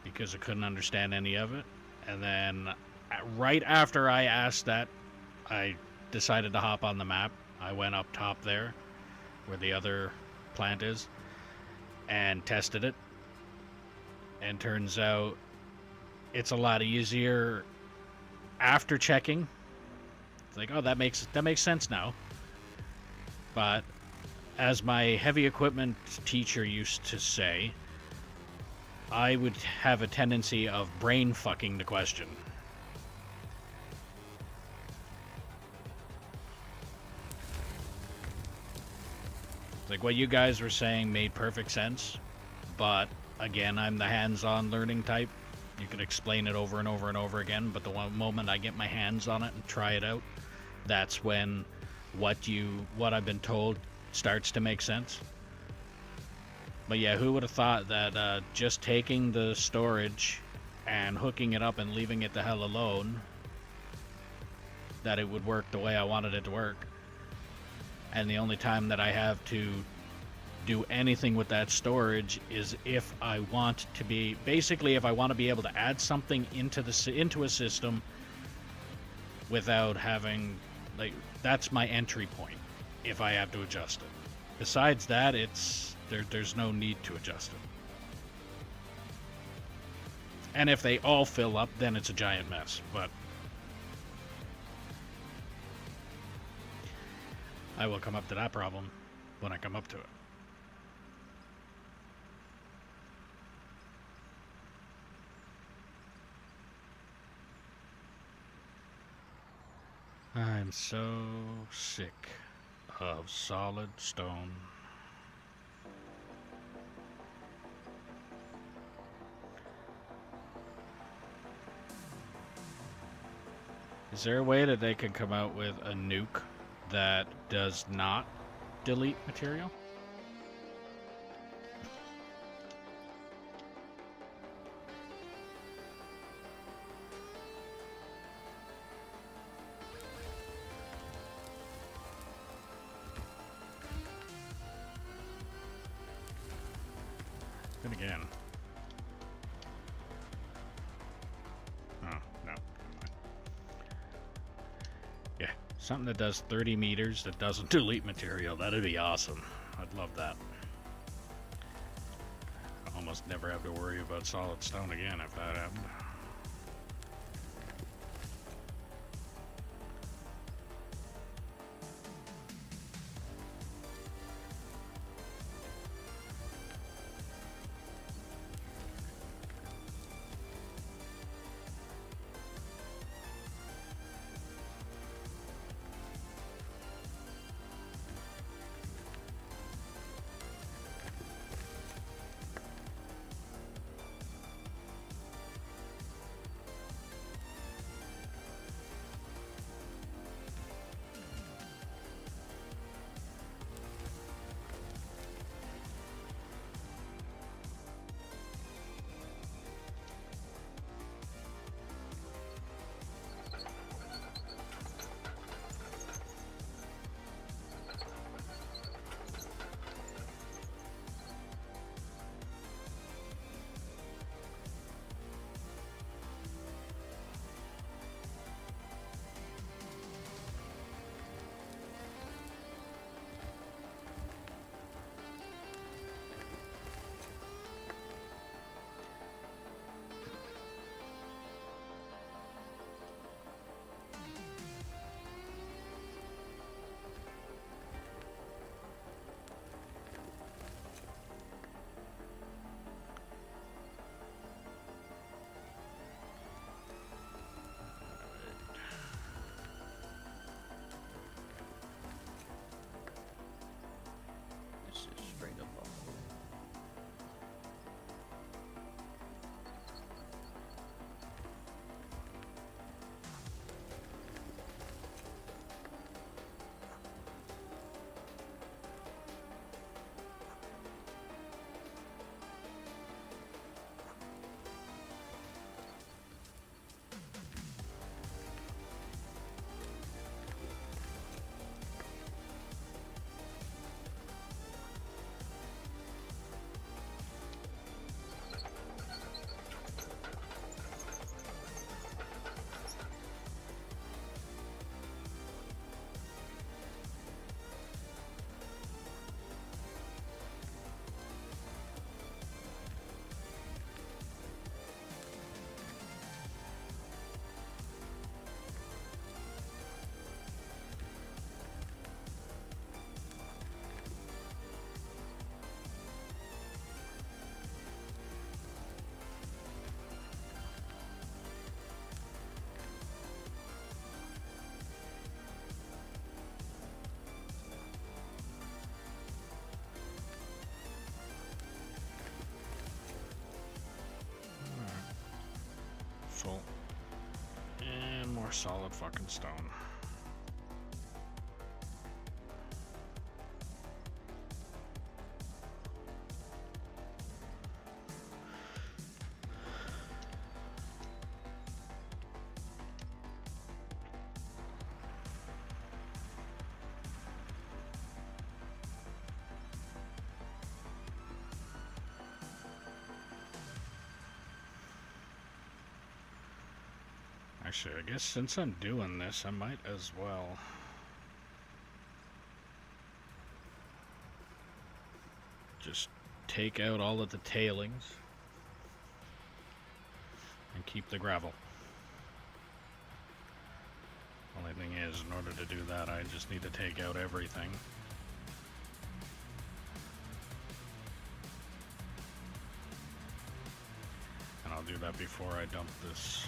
because I couldn't understand any of it. And then right after I asked that, I decided to hop on the map. I went up top there where the other plant is and tested it. And turns out it's a lot easier after checking. It's like, oh, that makes sense now. But as my heavy equipment teacher used to say, I would have a tendency of brain fucking the question. It's like what you guys were saying made perfect sense, but again, I'm the hands-on learning type. You can explain it over and over and over again, but the one moment I get my hands on it and try it out, that's when what I've been told starts to make sense. But yeah, who would have thought that just taking the storage and hooking it up and leaving it the hell alone, that it would work the way I wanted it to work. And the only time that I have to do anything with that storage is if I want to be, basically if I want to be able to add something into a system without having, like, that's my entry point if I have to adjust it. Besides that, there's no need to adjust it. And if they all fill up, then it's a giant mess. But I will come up to that problem when I come up to it. I'm so sick of solid stone. Is there a way that they can come out with a nuke that does not delete material? Then again. Oh, no. Yeah, something that does 30 meters that doesn't delete material. That'd be awesome. I'd love that. I almost never have to worry about solid stone again if that happened. This is straight up off. Full. And more solid fucking stone. Actually, I guess since I'm doing this, I might as well. Just take out all of the tailings and keep the gravel. only thing is, in order to do that, I just need to take out everything. And I'll do that before I dump this.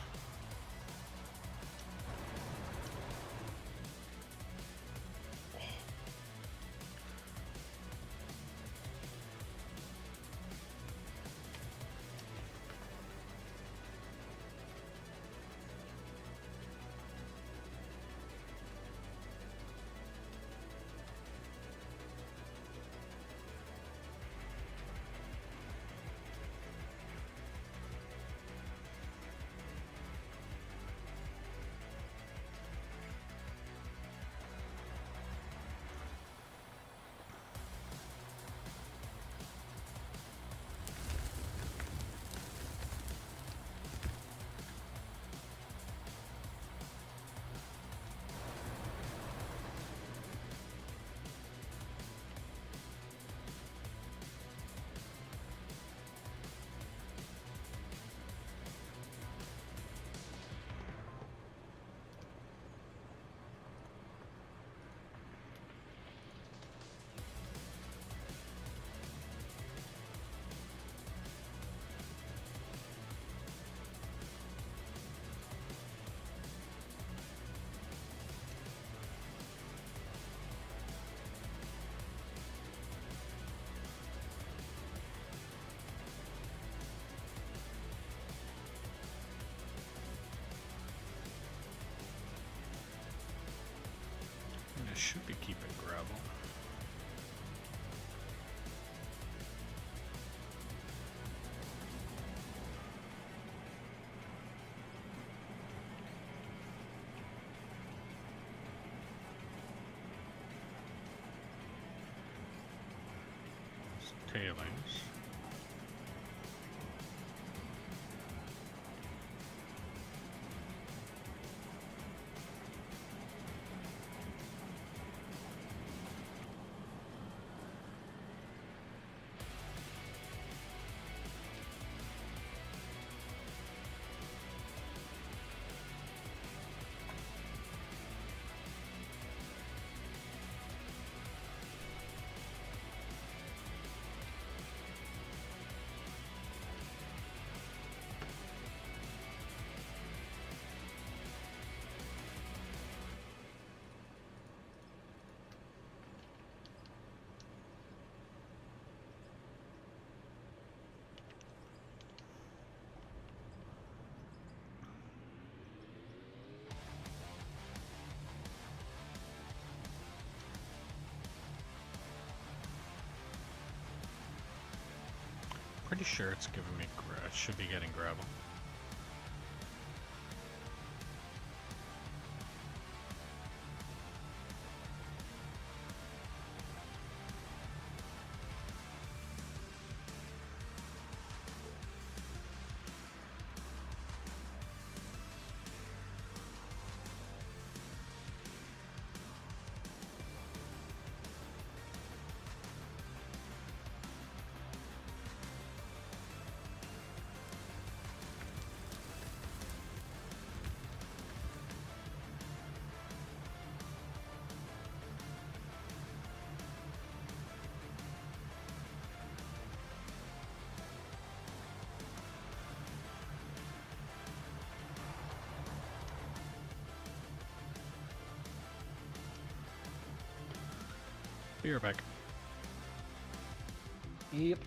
I should be keeping gravel. Tailings. Pretty sure it's giving me it should be getting gravel. Be right back. Yep.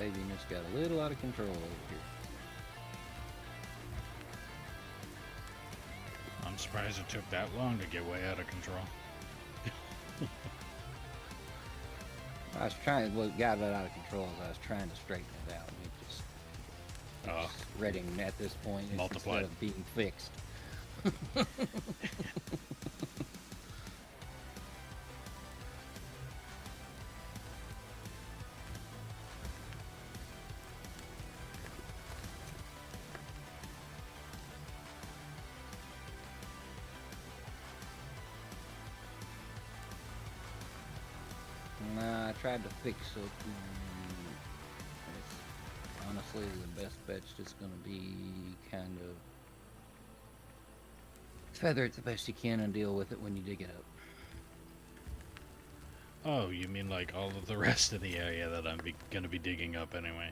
waviness got a little out of control over here. I'm surprised it took that long to get way out of control. I was trying, what got it out of control is I was trying to straighten it out. And it just, it's spreading at this point Multiplied. instead of being fixed. Nah, I tried to fix it. It's honestly the best bet's just gonna be kind of feather it the best you can and deal with it when you dig it up. Oh, you mean like all of the rest of the area that I'm gonna be digging up anyway?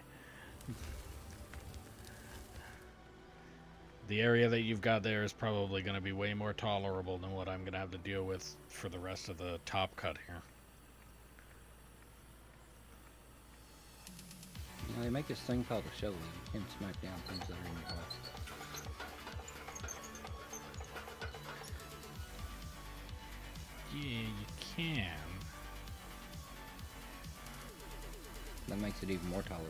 The area that you've got there is probably gonna be way more tolerable than what I'm gonna have to deal with for the rest of the top cut here. You know, they make this thing called a shovel. You can smack down things that are in your way. Yeah, you can. That makes it even more tolerable.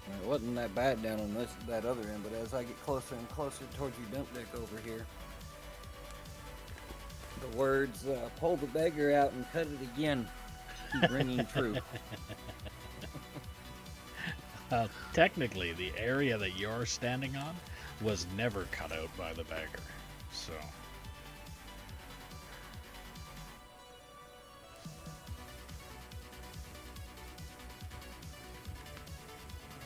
It wasn't that bad down on that other end, but as I get closer and closer towards your dump deck over here, the words "pull the beggar out and cut it again" keep ringing true. Technically, the area that you're standing on was never cut out by the bagger, so...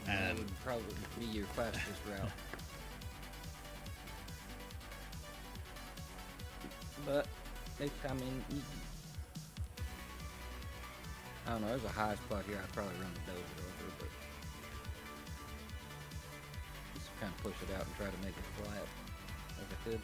That And would probably be your fastest route. But I mean, I don't know. There's a high spot here. I'd probably run the dozer over, but just kind of push it out and try to make it flat as I could.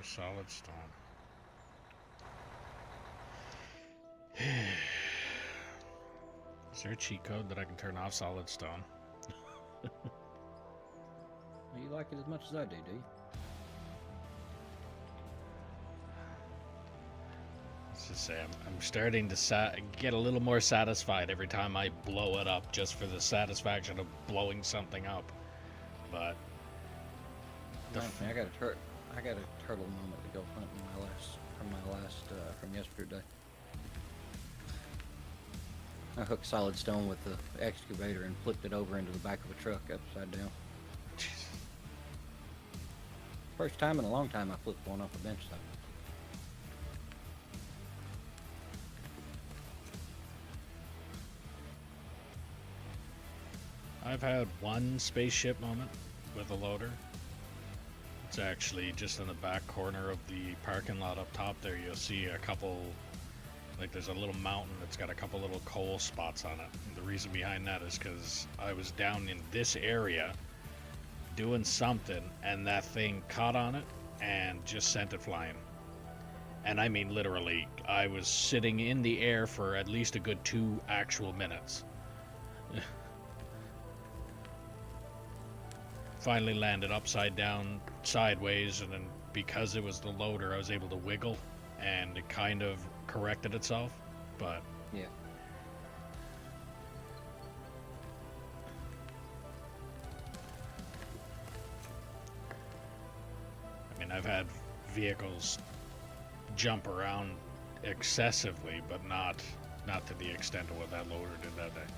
more solid stone. Is there a cheat code that I can turn off solid stone? You like it as much as I do you? To say, I'm starting to get a little more satisfied every time I blow it up, just for the satisfaction of blowing something up. But I got a turtle moment to go hunting from yesterday. I hooked solid stone with the excavator and flipped it over into the back of a truck upside down. Jesus. First time in a long time I flipped one off a bench though. I've had one spaceship moment with a loader. It's actually just in the back corner of the parking lot up top there. You'll see a couple, like there's a little mountain that's got a couple little coal spots on it. And the reason behind that is because I was down in this area doing something and that thing caught on it and just sent it flying. And I mean literally, I was sitting in the air for at least a good 2 actual minutes. Finally landed upside down, sideways, and then because it was the loader, I was able to wiggle, and it kind of corrected itself. But yeah, I mean, I've had vehicles jump around excessively, but not to the extent of what that loader did that day.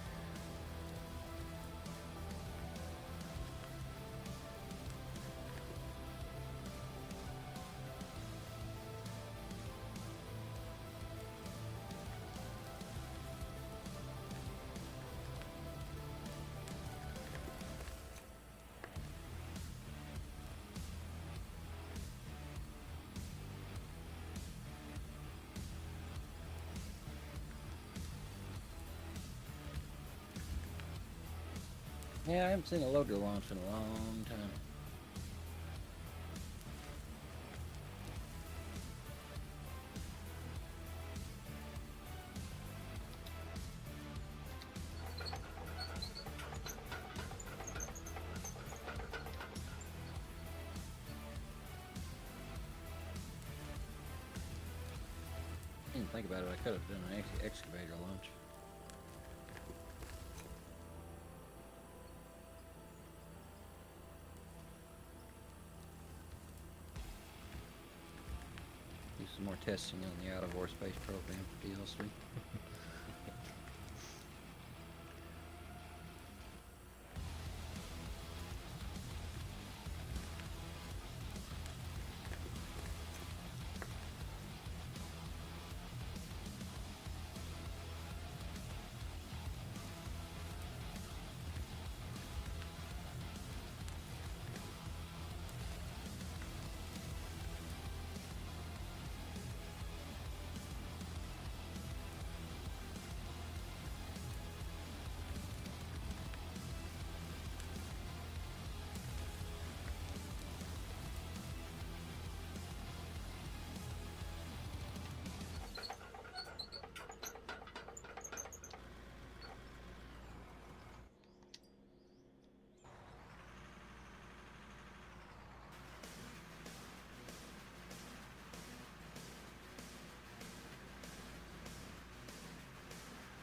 yeah, I haven't seen a loader launch in a long time. I didn't think about it. I could have done an excavator launch. Do some more testing on the out-of-war space program DLC.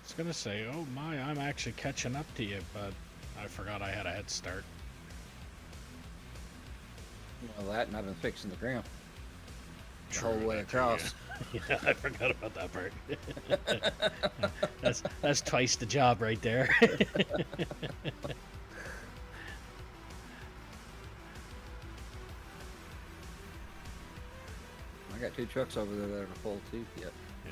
I was gonna say, oh my, I'm actually catching up to you, but I forgot I had a head start. Well, that and I've been fixing the ground the True, whole way that too, across. Yeah. Yeah, I forgot about that part. that's twice the job right there. I got 2 trucks over there that are full too. Yep. Yeah.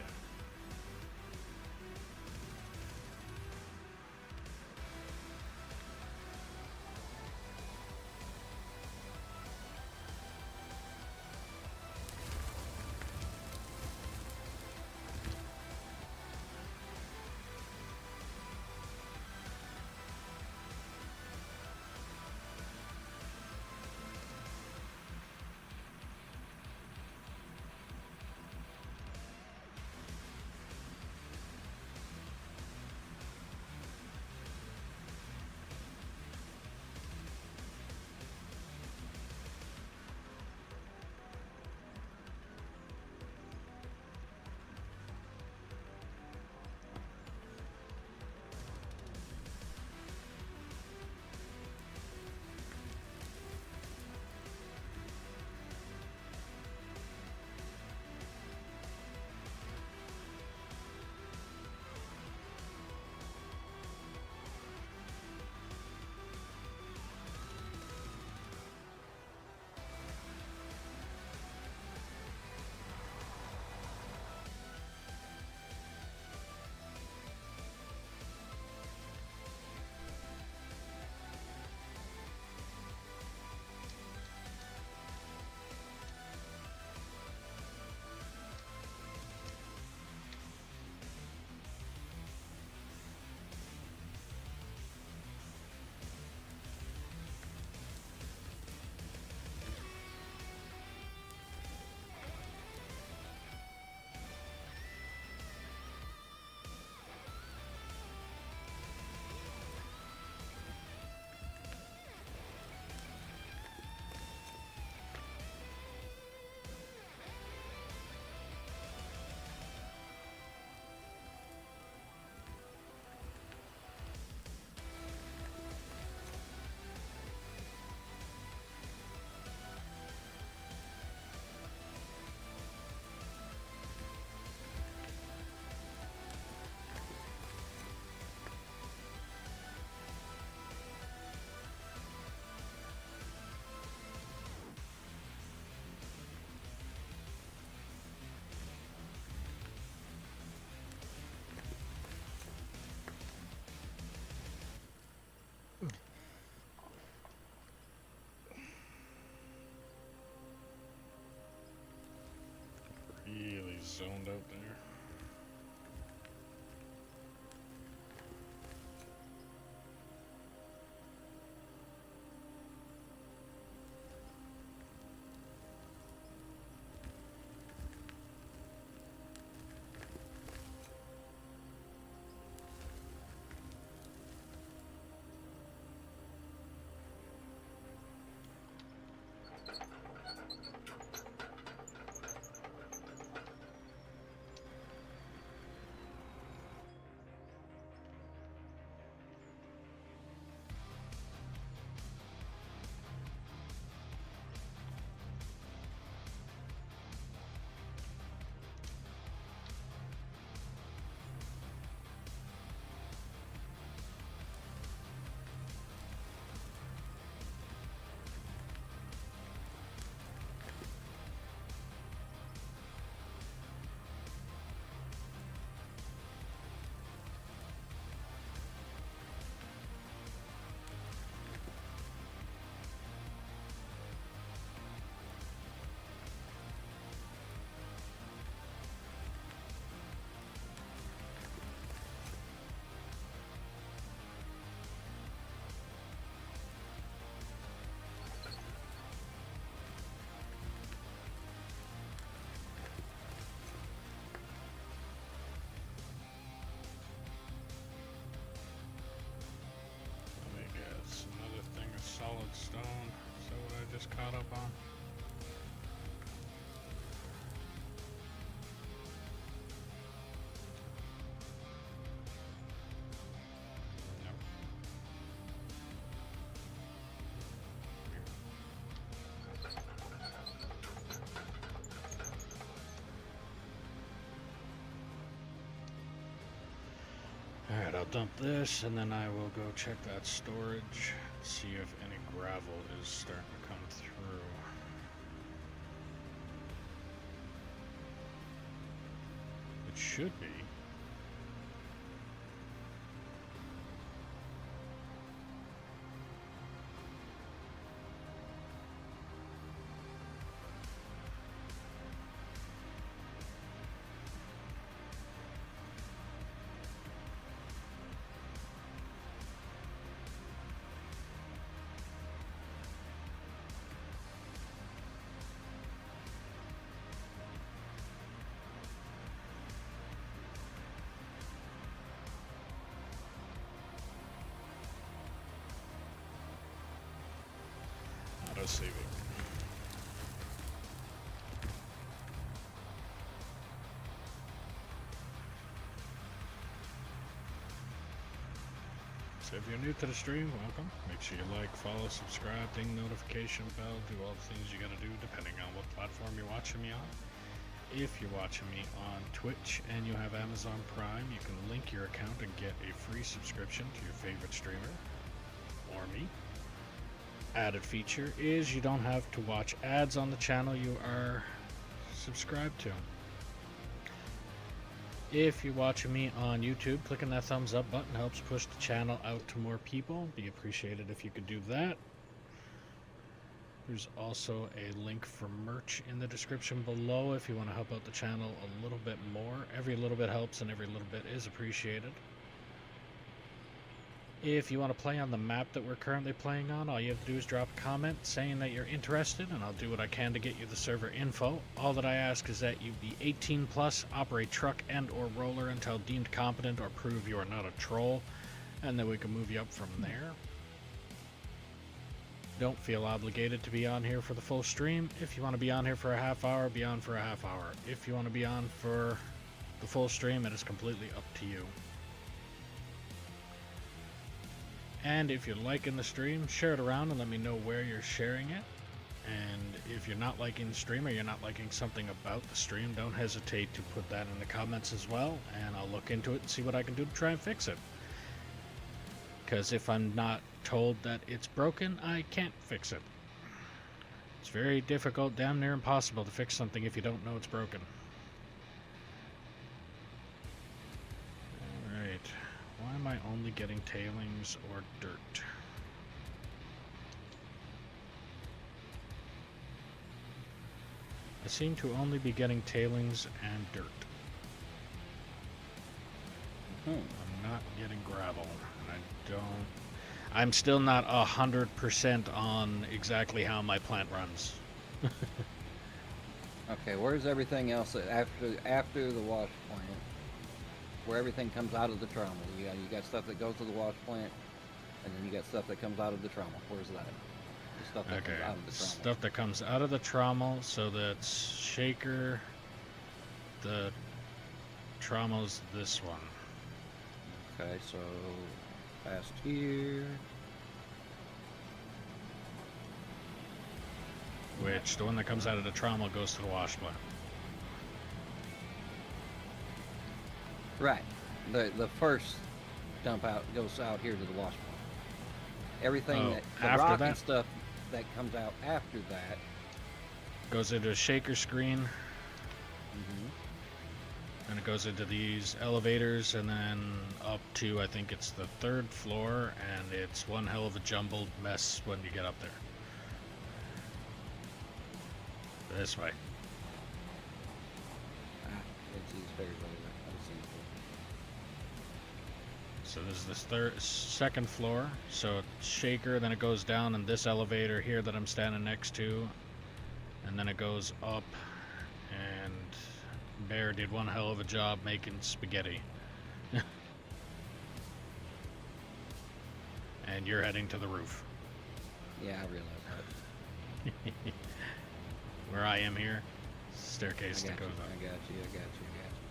caught up on? Nope. Alright, I'll dump this and then I will go check that storage, see if any gravel is starting to come through. It should be. Saving. So if you're new to the stream, welcome. Make sure you like, follow, subscribe, ding notification bell, do all the things you gotta do depending on what platform you're watching me on. If you're watching me on Twitch and you have Amazon Prime, you can link your account and get a free subscription to your favorite streamer or me. Added feature is you don't have to watch ads on the channel you are subscribed to. If you're watching me on YouTube, clicking that thumbs up button helps push the channel out to more people. Be appreciated if you could do that. There's also a link for merch in the description below if you want to help out the channel a little bit more. Every little bit helps and every little bit is appreciated. If you want to play on the map that we're currently playing on, all you have to do is drop a comment saying that you're interested, and I'll do what I can to get you the server info. All that I ask is that you be 18 plus, operate truck and or roller until deemed competent or prove you are not a troll, and then we can move you up from there. Don't feel obligated to be on here for the full stream. If you want to be on here for a half hour, be on for a half hour. If you want to be on for the full stream, it is completely up to you. And if you're liking the stream, share it around and let me know where you're sharing it. And if you're not liking the stream or you're not liking something about the stream, don't hesitate to put that in the comments as well, and I'll look into it and see what I can do to try and fix it. Because if I'm not told that it's broken, I can't fix it. It's very difficult, damn near impossible to fix something if you don't know it's broken. Alright. Why am I only getting tailings or dirt? I seem to only be getting tailings and dirt. I'm not getting gravel. And I'm still not 100% on exactly how my plant runs. Okay, where's everything else after the wash plant? Where everything comes out of the trommel. You got stuff that goes to the wash plant, and then you got stuff that comes out of the trommel. Where's that? The stuff that comes out of the trommel. Stuff that comes out of the trommel, so that's shaker. The trommel's this one. Okay, so past here. Which, the one that comes out of the trommel goes to the wash plant. Right. The first dump out goes out here to the wash plant. Everything the rock and stuff that comes out after that goes into a shaker screen. Mm-hmm. And it goes into these elevators and then up to, I think it's the 3rd floor, and it's one hell of a jumbled mess when you get up there. This way. It's these fairies over there. I've seen it before. So this is the 2nd floor. So it's shaker, then it goes down in this elevator here that I'm standing next to, and then it goes up. And Bear did one hell of a job making spaghetti. And you're heading to the roof. Yeah, I realize Where I am here, I staircase got that goes you. up. I got you. I got you. I got you.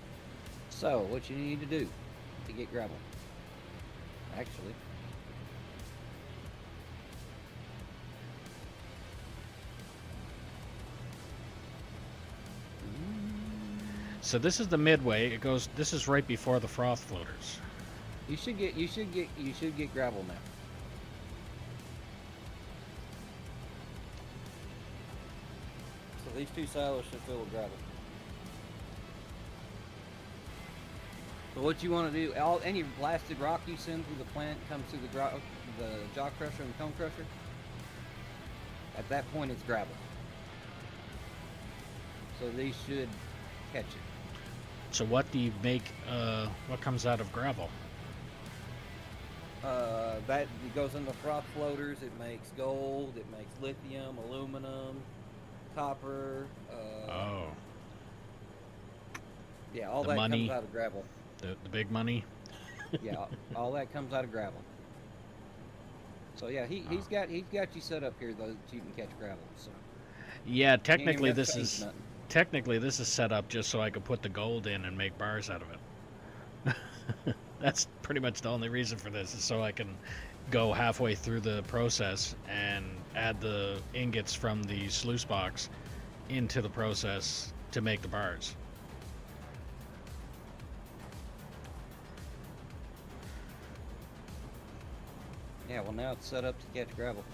So, what you need to do to get gravel? Actually, So this is the midway. It goes. This is right before the froth floaters. you should get gravel now. So these two silos should fill with gravel. So what you want to do? Any blasted rock you send through the plant comes through the jaw crusher and the cone crusher. At that point, it's gravel. So these should catch it. So what do you make? What comes out of gravel? That it goes into froth floaters. It makes gold. It makes lithium, aluminum, copper. Oh, Yeah, all the that money. comes out of gravel. the big money. Yeah, all that comes out of gravel. So yeah, he's got you set up here though that you can catch gravel. So Yeah, you ain't even technically have to this change is nothing. set up just so I could put the gold in and make bars out of it. That's pretty much the only reason for this, is so I can go halfway through the process and add the ingots from the sluice box into the process to make the bars. Yeah, well now it's set up to catch gravel.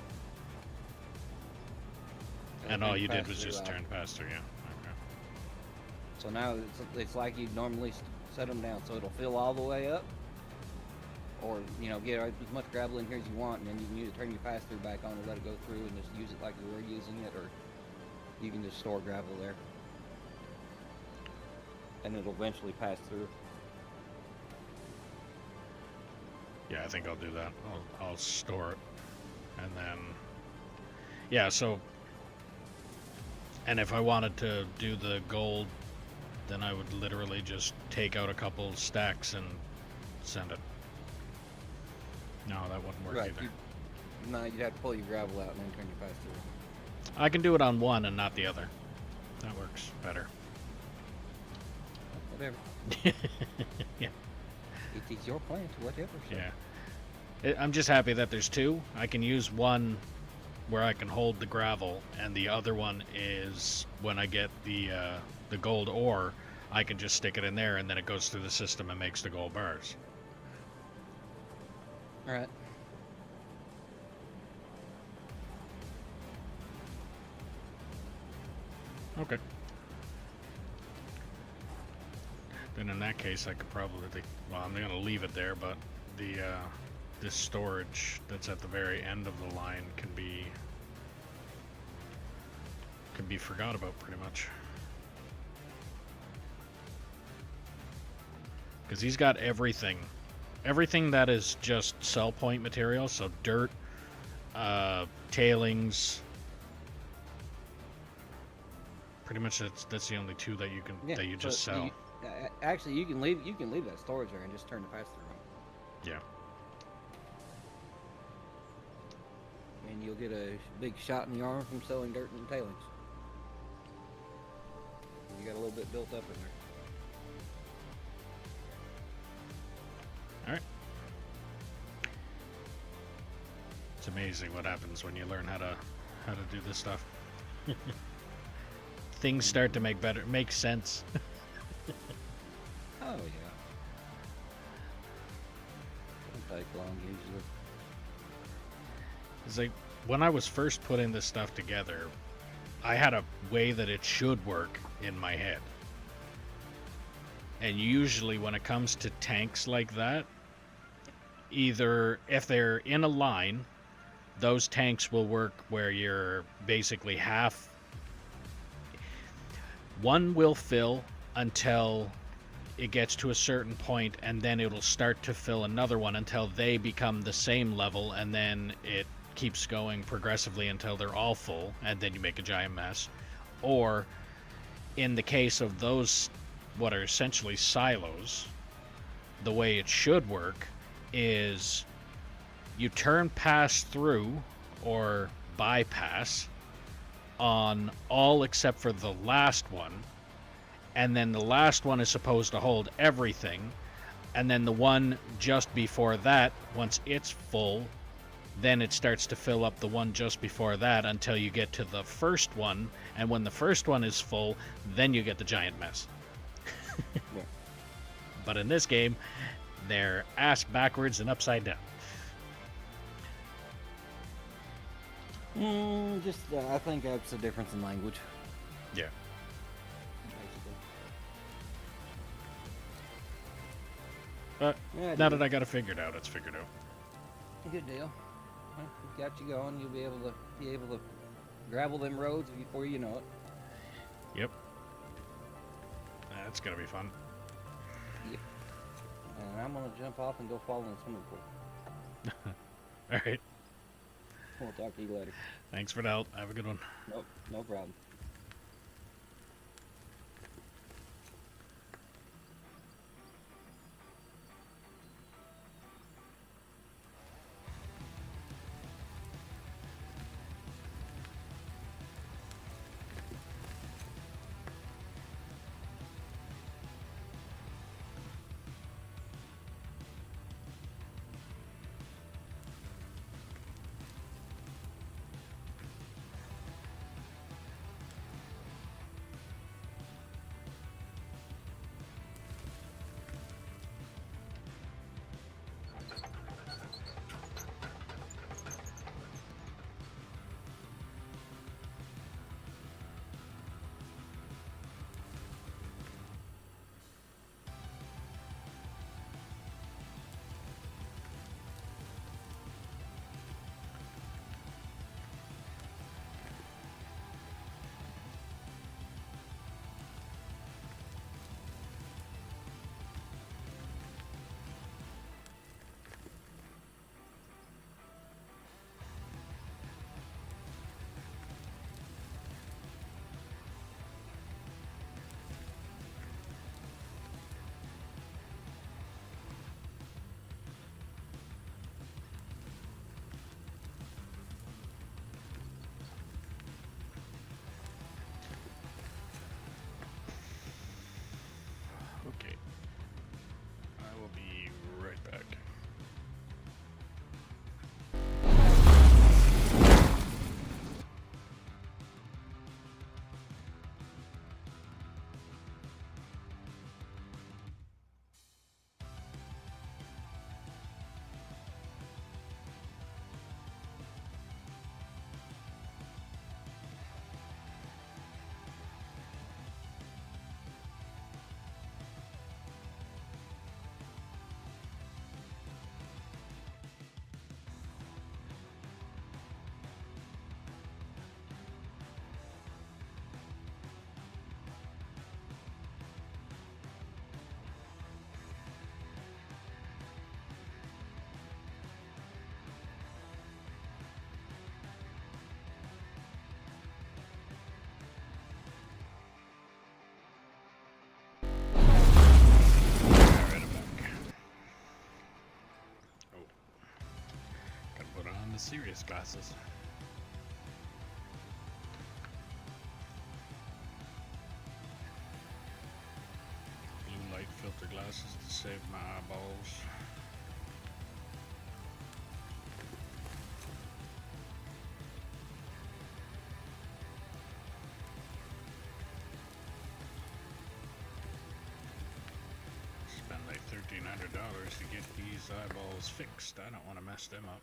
And all you did pass was through just out. turn faster, yeah. Okay. So now it's like you normally set them down, so it'll fill all the way up, or get as much gravel in here as you want, and then you can either turn your pass through back on or let it go through and just use it like you were using it, or you can just store gravel there, and it'll eventually pass through. Yeah, I think I'll do that. I'll store it, and then yeah. So, and if I wanted to do the gold, then I would literally just take out a couple stacks and send it. No, that wouldn't work Right. either. No, you'd have to pull your gravel out and then turn your pass through. I can do it on one and not the other. That works better. Whatever. Yeah. It is your plant, whatever. So. Yeah. I'm just happy that there's two. I can use one where I can hold the gravel, and the other one is when I get the gold ore, I can just stick it in there, and then it goes through the system and makes the gold bars. All right. Okay. Then in that case, I could probably well, I'm gonna leave it there, but this storage that's at the very end of the line can be forgot about pretty much. Because he's got everything that is just sell point material, so dirt, tailings. Pretty much that's the only two that you can that you just sell. Actually, you can leave that storage there and just turn the pass through on. Yeah. And you'll get a big shot in the arm from selling dirt and tailings. You got a little bit built up in there. All right. It's amazing what happens when you learn how to do this stuff. Things start to make sense. Oh yeah. Doesn't take long usually. It's like when I was first putting this stuff together, I had a way that it should work in my head. And usually when it comes to tanks like that, either if they're in a line, those tanks will work where you're basically one will fill until it gets to a certain point, and then it'll start to fill another one until they become the same level, and then it keeps going progressively until they're all full, and then you make a giant mess. Or in the case of those what are essentially silos, the way it should work is you turn pass through or bypass, on all except for the last one, and then the last one is supposed to hold everything, and then the one just before that, once it's full, then it starts to fill up the one just before that until you get to the first one, and when the first one is full, then you get the giant mess. Yeah. But in this game, they're ass backwards and upside down. I think that's a difference in language. Yeah. Basically. But Yeah, now that I got it figured out, it's figured out. good deal. Well, we got you going. You'll be able to gravel them roads before you know it. Yep. That's gonna be fun. Yep. And I'm gonna jump off and go fall in the swimming pool. Alright. We'll talk to you later. Thanks for the help. Have a good one. Nope, no problem. Okay. I will be right back. Alright, I'm back. Oh. Gotta put on the serious glasses. Blue light filter glasses to save my eyeballs. Spend like $1,300 to get these eyeballs fixed. I don't want to mess them up.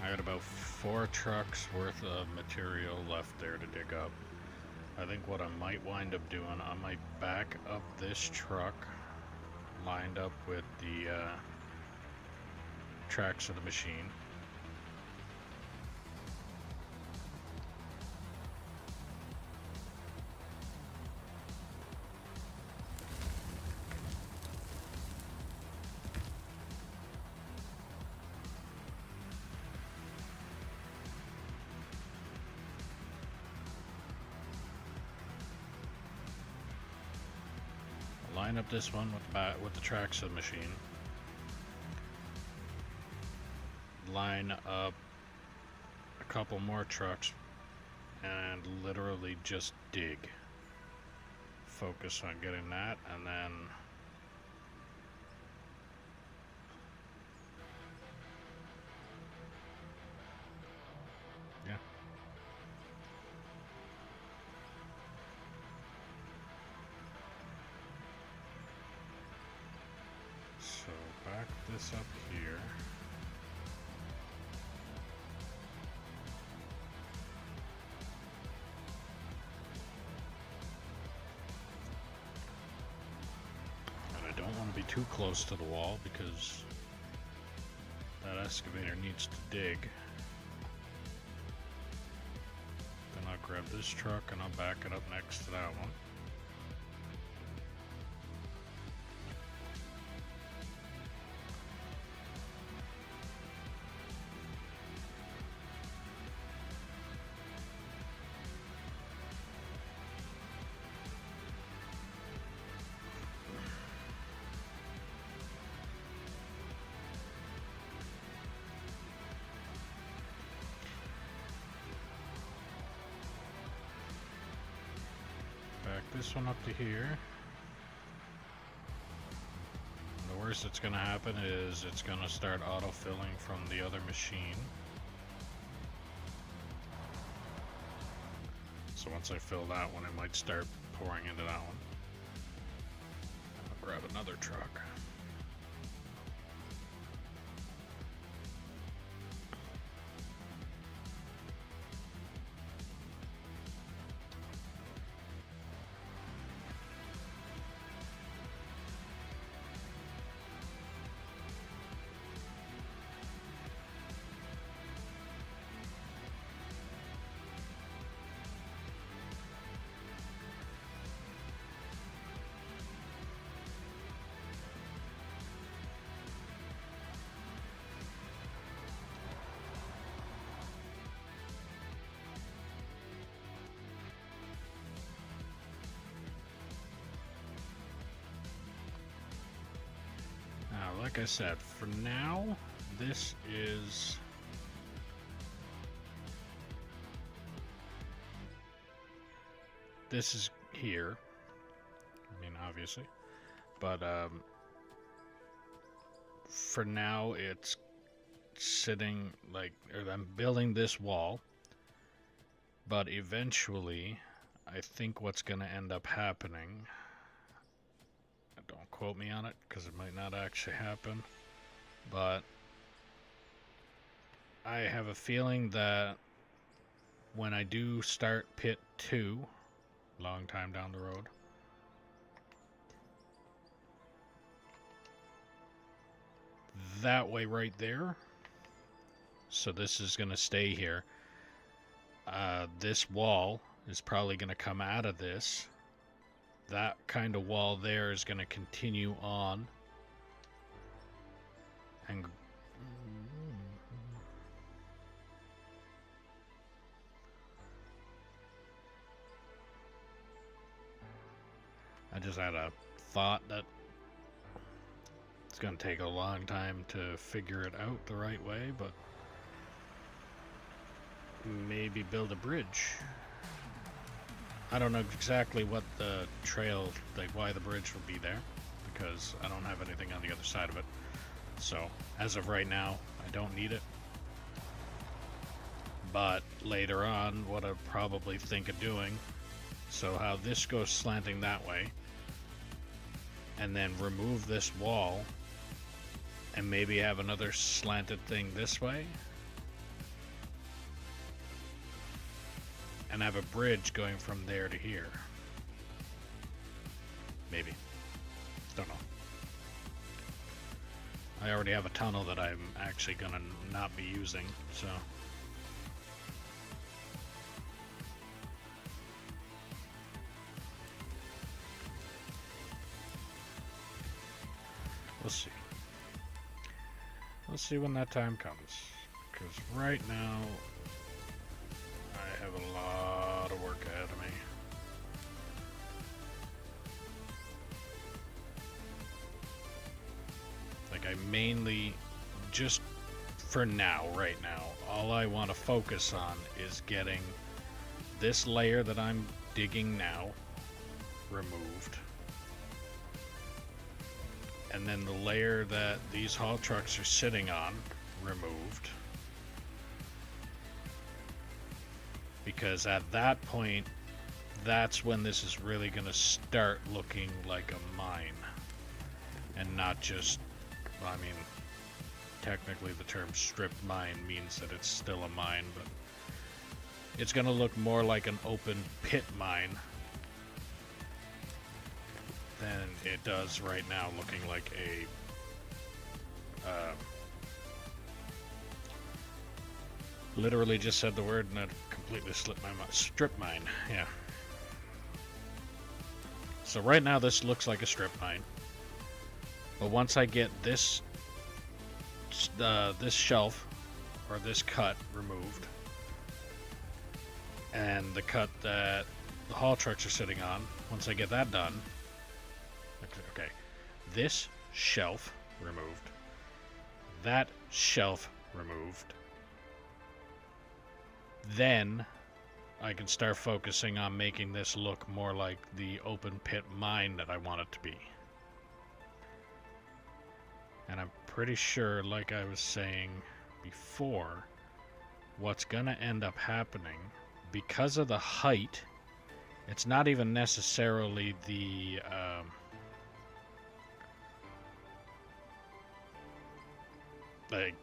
I got about 4 trucks worth of material left there to dig up. I think what I might wind up doing, I might back up this truck lined up with the tracks of the machine. Line up this one with the tracks of the machine. Line up a couple more trucks and literally just dig. Focus on getting that, and then yeah. So back this up here. And I don't want to be too close to the wall because that excavator needs to dig. Then I'll grab this truck and I'll back it up next to that one. Back this one up to here. The worst that's going to happen is it's going to start auto-filling from the other machine. So once I fill that one, it might start pouring into that one. I'll grab another truck. Now, like I said, for now, this is here. I mean, obviously, but for now, it's sitting like, or I'm building this wall. But eventually, I think what's going to end up happening. Don't quote me on it, because it might not actually happen. But I have a feeling that when I do start pit 2, long time down the road, that way right there, so this is going to stay here. This wall is probably going to come out of this. That kind of wall there is going to continue on. And I just had a thought that it's going to take a long time to figure it out the right way, but maybe build a bridge. I don't know exactly what the trail, like why the bridge will be there, because I don't have anything on the other side of it. So, as of right now, I don't need it. But later on, what I'd probably think of doing, so how this goes slanting that way, and then remove this wall, And maybe have another slanted thing this way. And have a bridge going from there to here. Maybe. Don't know. I already have a tunnel that I'm actually gonna not be using, so. We'll see. We'll see when that time comes. Because right now, I have a lot of work ahead of me. Like, I mainly, just for now, right now, all I want to focus on is getting this layer that I'm digging now removed. And then the layer that these haul trucks are sitting on removed. Because at that point, that's when this is really going to start looking like a mine. And not just, I mean, technically the term stripped mine means that it's still a mine, but it's going to look more like an open pit mine than it does right now, looking like a literally just said the word and it completely slipped my mind. Strip mine, yeah. So right now this looks like a strip mine, but once I get this this shelf or this cut removed and the cut that the haul trucks are sitting on, once I get that done, okay, this shelf removed, that shelf removed, then I can start focusing on making this look more like the open pit mine that I want it to be. And I'm pretty sure, like I was saying before, what's gonna end up happening, because of the height, it's not even necessarily the like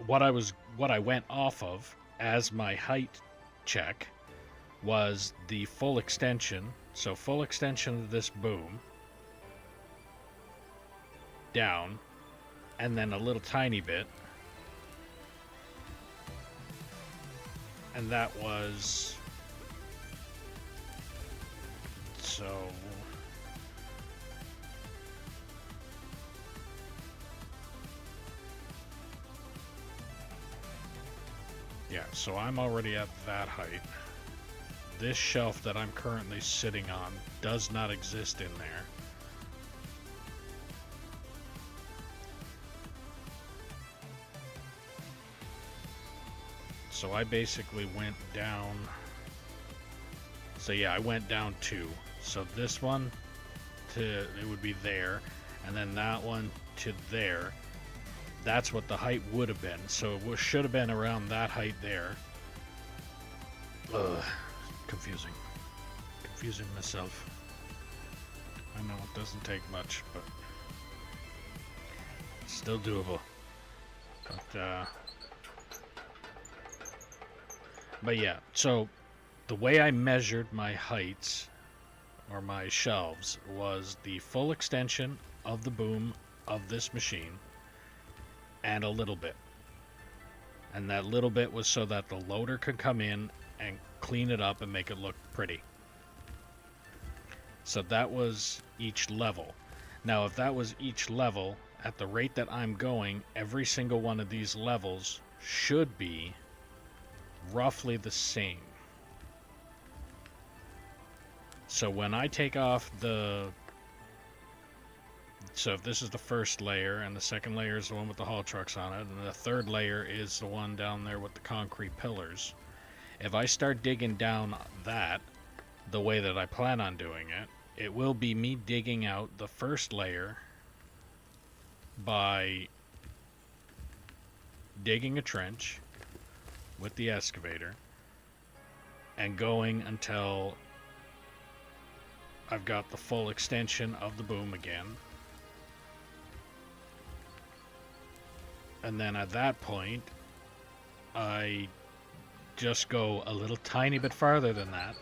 what I went off of as my height check was the full extension. So full extension of this boom down, and then a little tiny bit, and that was so. Yeah, so I'm already at that height. This shelf that I'm currently sitting on does not exist in there. So I basically went down. So yeah, I went down 2. So this one to, it would be there, and then that one to there. That's what the height would have been. So it should have been around that height there. Ugh, confusing. Confusing myself. I know it doesn't take much, but it's still doable. But yeah, so the way I measured my heights or my shelves was the full extension of the boom of this machine and a little bit. And that little bit was so that the loader could come in and clean it up and make it look pretty. So that was each level. Now, if that was each level, at the rate that I'm going, every single one of these levels should be roughly the same. So when I take off the... So if this is the first layer, and the second layer is the one with the haul trucks on it, and the third layer is the one down there with the concrete pillars. If I start digging down that, the way that I plan on doing it, it will be me digging out the first layer by digging a trench with the excavator and going until I've got the full extension of the boom again. And then at that point, I just go a little tiny bit farther than that.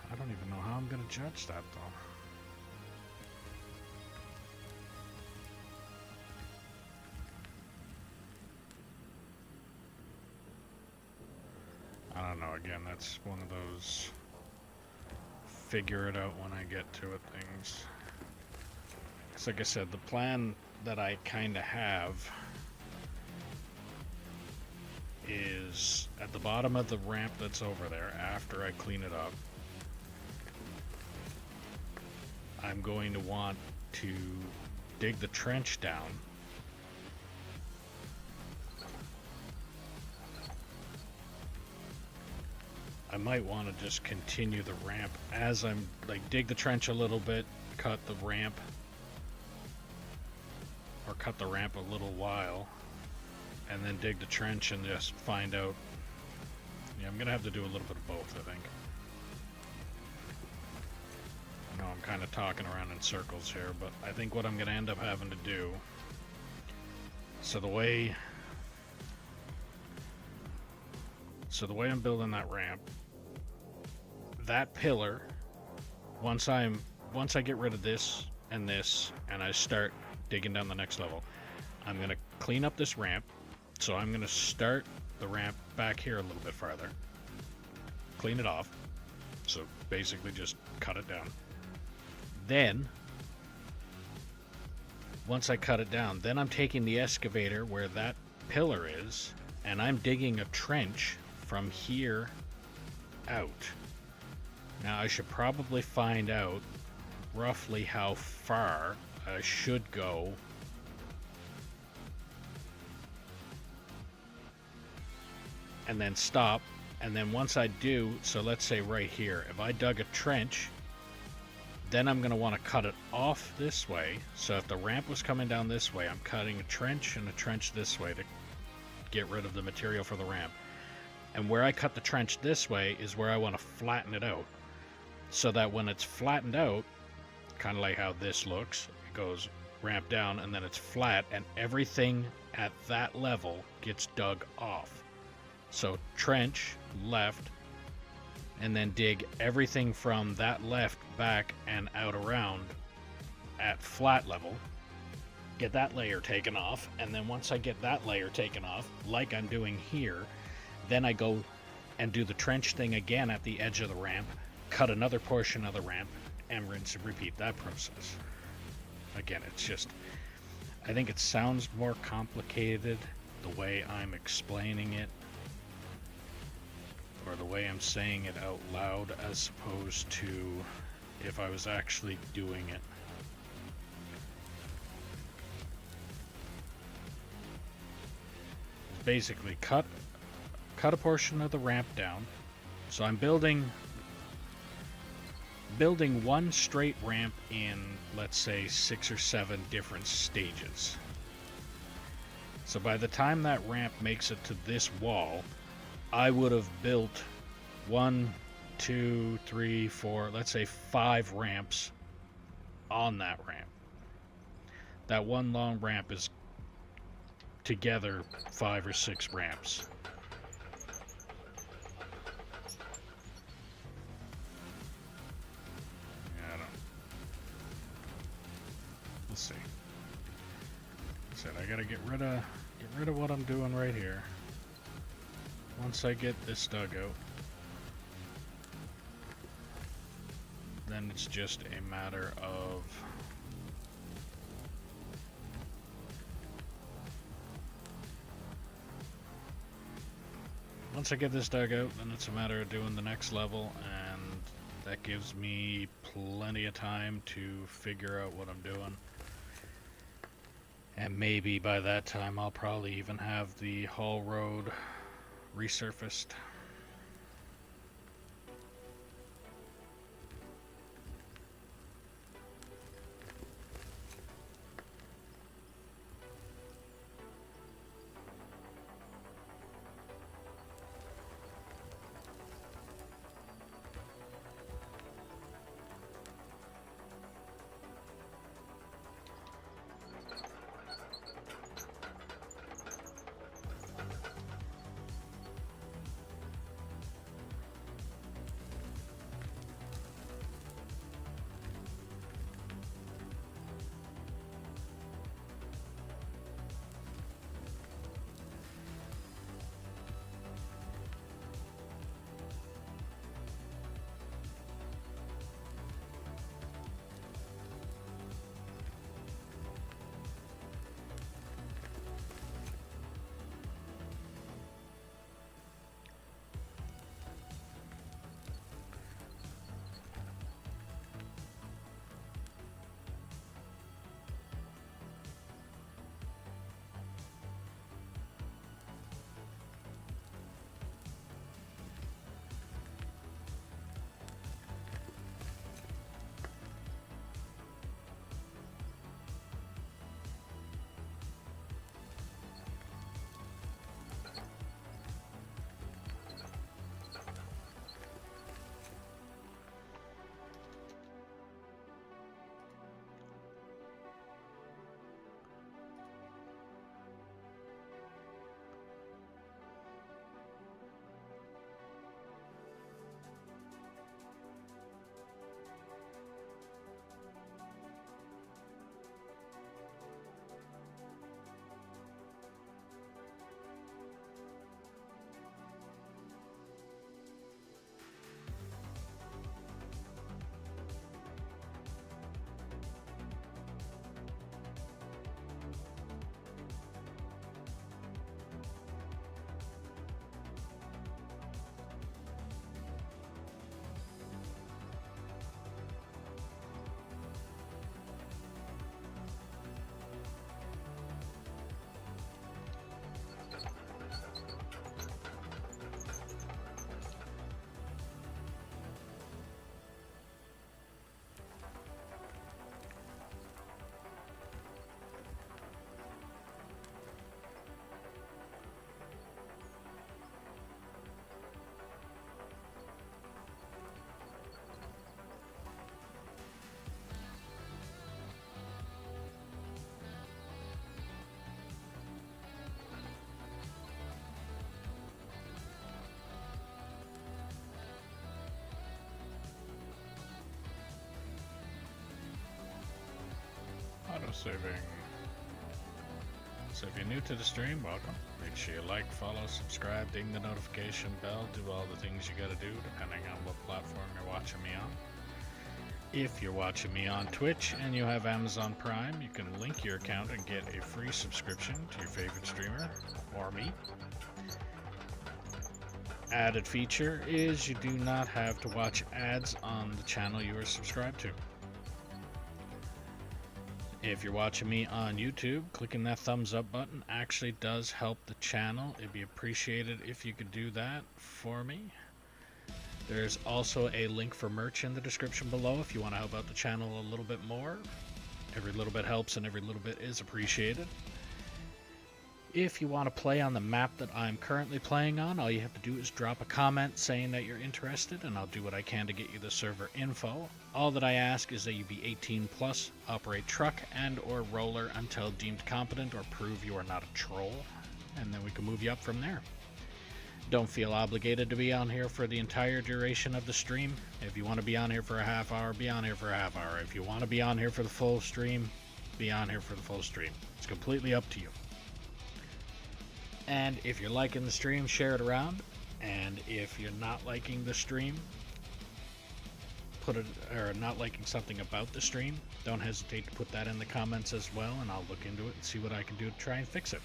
I don't even know how I'm going to judge that, though. I don't know, again, that's one of those figure it out when I get to it things. Because like I said, the plan that I kind of have is at the bottom of the ramp that's over there, after I clean it up, I'm going to want to dig the trench down. I might want to just continue the ramp as I'm, like, dig the trench a little bit, cut the ramp, or cut the ramp a little while, and then dig the trench and just find out. Yeah, I'm gonna have to do a little bit of both, I think. I know I'm kind of talking around in circles here, but I think what I'm gonna end up having to do, so the way I'm building that ramp, that pillar, once I get rid of this, and I start digging down the next level, I'm gonna clean up this ramp. So I'm gonna start the ramp back here a little bit farther, clean it off, so basically just cut it down. Then once I cut it down, then I'm taking the excavator where that pillar is, and I'm digging a trench from here out. Now I should probably find out roughly how far I should go and then stop. And then once I do, so let's say right here, if I dug a trench, then I'm going to want to cut it off this way. So if the ramp was coming down this way, I'm cutting a trench and a trench this way to get rid of the material for the ramp. And where I cut the trench this way is where I want to flatten it out, so that when it's flattened out, kind of like how this looks, it goes ramp down and then it's flat, and everything at that level gets dug off. So trench left, and then dig everything from that left back and out around at flat level. Get that layer taken off, and then once I get that layer taken off, like I'm doing here, then I go and do the trench thing again at the edge of the ramp, cut another portion of the ramp, and rinse and repeat that process. Again, it's just, I think it sounds more complicated the way I'm explaining it, or the way I'm saying it out loud, as opposed to if I was actually doing it. Basically cut a portion of the ramp down. So I'm building one straight ramp in, let's say, 6 or 7 different stages. So by the time that ramp makes it to this wall, I would have built 1, 2, 3, 4, let's say 5 ramps on that ramp. That one long ramp is together 5 or 6 ramps. Let's see. I said I gotta get rid of what I'm doing right here. Once I get this dug out, then it's just a matter of once I get this dug out, then it's a matter of doing the next level, and that gives me plenty of time to figure out what I'm doing. And maybe by that time I'll probably even have the haul road resurfaced. saving. So if you're new to the stream, welcome. Make sure you like, follow, subscribe, ding the notification bell, do all the things you gotta do depending on what platform you're watching me on. If you're watching me on Twitch and you have Amazon Prime, you can link your account and get a free subscription to your favorite streamer or me. Added feature is you do not have to watch ads on the channel you are subscribed to. If you're watching me on YouTube, clicking that thumbs up button actually does help the channel. It'd be appreciated if you could do that for me. There's also a link for merch in the description below if you want to help out the channel a little bit more. Every little bit helps and every little bit is appreciated. If you want to play on the map that I'm currently playing on, all you have to do is drop a comment saying that you're interested, and I'll do what I can to get you the server info. All that I ask is that you be 18 plus, operate truck and or roller until deemed competent, or prove you are not a troll, and then we can move you up from there. Don't feel obligated to be on here for the entire duration of the stream. If you want to be on here for a half hour, be on here for a half hour. If you want to be on here for the full stream, be on here for the full stream. It's completely up to you. And if you're liking the stream, share it around. And if you're not liking the stream, not liking something about the stream, don't hesitate to put that in the comments as well, and I'll look into it and see what I can do to try and fix it.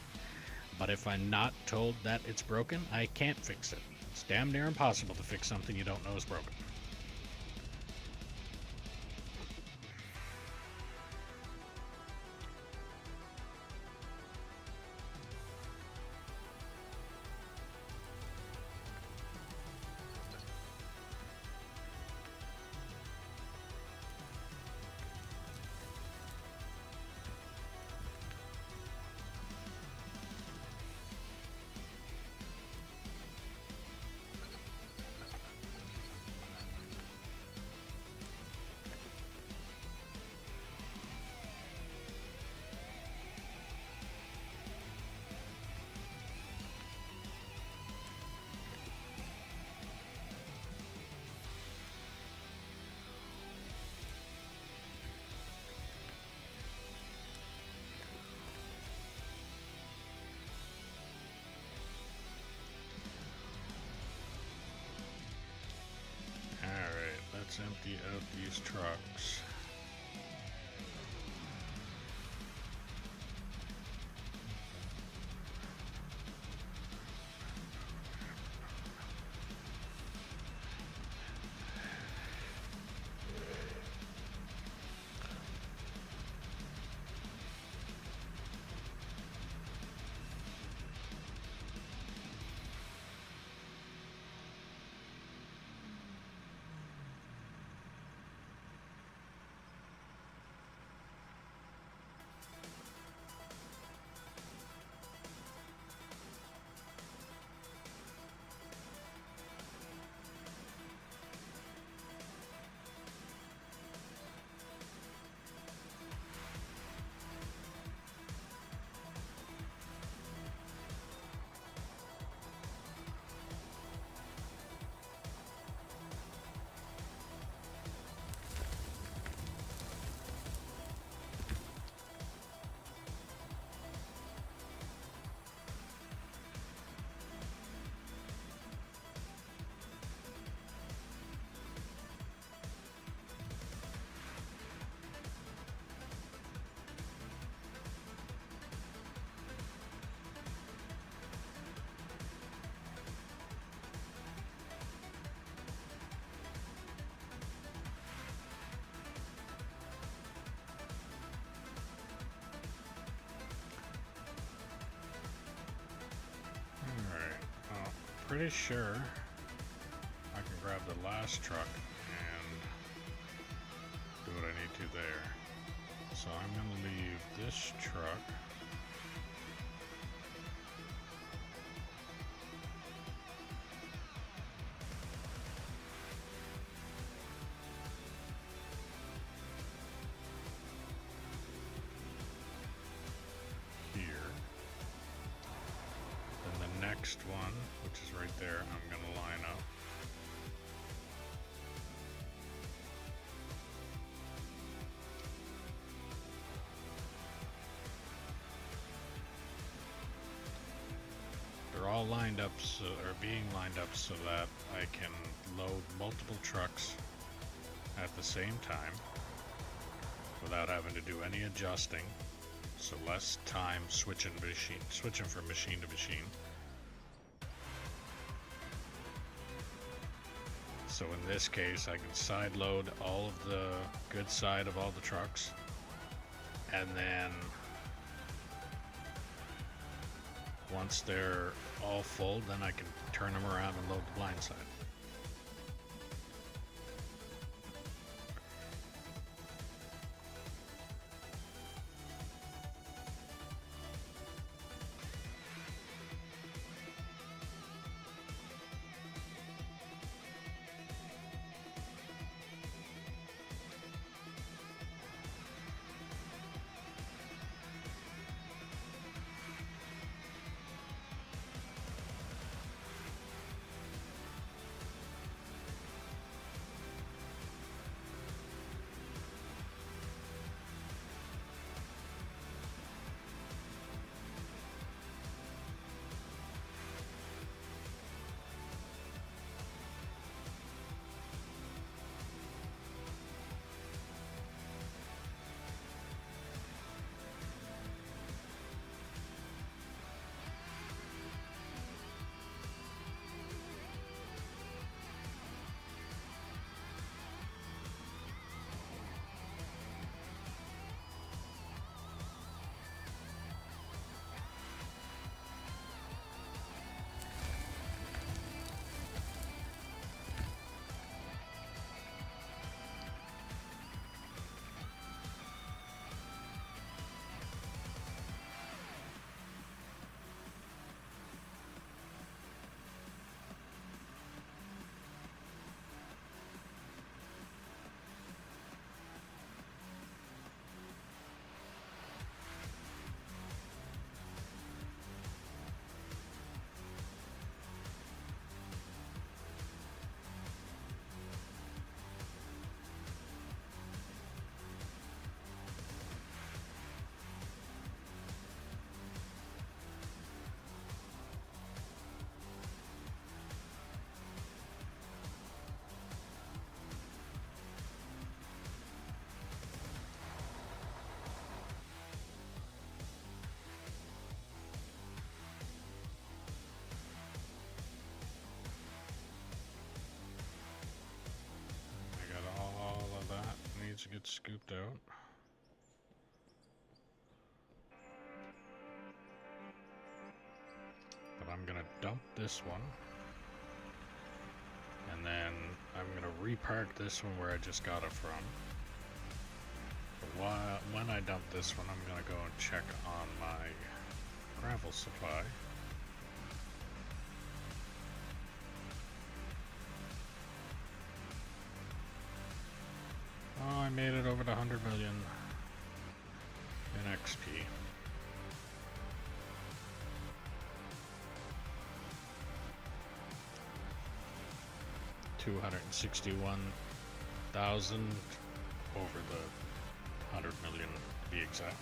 But if I'm not told that it's broken, I can't fix it. It's damn near impossible to fix something you don't know is broken. Let's empty out these trucks. Pretty sure I can grab the last truck and do what I need to there. So I'm going to leave this truck. Next one, which is right there, I'm going to line up. they're all lined up, or being lined up so that I can load multiple trucks at the same time without having to do any adjusting, so less time switching from machine to machine. So in this case, I can side load all of the good side of all the trucks, and then once they're all full, then I can turn them around and load the blind side. To get scooped out. But I'm gonna dump this one, and then I'm gonna repark this one where I just got it from. But when I dump this one, I'm gonna go and check on my gravel supply. Oh, I made it over to 100 million in XP. $261,000 over the 100 million to be exact.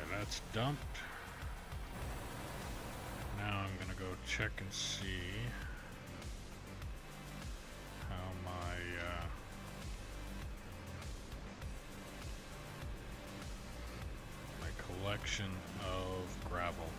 That's dumped. Now I'm gonna go check and see how my collection of gravel.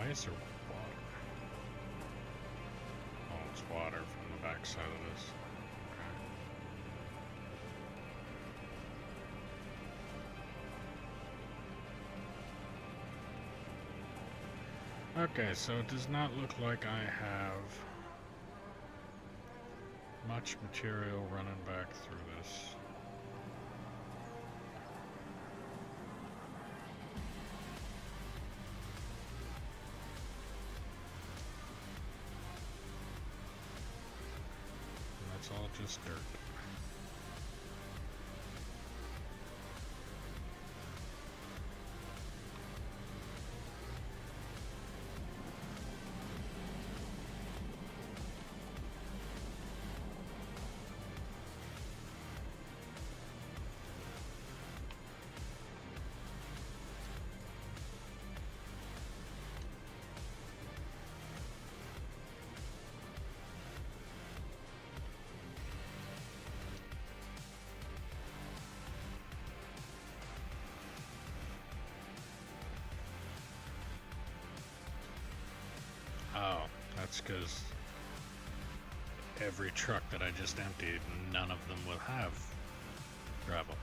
ice or water? Oh, it's water from the backside of this. Okay, so it does not look like I have much material running back through this. That's all just dirt. Oh, that's because every truck that I just emptied, none of them will have gravel.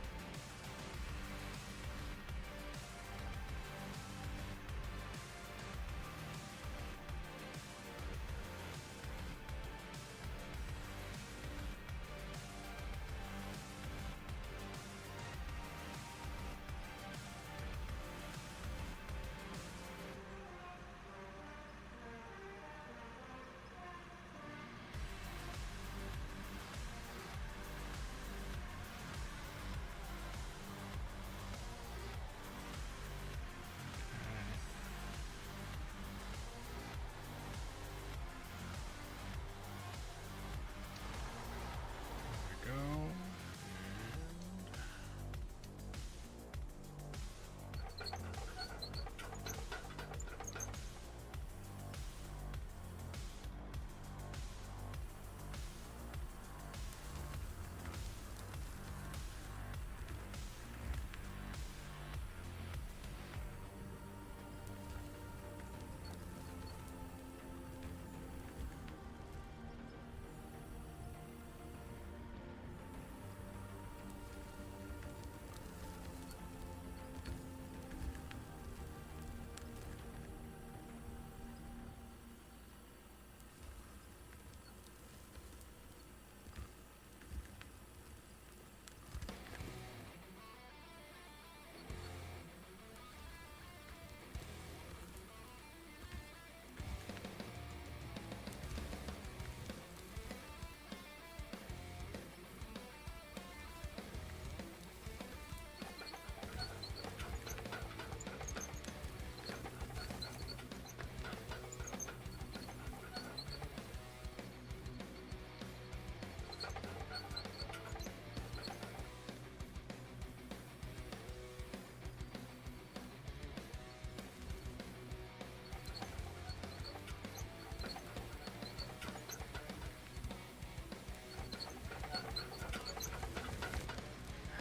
There we go.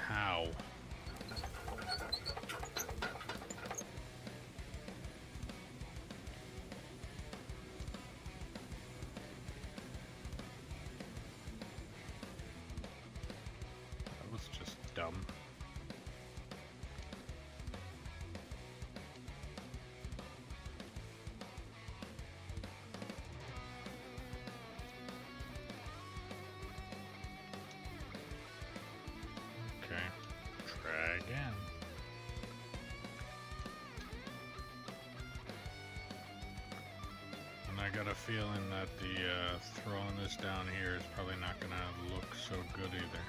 How? That was just dumb. Okay, try again. And I got a feeling that the throwing this down here is probably not gonna look so good either.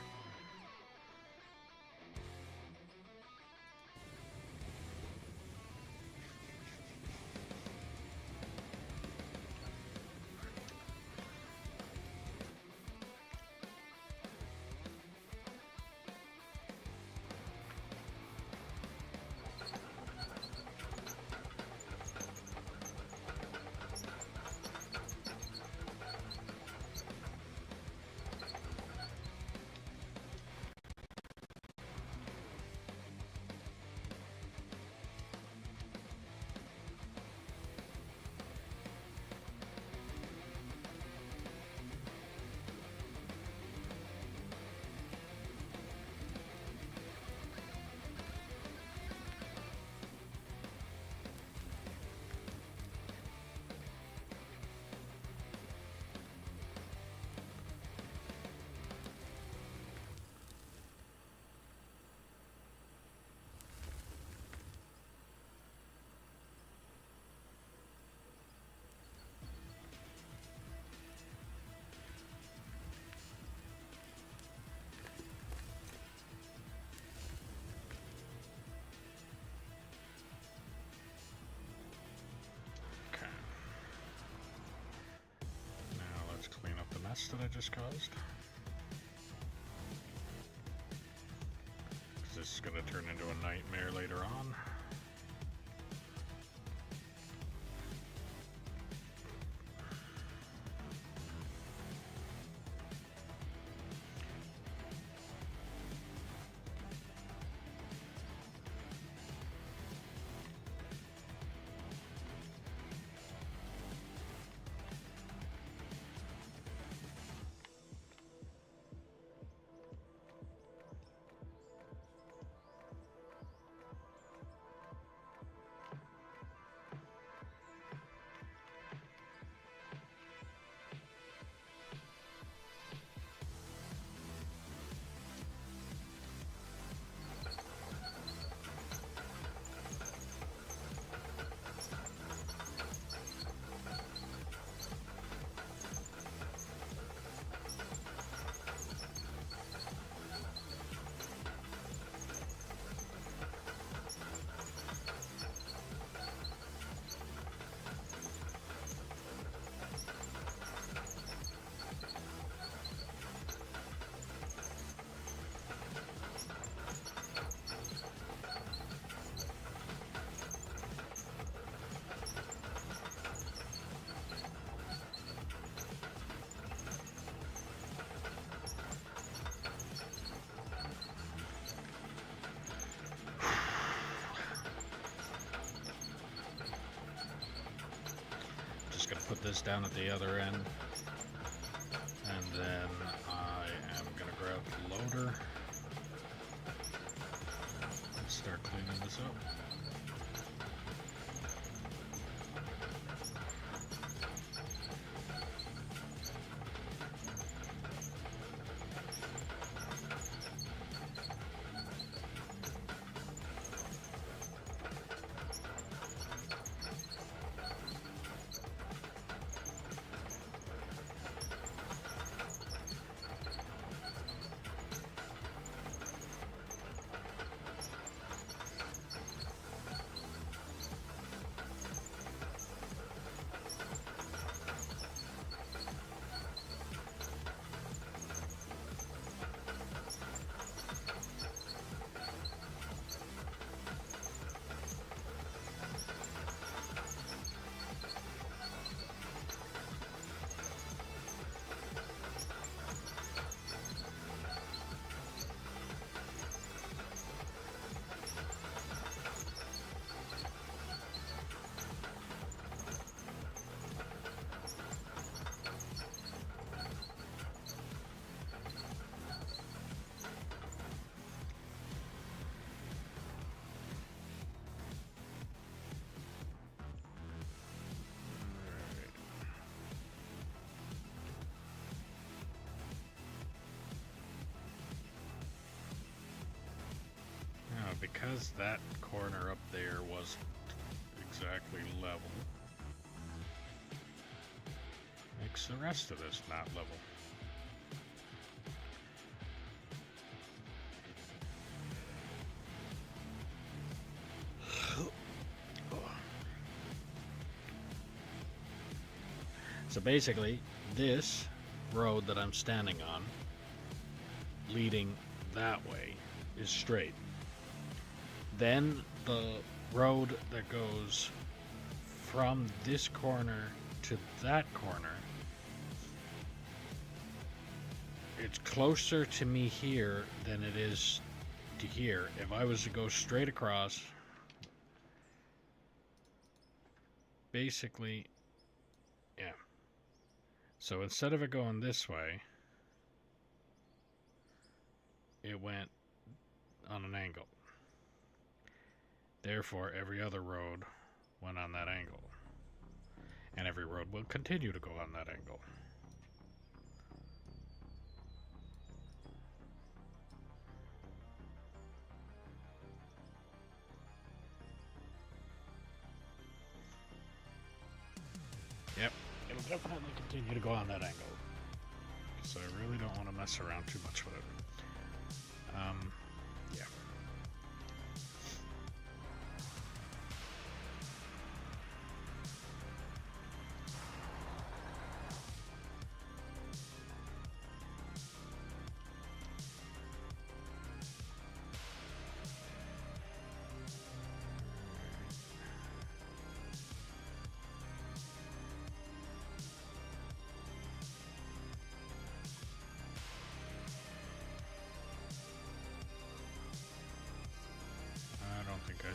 mess that I just caused. Because this is going to turn into a nightmare later on. Gonna put this down at the other end, and then I am gonna grab the loader and start cleaning this up. Because that corner up there wasn't exactly level, makes the rest of this not level. So basically, this road that I'm standing on, leading that way, is straight. Then the road that goes from this corner to that corner, it's closer to me here than it is to here. If I was to go straight across, basically, yeah. So instead of it going this way, it went on an angle. Therefore, every other road went on that angle. And every road will continue to go on that angle. Yep, it'll definitely continue to go on that angle. So I really don't want to mess around too much with it. Yeah.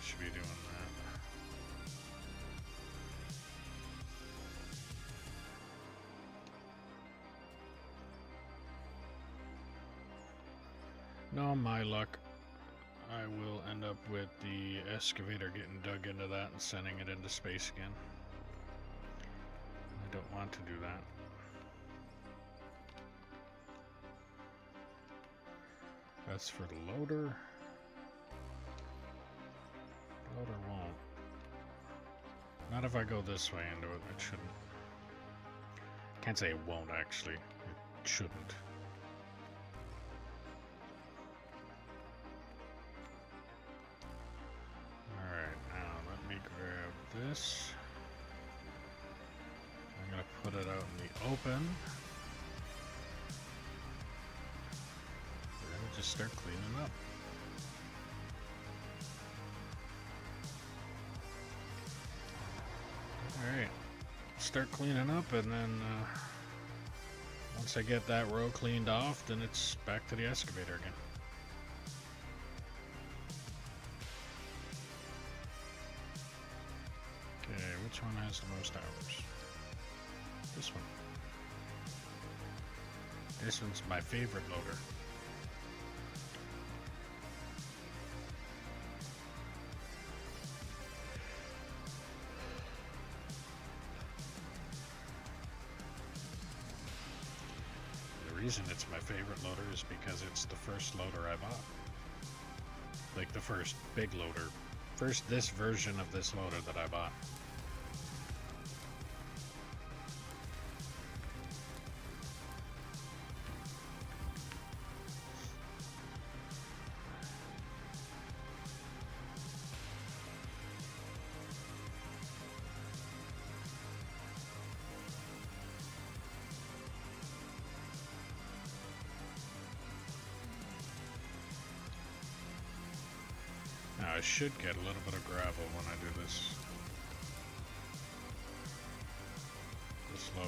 should be doing that. No, my luck. I will end up with the excavator getting dug into that and sending it into space again. I don't want to do that. That's for the loader. Loader won't. Not if I go this way into it. It shouldn't. Can't say it won't actually. It shouldn't. Alright, now let me grab this. I'm gonna put it out in the open. And then just start cleaning up. Alright, start cleaning up, and then once I get that row cleaned off, then it's back to the excavator again. Okay, which one has the most hours? This one. This one's my favorite loader. The reason it's my favorite loader is because it's the first loader I bought. Like the first big loader. First this version of this loader that I bought. Now I should get a little bit of gravel when I do this load.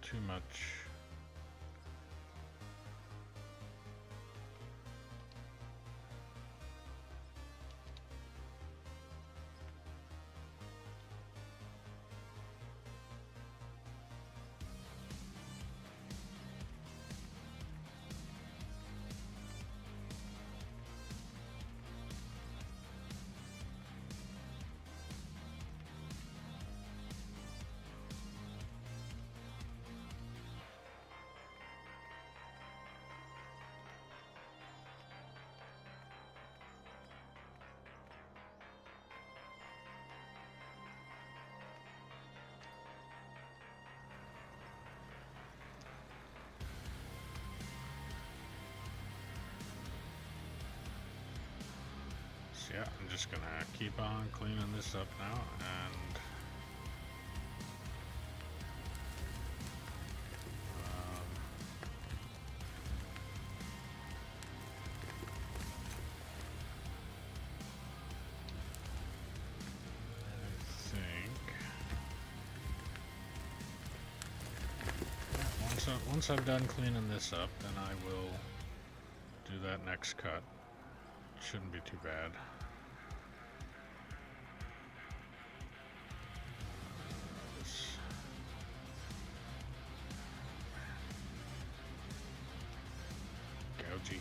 Too much. So yeah, I'm just gonna keep on cleaning this up now, and once I'm done cleaning this up, then I will do that next cut. Shouldn't be too bad. This. Gougy.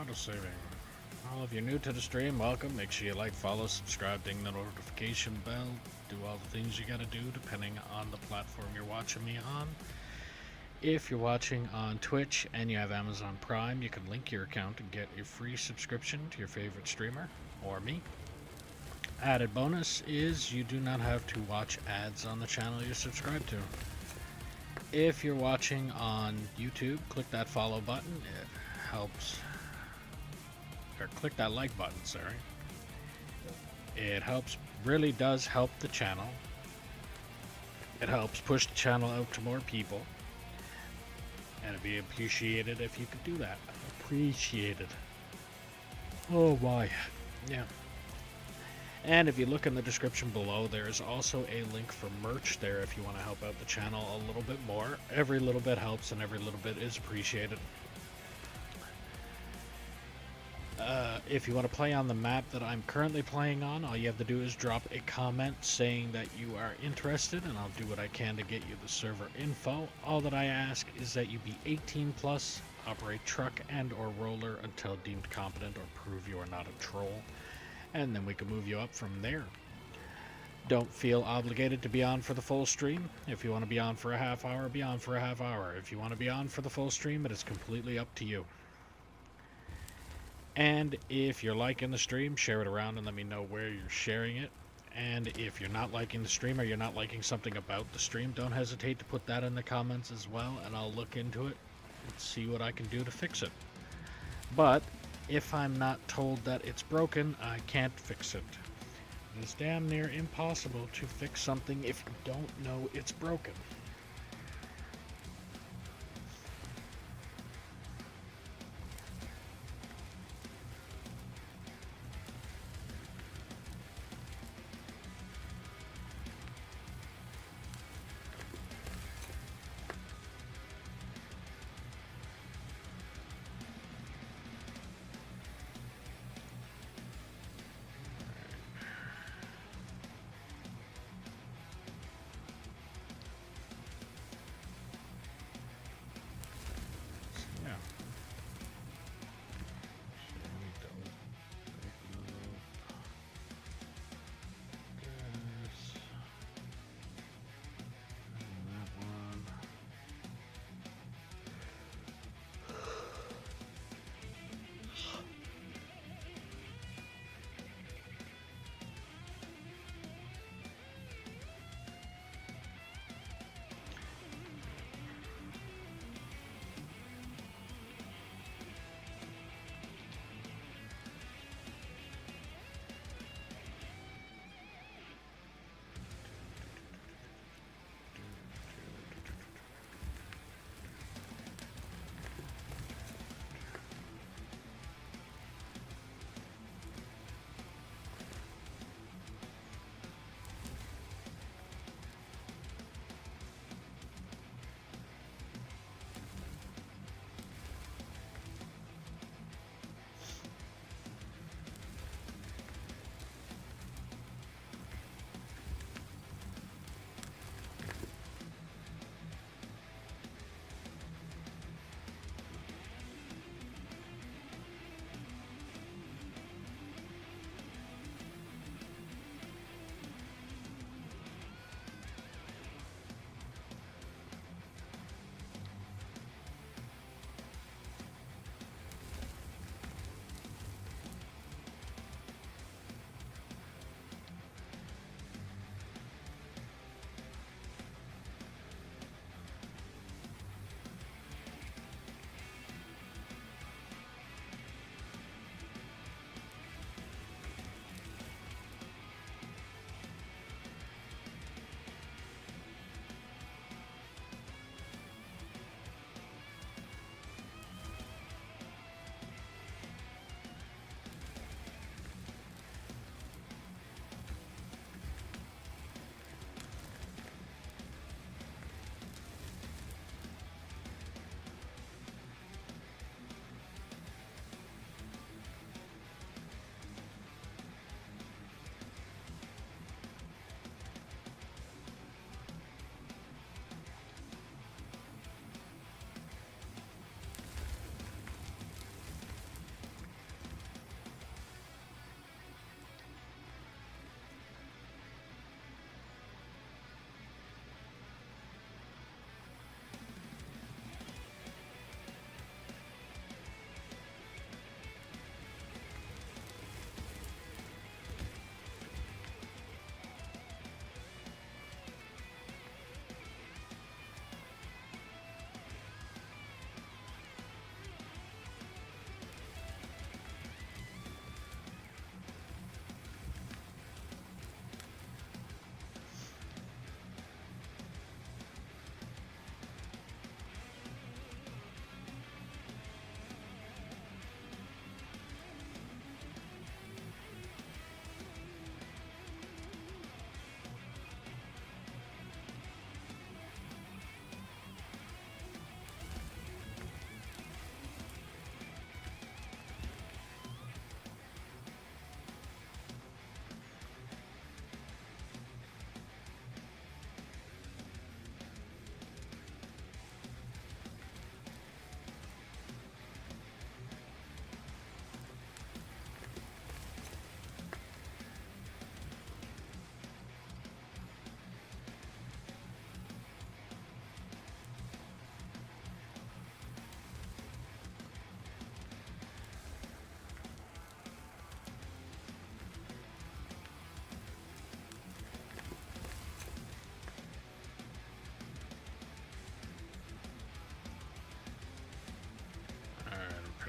Auto-saving. All of you new to the stream, welcome. Make sure you like, follow, subscribe, ding the notification bell. Do all the things you gotta do depending on the platform you're watching me on. If you're watching on Twitch and you have Amazon Prime, you can link your account and get a free subscription to your favorite streamer or me. Added bonus is you do not have to watch ads on the channel you're subscribed to. If you're watching on YouTube, click that follow button. It helps. Or click that like button, sorry. It helps, really does help the channel. It helps push the channel out to more people. And it'd be appreciated if you could do that. Appreciated. Oh my. Yeah. And if you look in the description below, there is also a link for merch there if you want to help out the channel a little bit more. Every little bit helps and every little bit is appreciated. If you want to play on the map that I'm currently playing on, all you have to do is drop a comment saying that you are interested, and I'll do what I can to get you the server info. All that I ask is that you be 18 plus, operate truck and or roller until deemed competent or prove you are not a troll, and then we can move you up from there. Don't feel obligated to be on for the full stream. If you want to be on for a half hour, be on for a half hour. If you want to be on for the full stream, it is completely up to you. And if you're liking the stream, share it around and let me know where you're sharing it. And if you're not liking the stream or you're not liking something about the stream, don't hesitate to put that in the comments as well, and I'll look into it and see what I can do to fix it. But if I'm not told that it's broken, I can't fix it. It is damn near impossible to fix something if you don't know it's broken.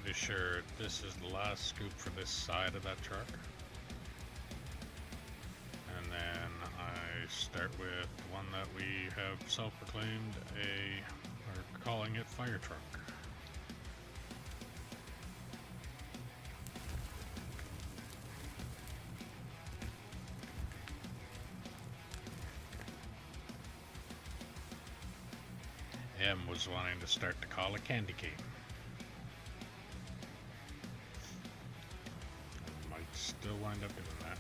be sure this is the last scoop for this side of that truck. And then I start with the one that we have self-proclaimed we're calling it fire truck. M was wanting to start to call a candy cane. Might still wind up doing that.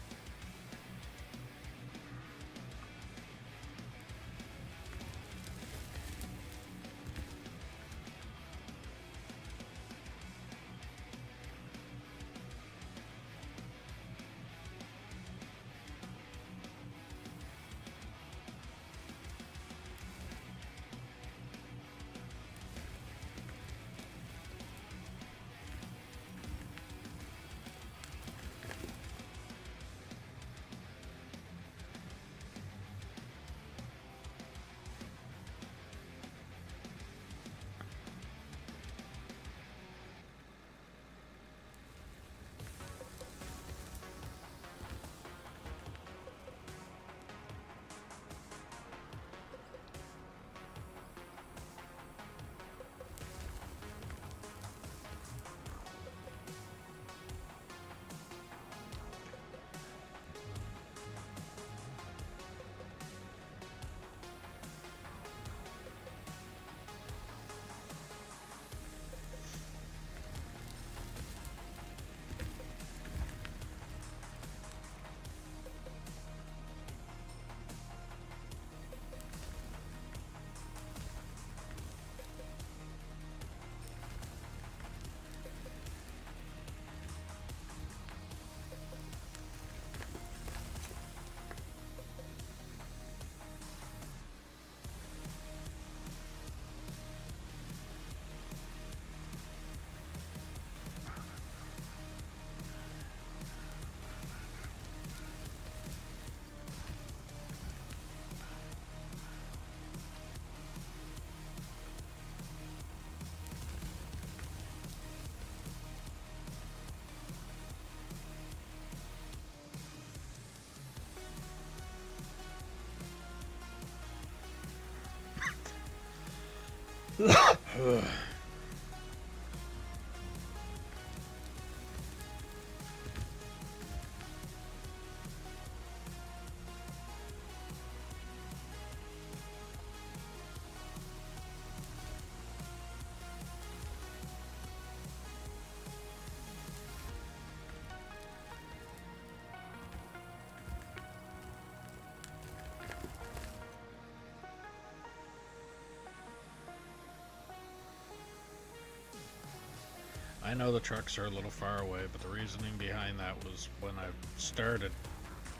I know the trucks are a little far away, but the reasoning behind that was when I started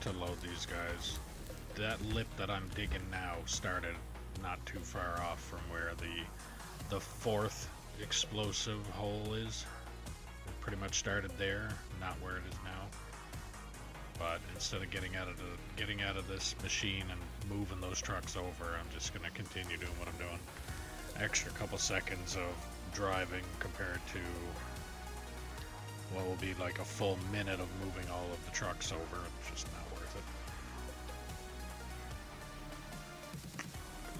to load these guys, that lip that I'm digging now started not too far off from where the fourth explosive hole is. It pretty much started there, not where it is now. But instead of getting out of this machine and moving those trucks over, I'm just gonna continue doing what I'm doing. Extra couple seconds of driving compared to what will be like a full minute of moving all of the trucks over. It's just not worth it.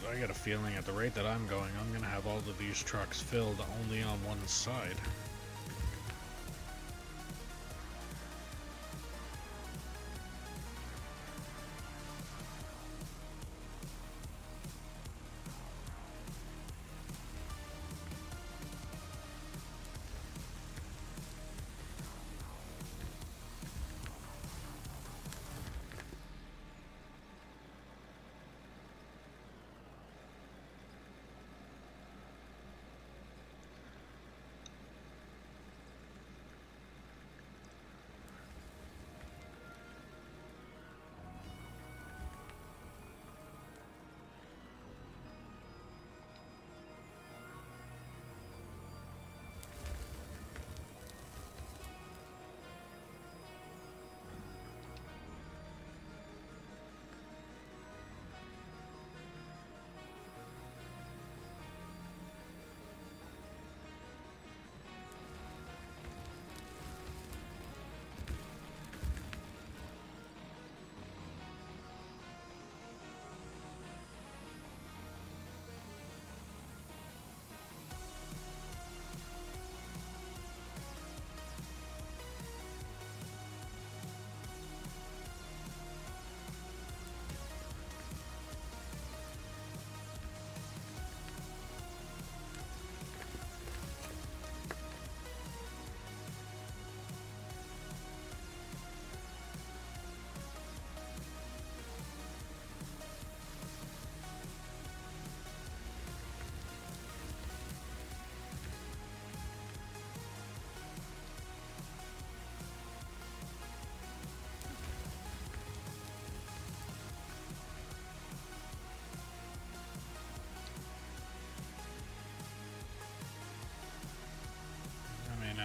'Cause I got a feeling at the rate that I'm going, I'm gonna have all of these trucks filled only on one side.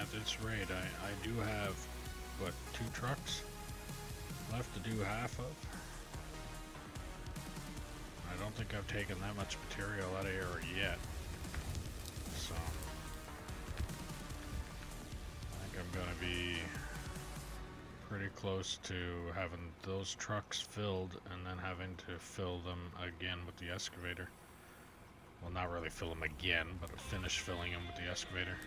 at this rate, I do have, what, 2 trucks left to do half of? I don't think I've taken that much material out of here yet. So, I think I'm gonna be pretty close to having those trucks filled and then having to fill them again with the excavator. Well, not really fill them again, but finish filling them with the excavator.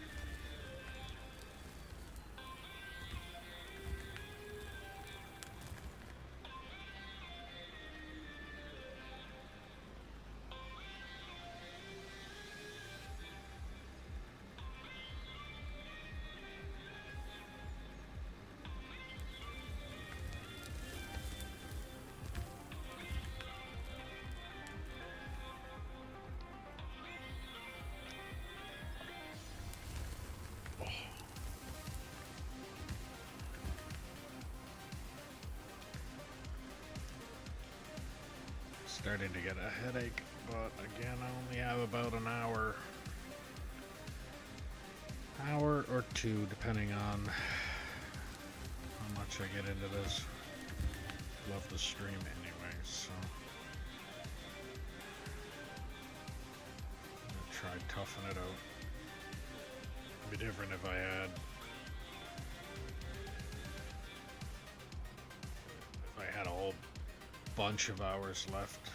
Starting to get a headache, but again, I only have about an hour or 2, depending on how much I get into this. Love the stream anyway, so I'm gonna try toughing it out. It'd be different if I had a whole bunch of hours left.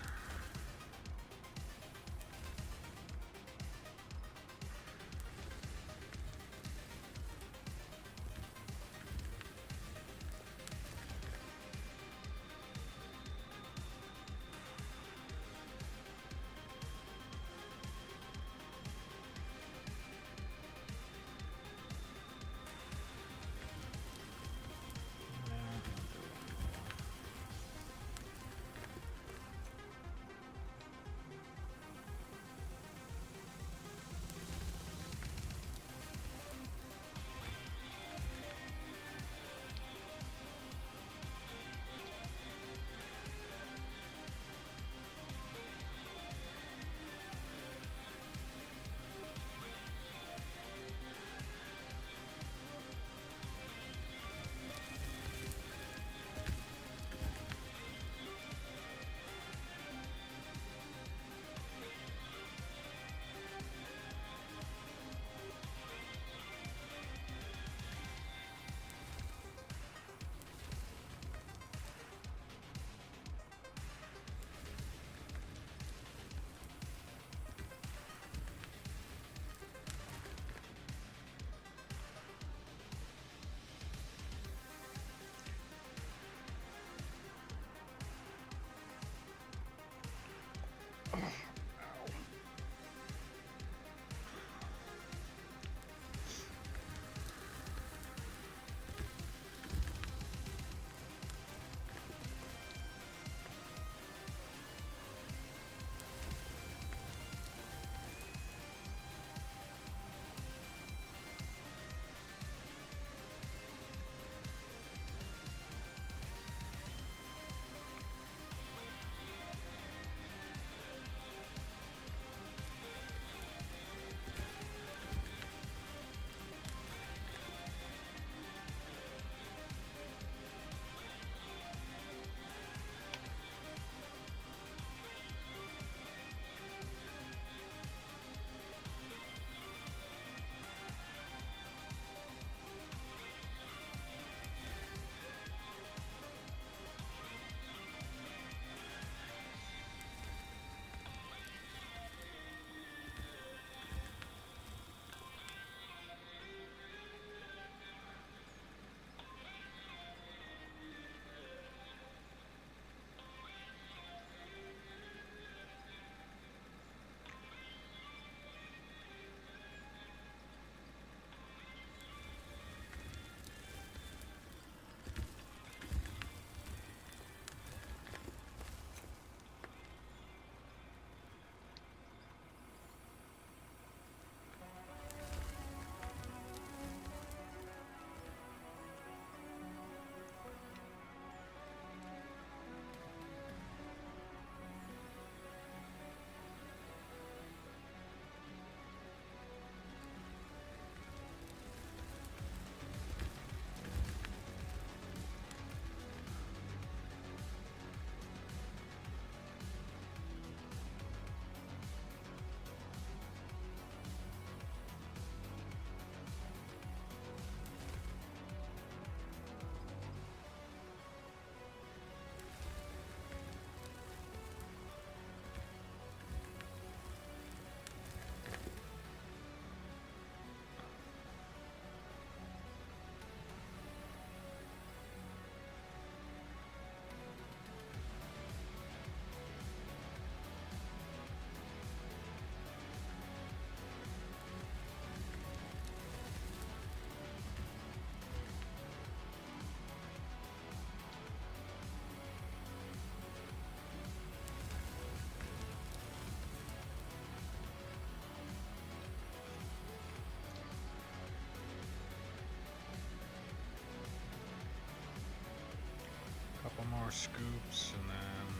more scoops, and then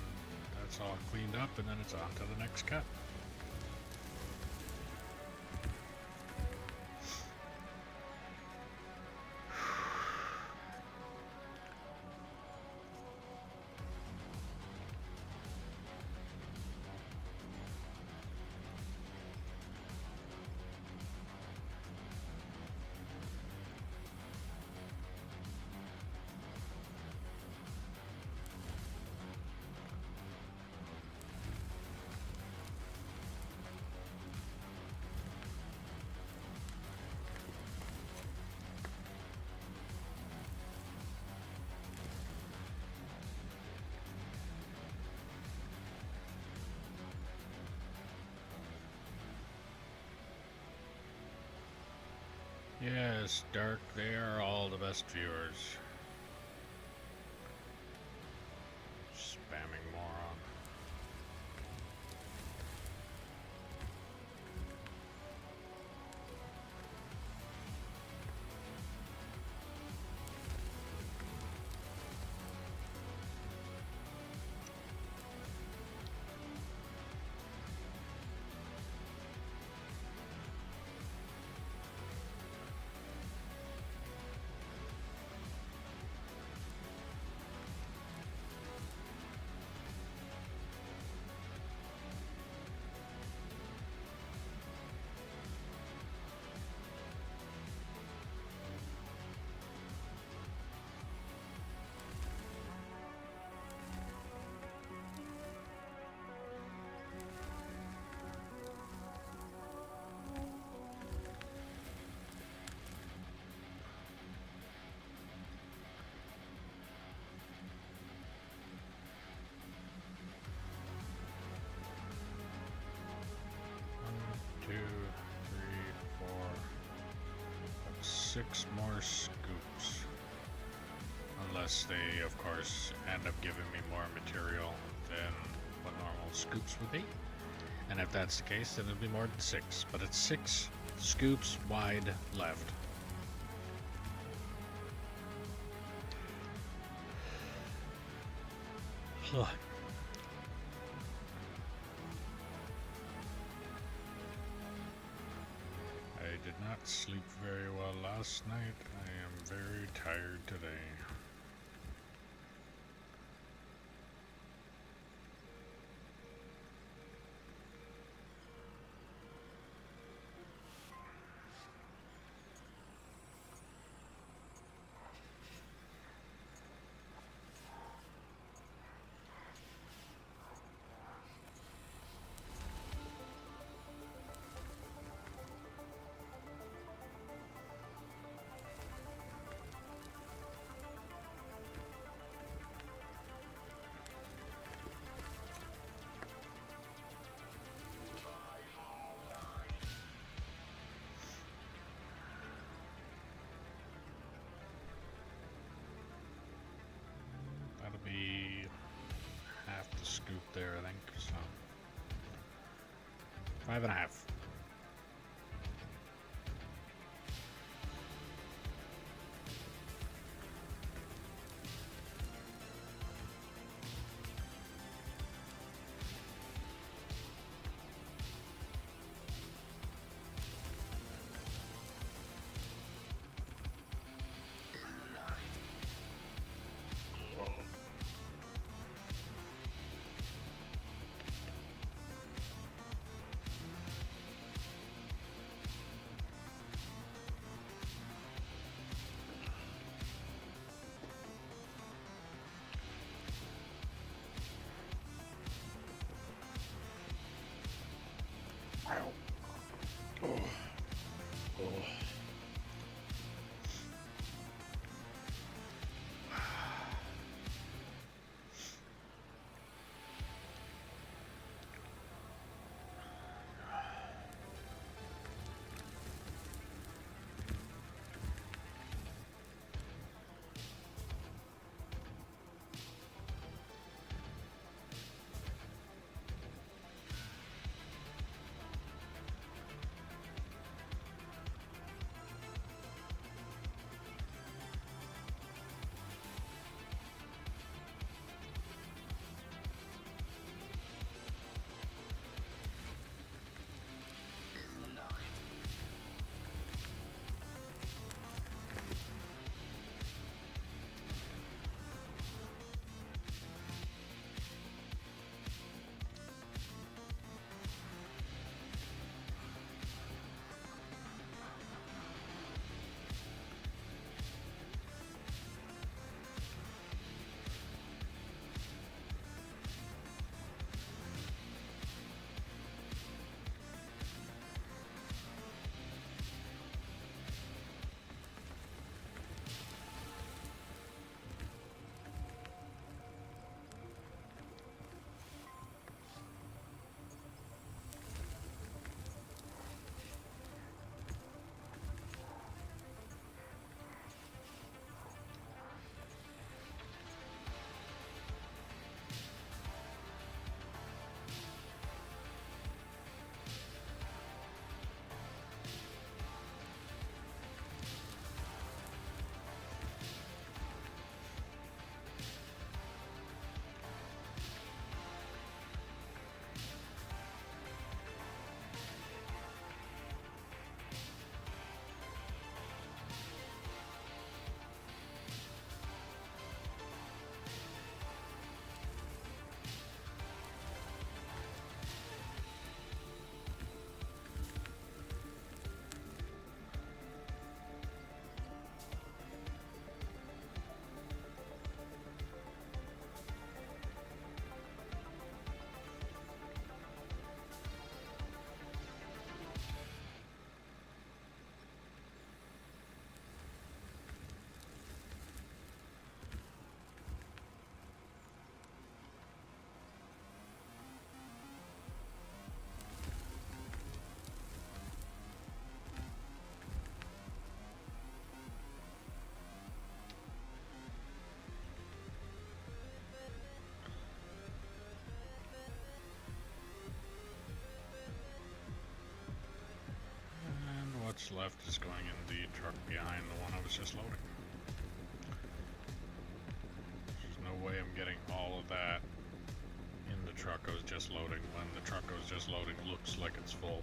that's all cleaned up, and then it's on to the next cut. Yes, Dark, they are all the best viewers. Spamming moron. Two, three, four, 6 more scoops. Unless they, of course, end up giving me more material than what normal scoops would be. And if that's the case, then it'll be more than 6. But it's 6 scoops wide left. Ugh. I did not sleep very well last night. I am very tired today. That'll be half the scoop there, I think. So 5.5. What's left is going in the truck behind the one I was just loading. There's no way I'm getting all of that in the truck I was just loading when the truck I was just loading looks like it's full.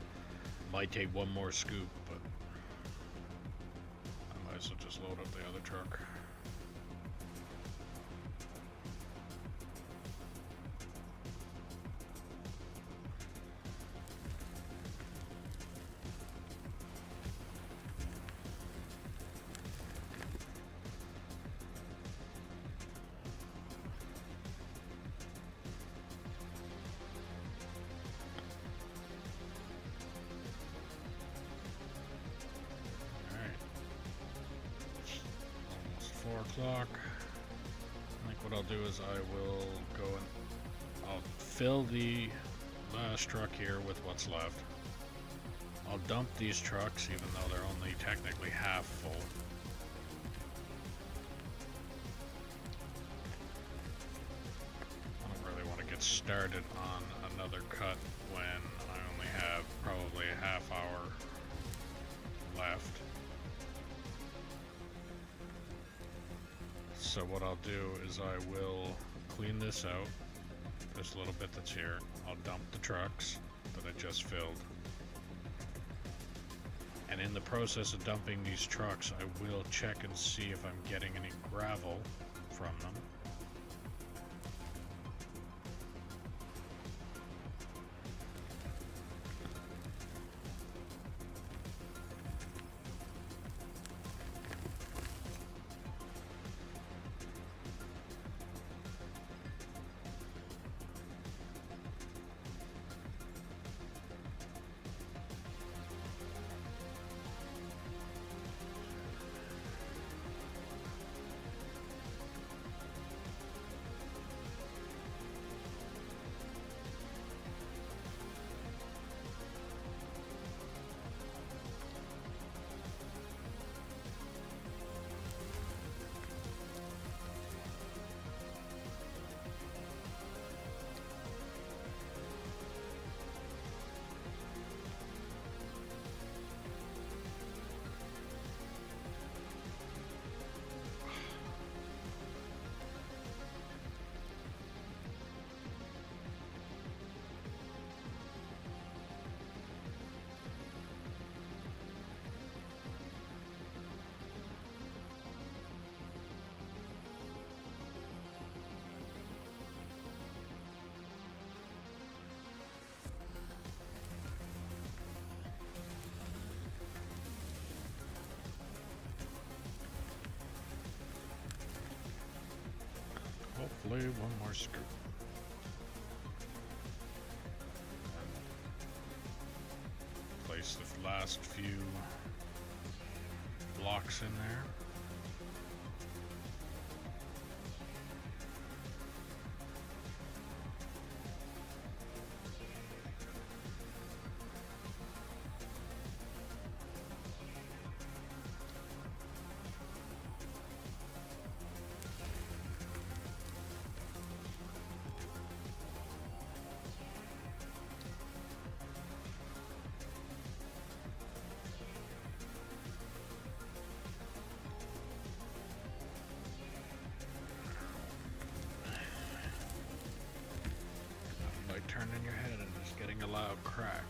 Might take one more scoop, but I might as well just load up the other truck. Almost 4 o'clock. I think what I'll do is I will go and I'll fill the last truck here with what's left. I'll dump these trucks even though they're only technically half full. I don't really want to get started on another cut when I only have probably a half hour left. So what I'll do is I will clean this out, this little bit that's here. I'll dump the trucks that I just filled. And in the process of dumping these trucks, I will check and see if I'm getting any gravel from them. Hopefully one more scoop. Place the last few blocks in there. Like turning your head and just getting a loud crack.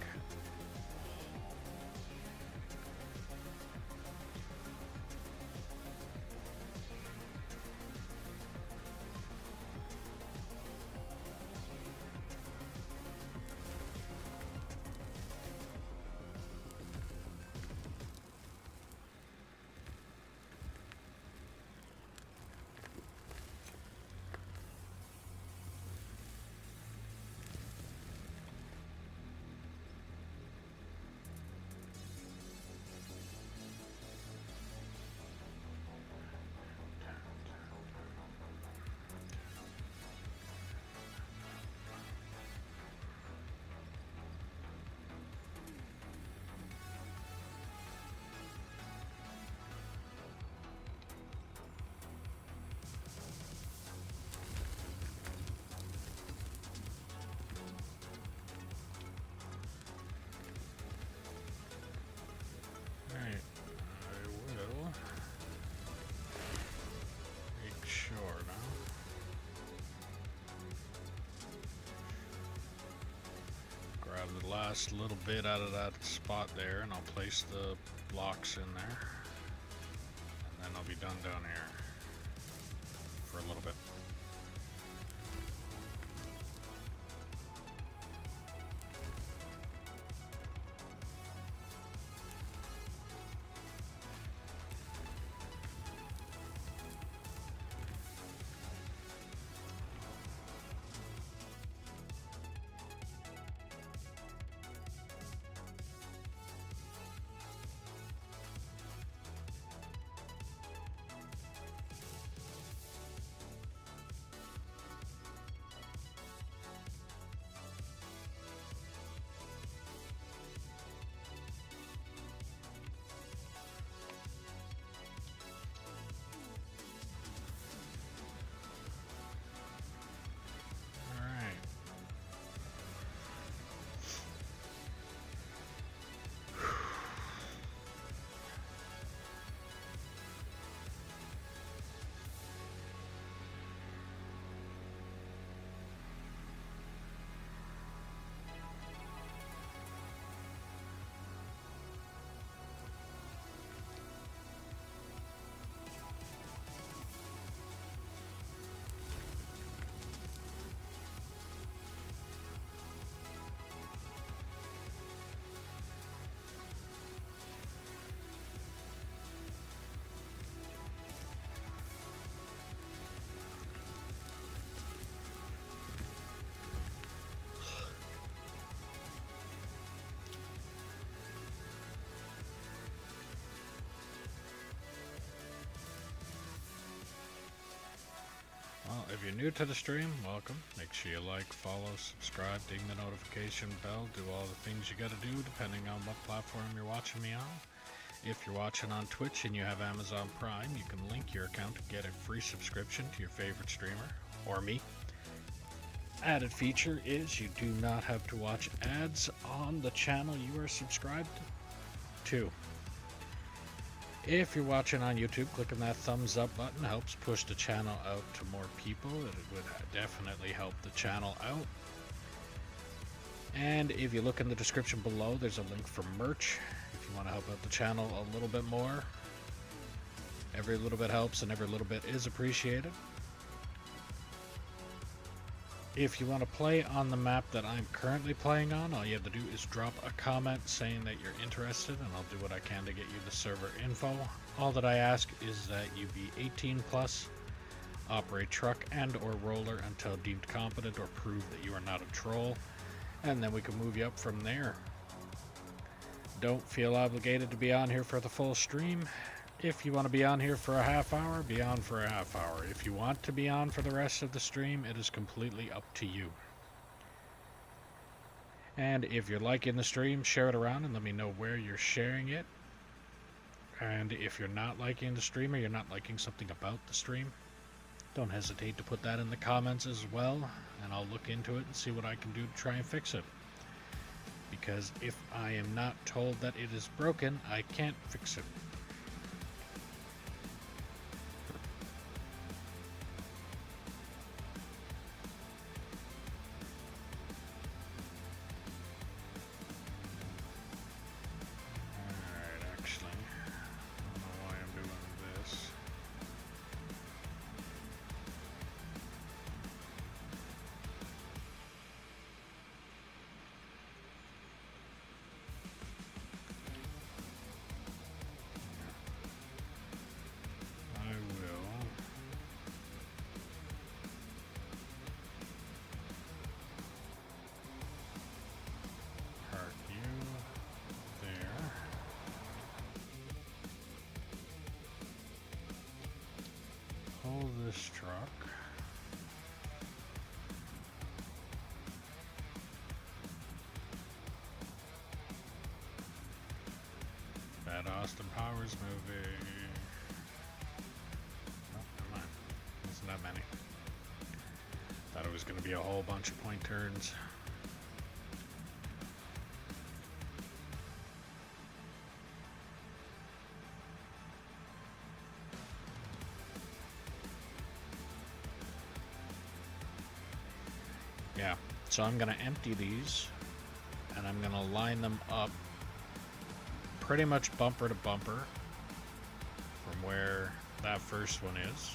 last little bit out of that spot there, and I'll place the blocks in there. And then I'll be done down here for a little bit. Well, if you're new to the stream, welcome. Make sure you like, follow, subscribe, ding the notification bell, do all the things you gotta do depending on what platform you're watching me on. If you're watching on Twitch and you have Amazon Prime, you can link your account to get a free subscription to your favorite streamer, or me. Added feature is you do not have to watch ads on the channel you are subscribed to. If you're watching on YouTube, clicking that thumbs up button helps push the channel out to more people. It would definitely help the channel out. And if you look in the description below, there's a link for merch. If you want to help out the channel a little bit more, every little bit helps and every little bit is appreciated. If you want to play on the map that I'm currently playing on, all you have to do is drop a comment saying that you're interested, and I'll do what I can to get you the server info. All that I ask is that you be 18 plus, operate truck and or roller until deemed competent or prove that you are not a troll, and then we can move you up from there. Don't feel obligated to be on here for the full stream. If you want to be on here for a half hour, be on for a half hour. If you want to be on for the rest of the stream, it is completely up to you. And if you're liking the stream, share it around and let me know where you're sharing it. And if you're not liking the stream or you're not liking something about the stream, don't hesitate to put that in the comments as well, and I'll look into it and see what I can do to try and fix it. Because if I am not told that it is broken, I can't fix it. This truck. That Austin Powers movie. Oh, never mind. Wasn't that many. Thought it was going to be a whole bunch of point turns. Yeah, so I'm going to empty these and I'm going to line them up pretty much bumper to bumper from where that first one is.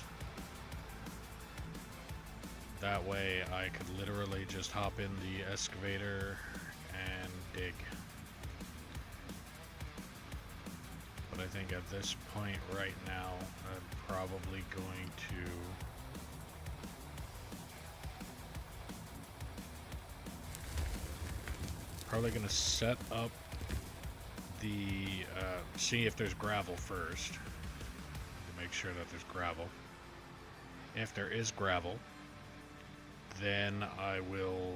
That way I could literally just hop in the excavator and dig. But I think at this point right now, I'm probably going to set up the see if there's gravel first, to make sure that there's gravel. If there is gravel, then I will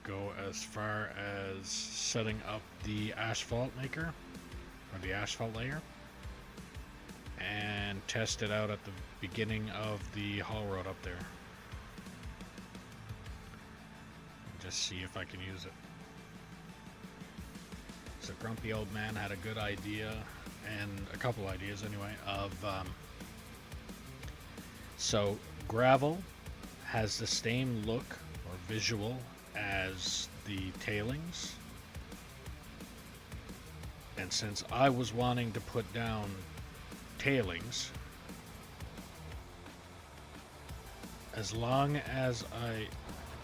go as far as setting up the asphalt maker, or the asphalt layer, and test it out at the beginning of the haul road up there. Just see if I can use it. So Grumpy Old Man had a good idea, and a couple ideas anyway, of so gravel has the same look or visual as the tailings, and since I was wanting to put down tailings, as long as I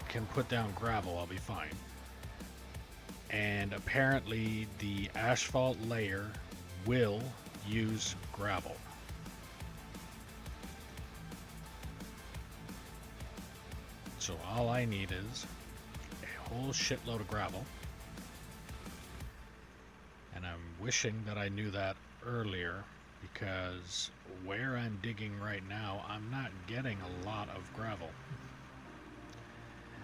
can put down gravel, I'll be fine. And apparently the asphalt layer will use gravel. So all I need is a whole shitload of gravel. And I'm wishing that I knew that earlier, because where I'm digging right now, I'm not getting a lot of gravel.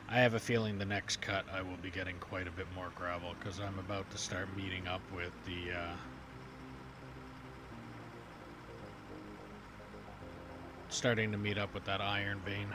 I have a feeling the next cut I will be getting quite a bit more gravel, because I'm about to start meeting up with the starting to meet up with that iron vein.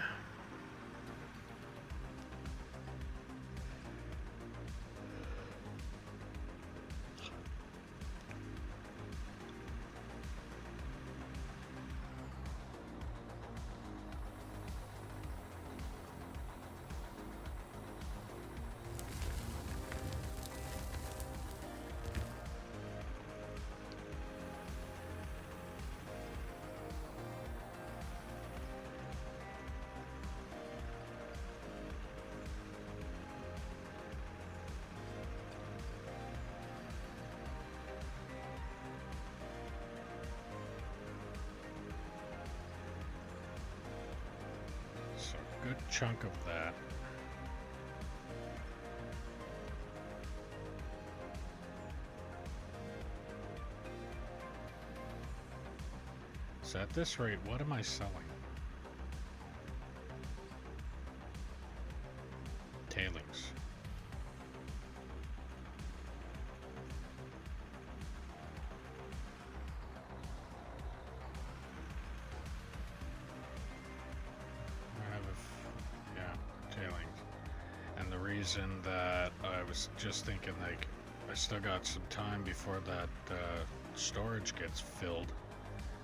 Good chunk of that. So at this rate, what am I selling? Tailings. Reason that I was just thinking, like, I still got some time before that storage gets filled.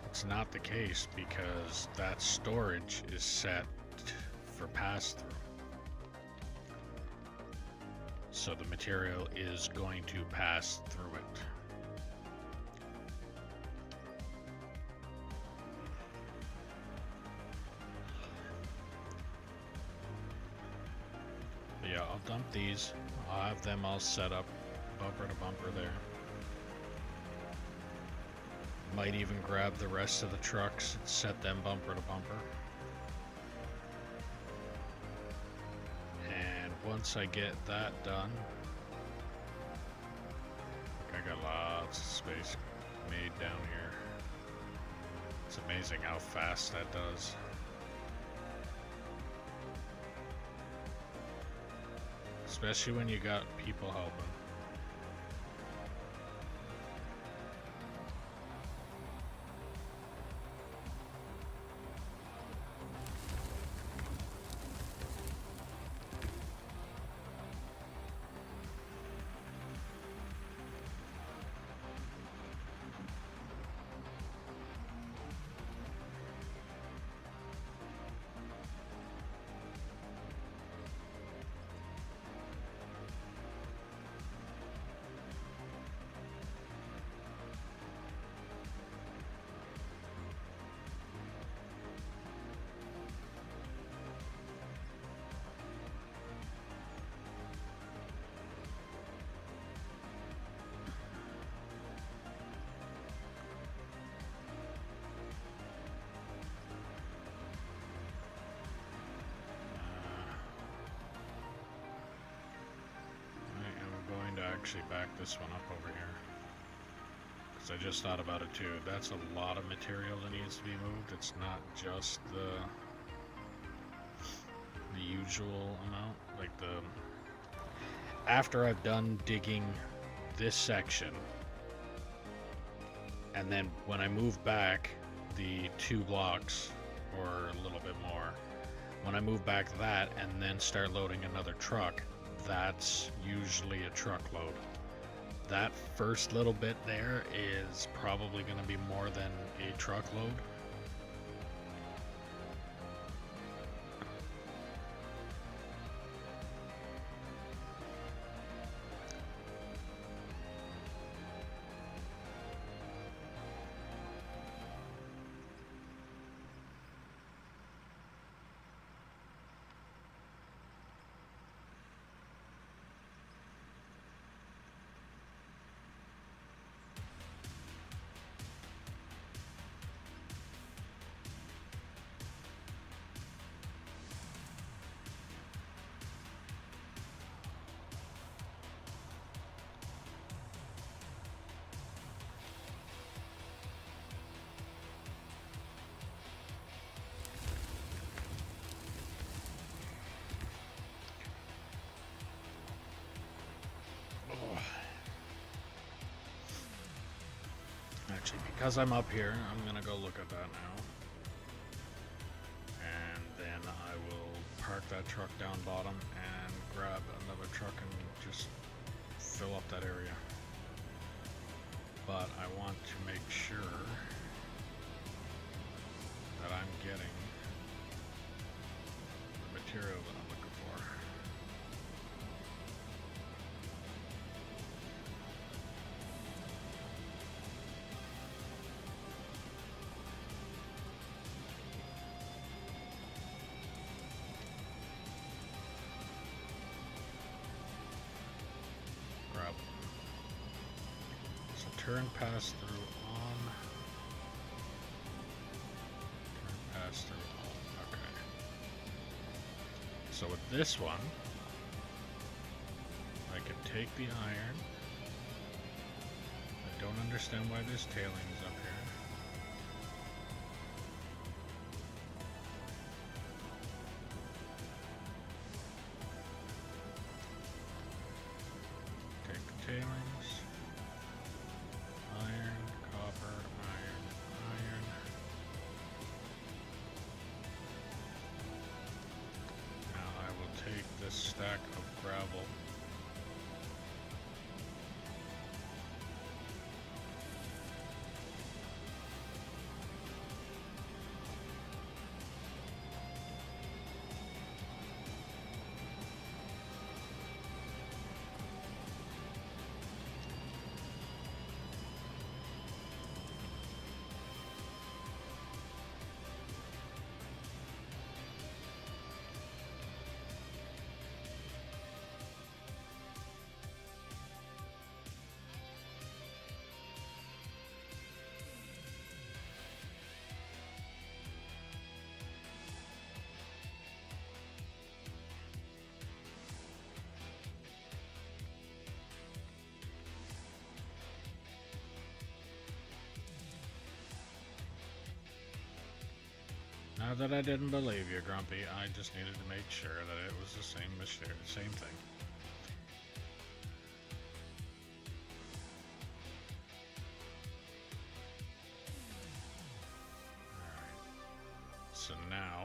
It's not the case, because that storage is set for pass-through. So the material is going to pass through it. Yeah, I'll dump these. I'll have them all set up bumper to bumper there. Might even grab the rest of the trucks and set them bumper to bumper. And once I get that done, I got lots of space made down here. It's amazing how fast that does. Especially when you got people helping. actually back this one up over here. Because I just thought about it too. That's a lot of material that needs to be moved. It's not just the usual amount. Like after I've done digging this section, and then when I move back the 2 blocks or a little bit more, when I move back that and then start loading another truck, that's usually a truckload. That first little bit there is probably going to be more than a truckload. Actually, because I'm up here, I'm gonna go look at that now. And then I will park that truck down bottom and grab another truck and just fill up that area. But I want to make sure that I'm getting the material that I'm looking for. Turn pass through on. Turn pass through on. Okay. So with this one, I can take the iron. I don't understand why there's tailings up here. Take the tailings. This stack of gravel. Not that I didn't believe you, Grumpy. I just needed to make sure that it was the same same thing. Alright. So now...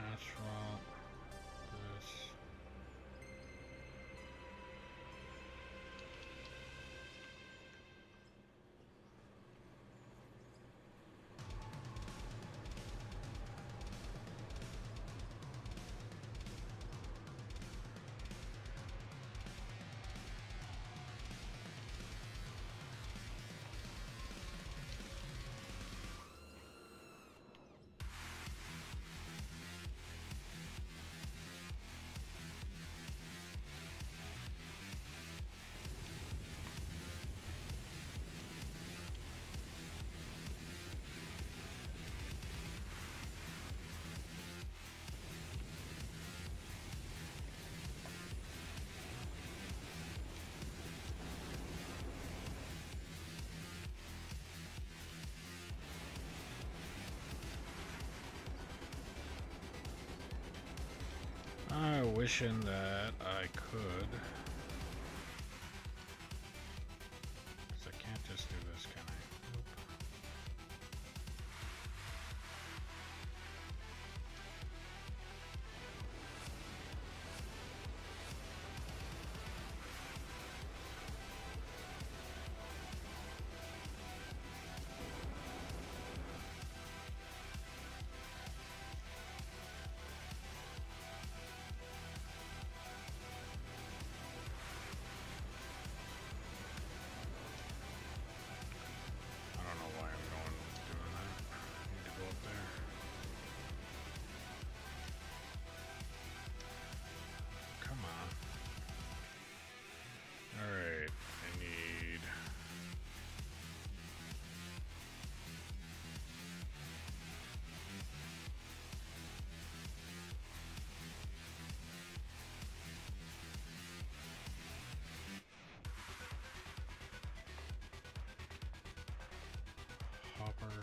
asphalt, this. Wishing that I could. 'Cause I can't just do this, can I? Nope. I don't know why I'm doing that. I need to go up there. Come on. Alright, I need... hopper.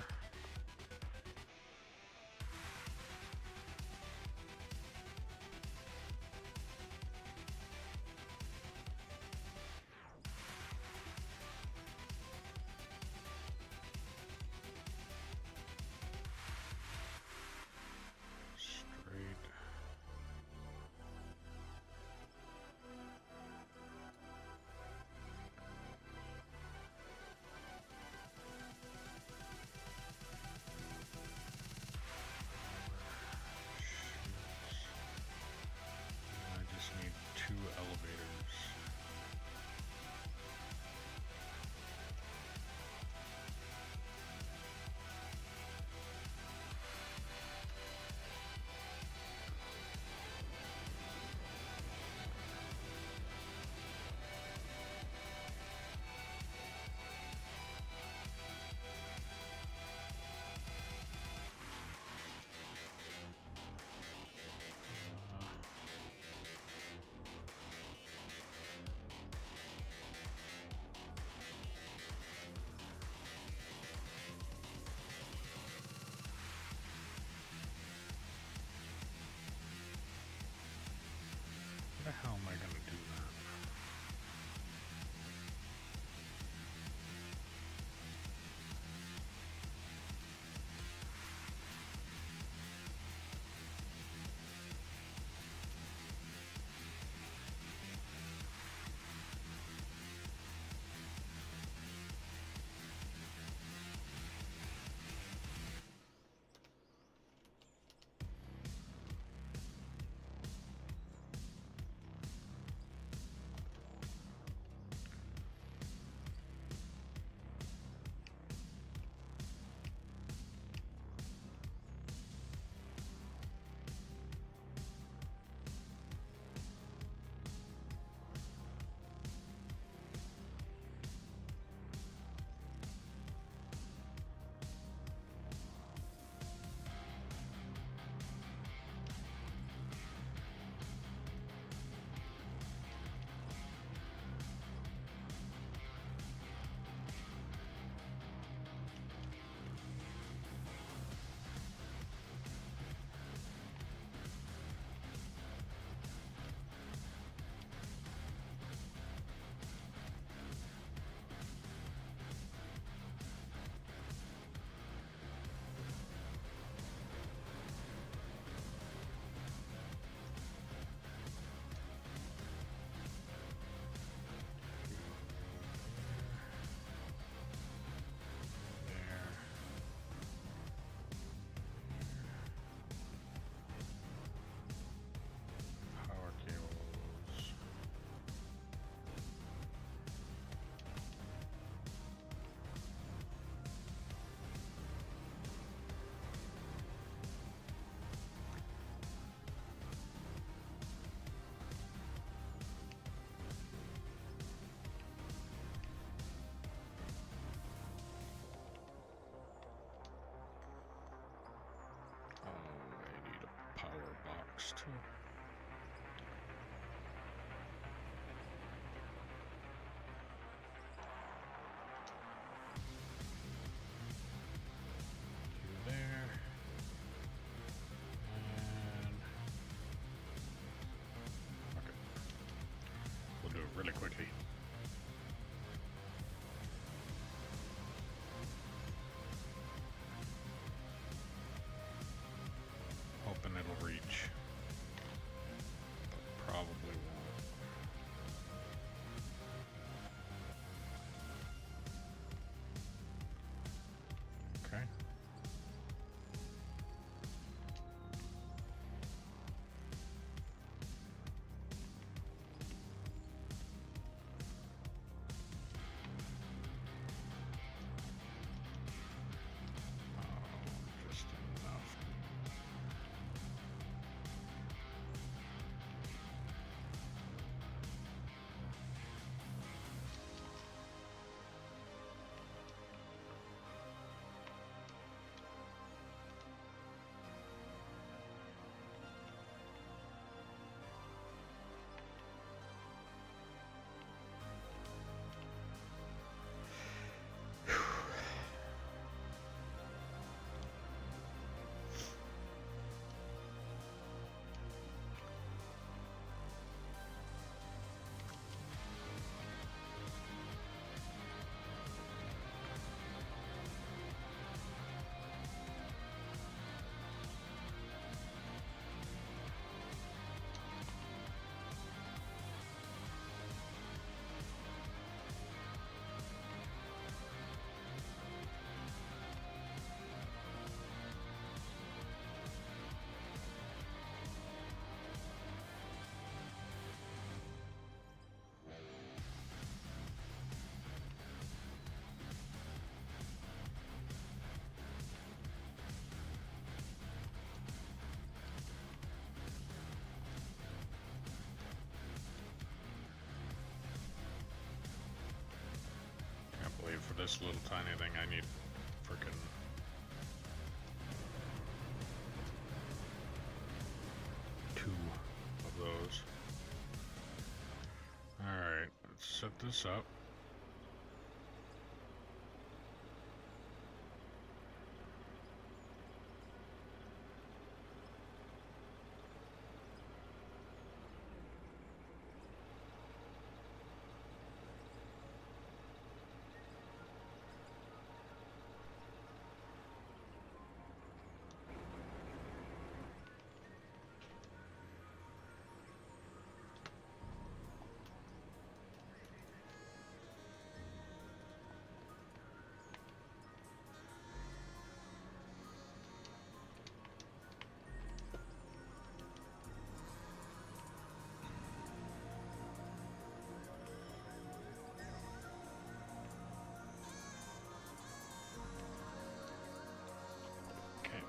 Straight. I just need 2 elevators. How the hell am I gonna do that? Power cables. Oh, I need a power box too. Two there. And quickly. Hoping it'll reach. Probably won't. Okay. Just enough. Can't believe for this little tiny thing I need freaking two of those. Alright, let's set this up. Okay.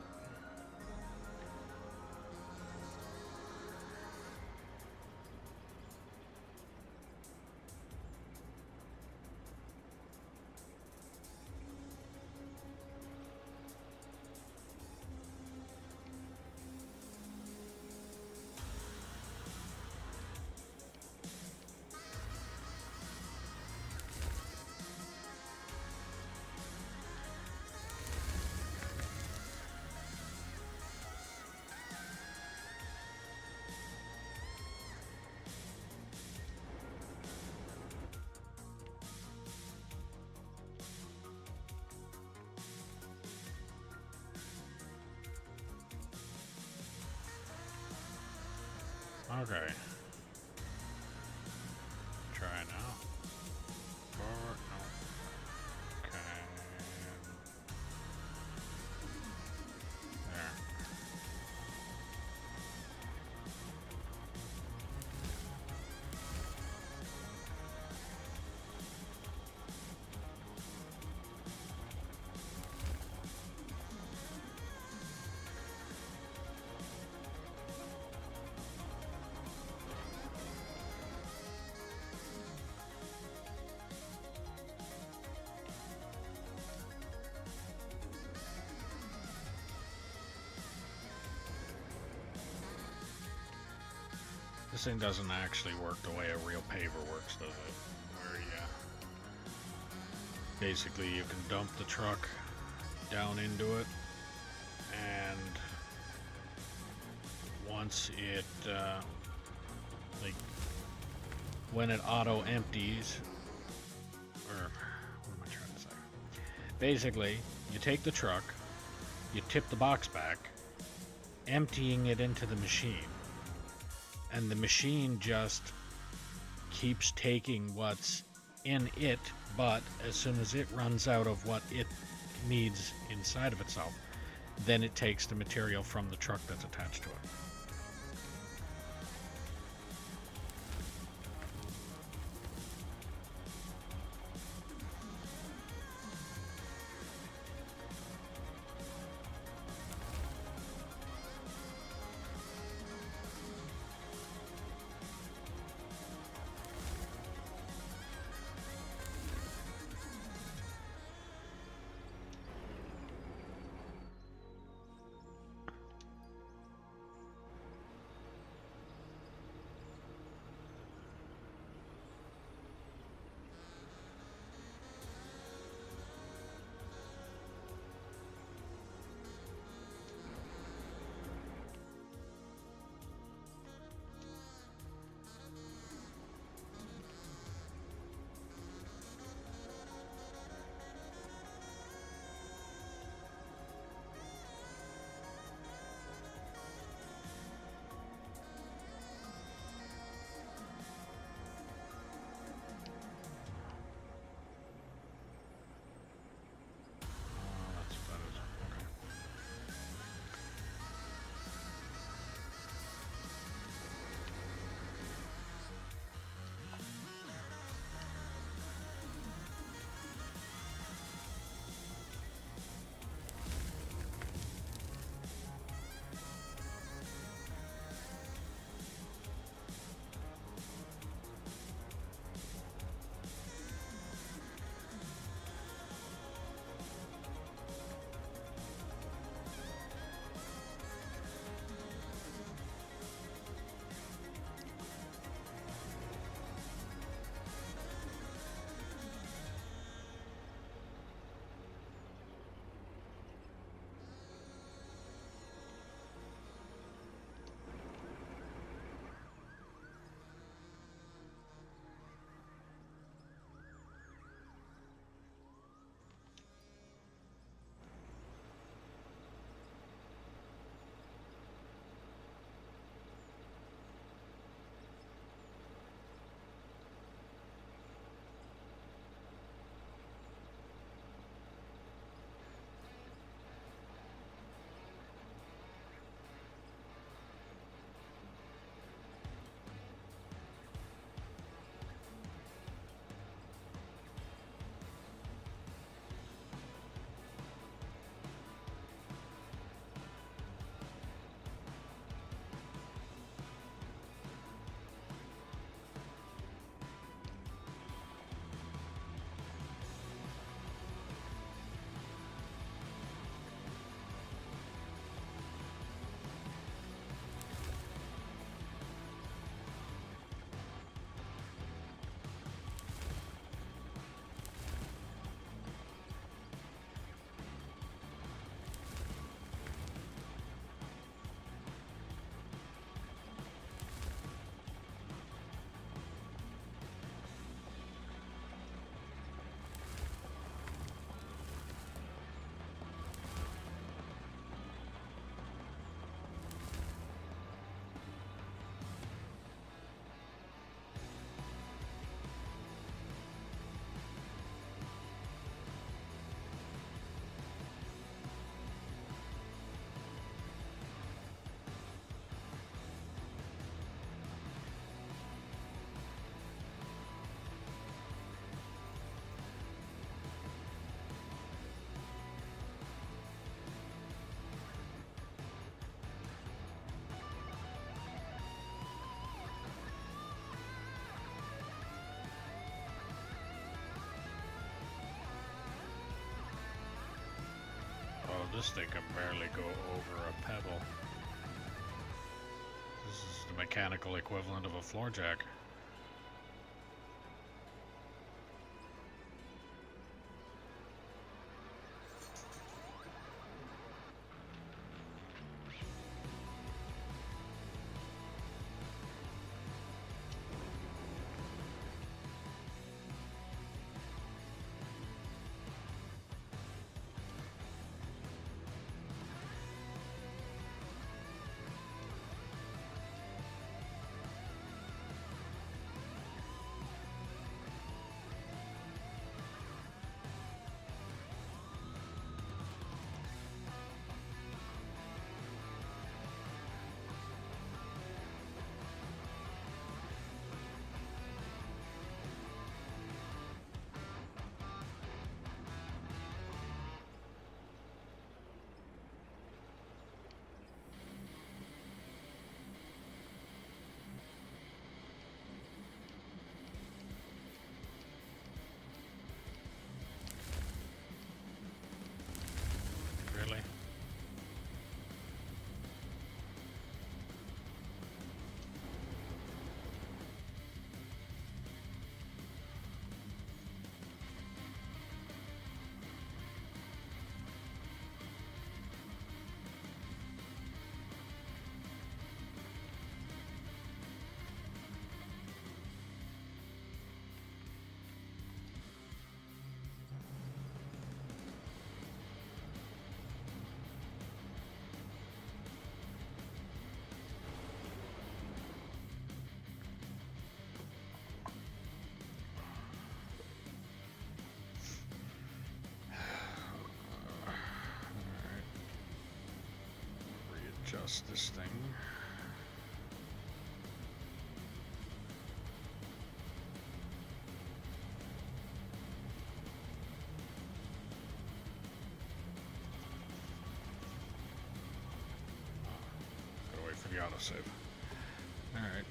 Okay. Try now. Forward, no. Okay. There. This thing doesn't actually work the way a real paver works, does it? Where basically you can dump the truck down into it, and once it like when it auto empties, or what am I trying to say? Basically, you take the truck, you tip the box back, emptying it into the machine, and the machine just keeps taking what's in it, but as soon as it runs out of what it needs inside of itself, then it takes the material from the truck that's attached to it. This thing can barely go over a pebble. This is the mechanical equivalent of a floor jack. adjust this thing. Gotta wait for the autosave. Alright.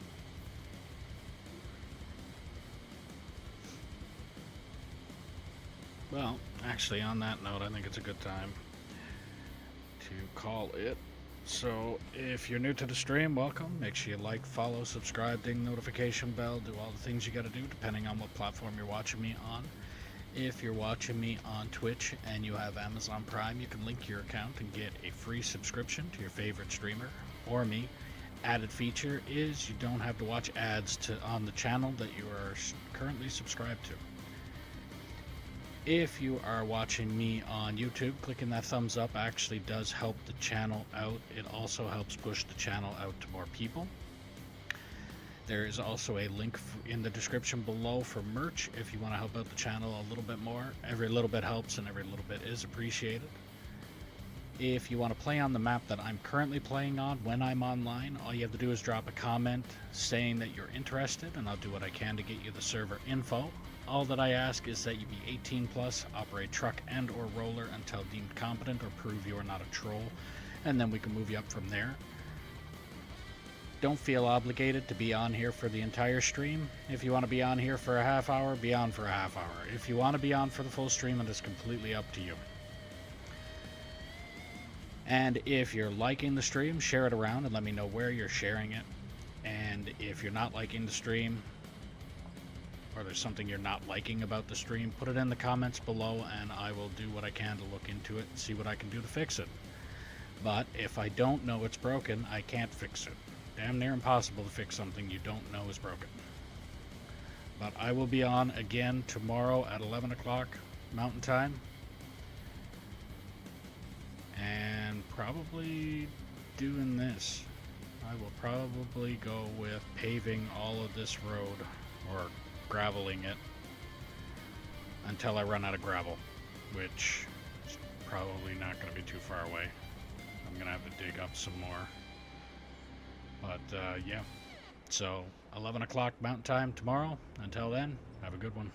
Well, actually, on that note, I think it's a good time to call it. So, if you're new to the stream, welcome. Make sure you like, follow, subscribe, ding notification bell, do all the things you gotta do depending on what platform you're watching me on. If you're watching me on Twitch and you have Amazon Prime, you can link your account and get a free subscription to your favorite streamer or me. Added feature is you don't have to watch ads on the channel that you are currently subscribed to. If you are watching me on YouTube, clicking that thumbs up actually does help the channel out. It also helps push the channel out to more people. There is also a link in the description below for merch if you want to help out the channel a little bit more. Every little bit helps and every little bit is appreciated. If you want to play on the map that I'm currently playing on when I'm online, all you have to do is drop a comment saying that you're interested, and I'll do what I can to get you the server info. All that I ask is that you be 18 plus, operate truck and or roller until deemed competent or prove you are not a troll, and then we can move you up from there. Don't feel obligated to be on here for the entire stream. If you want to be on here for a half hour, be on for a half hour. If you want to be on for the full stream, it is completely up to you. And if you're liking the stream, share it around and let me know where you're sharing it. And if you're not liking the stream, or there's something you're not liking about the stream, put it in the comments below and I will do what I can to look into it and see what I can do to fix it. But if I don't know it's broken, I can't fix it. Damn near impossible to fix something you don't know is broken. But I will be on again tomorrow at 11 o'clock Mountain Time. And probably doing this. I will probably go with paving all of this road, or graveling it, until I run out of gravel, which is probably not going to be too far away. I'm going to have to dig up some more. But yeah, so 11 o'clock Mountain Time tomorrow. Until then, have a good one.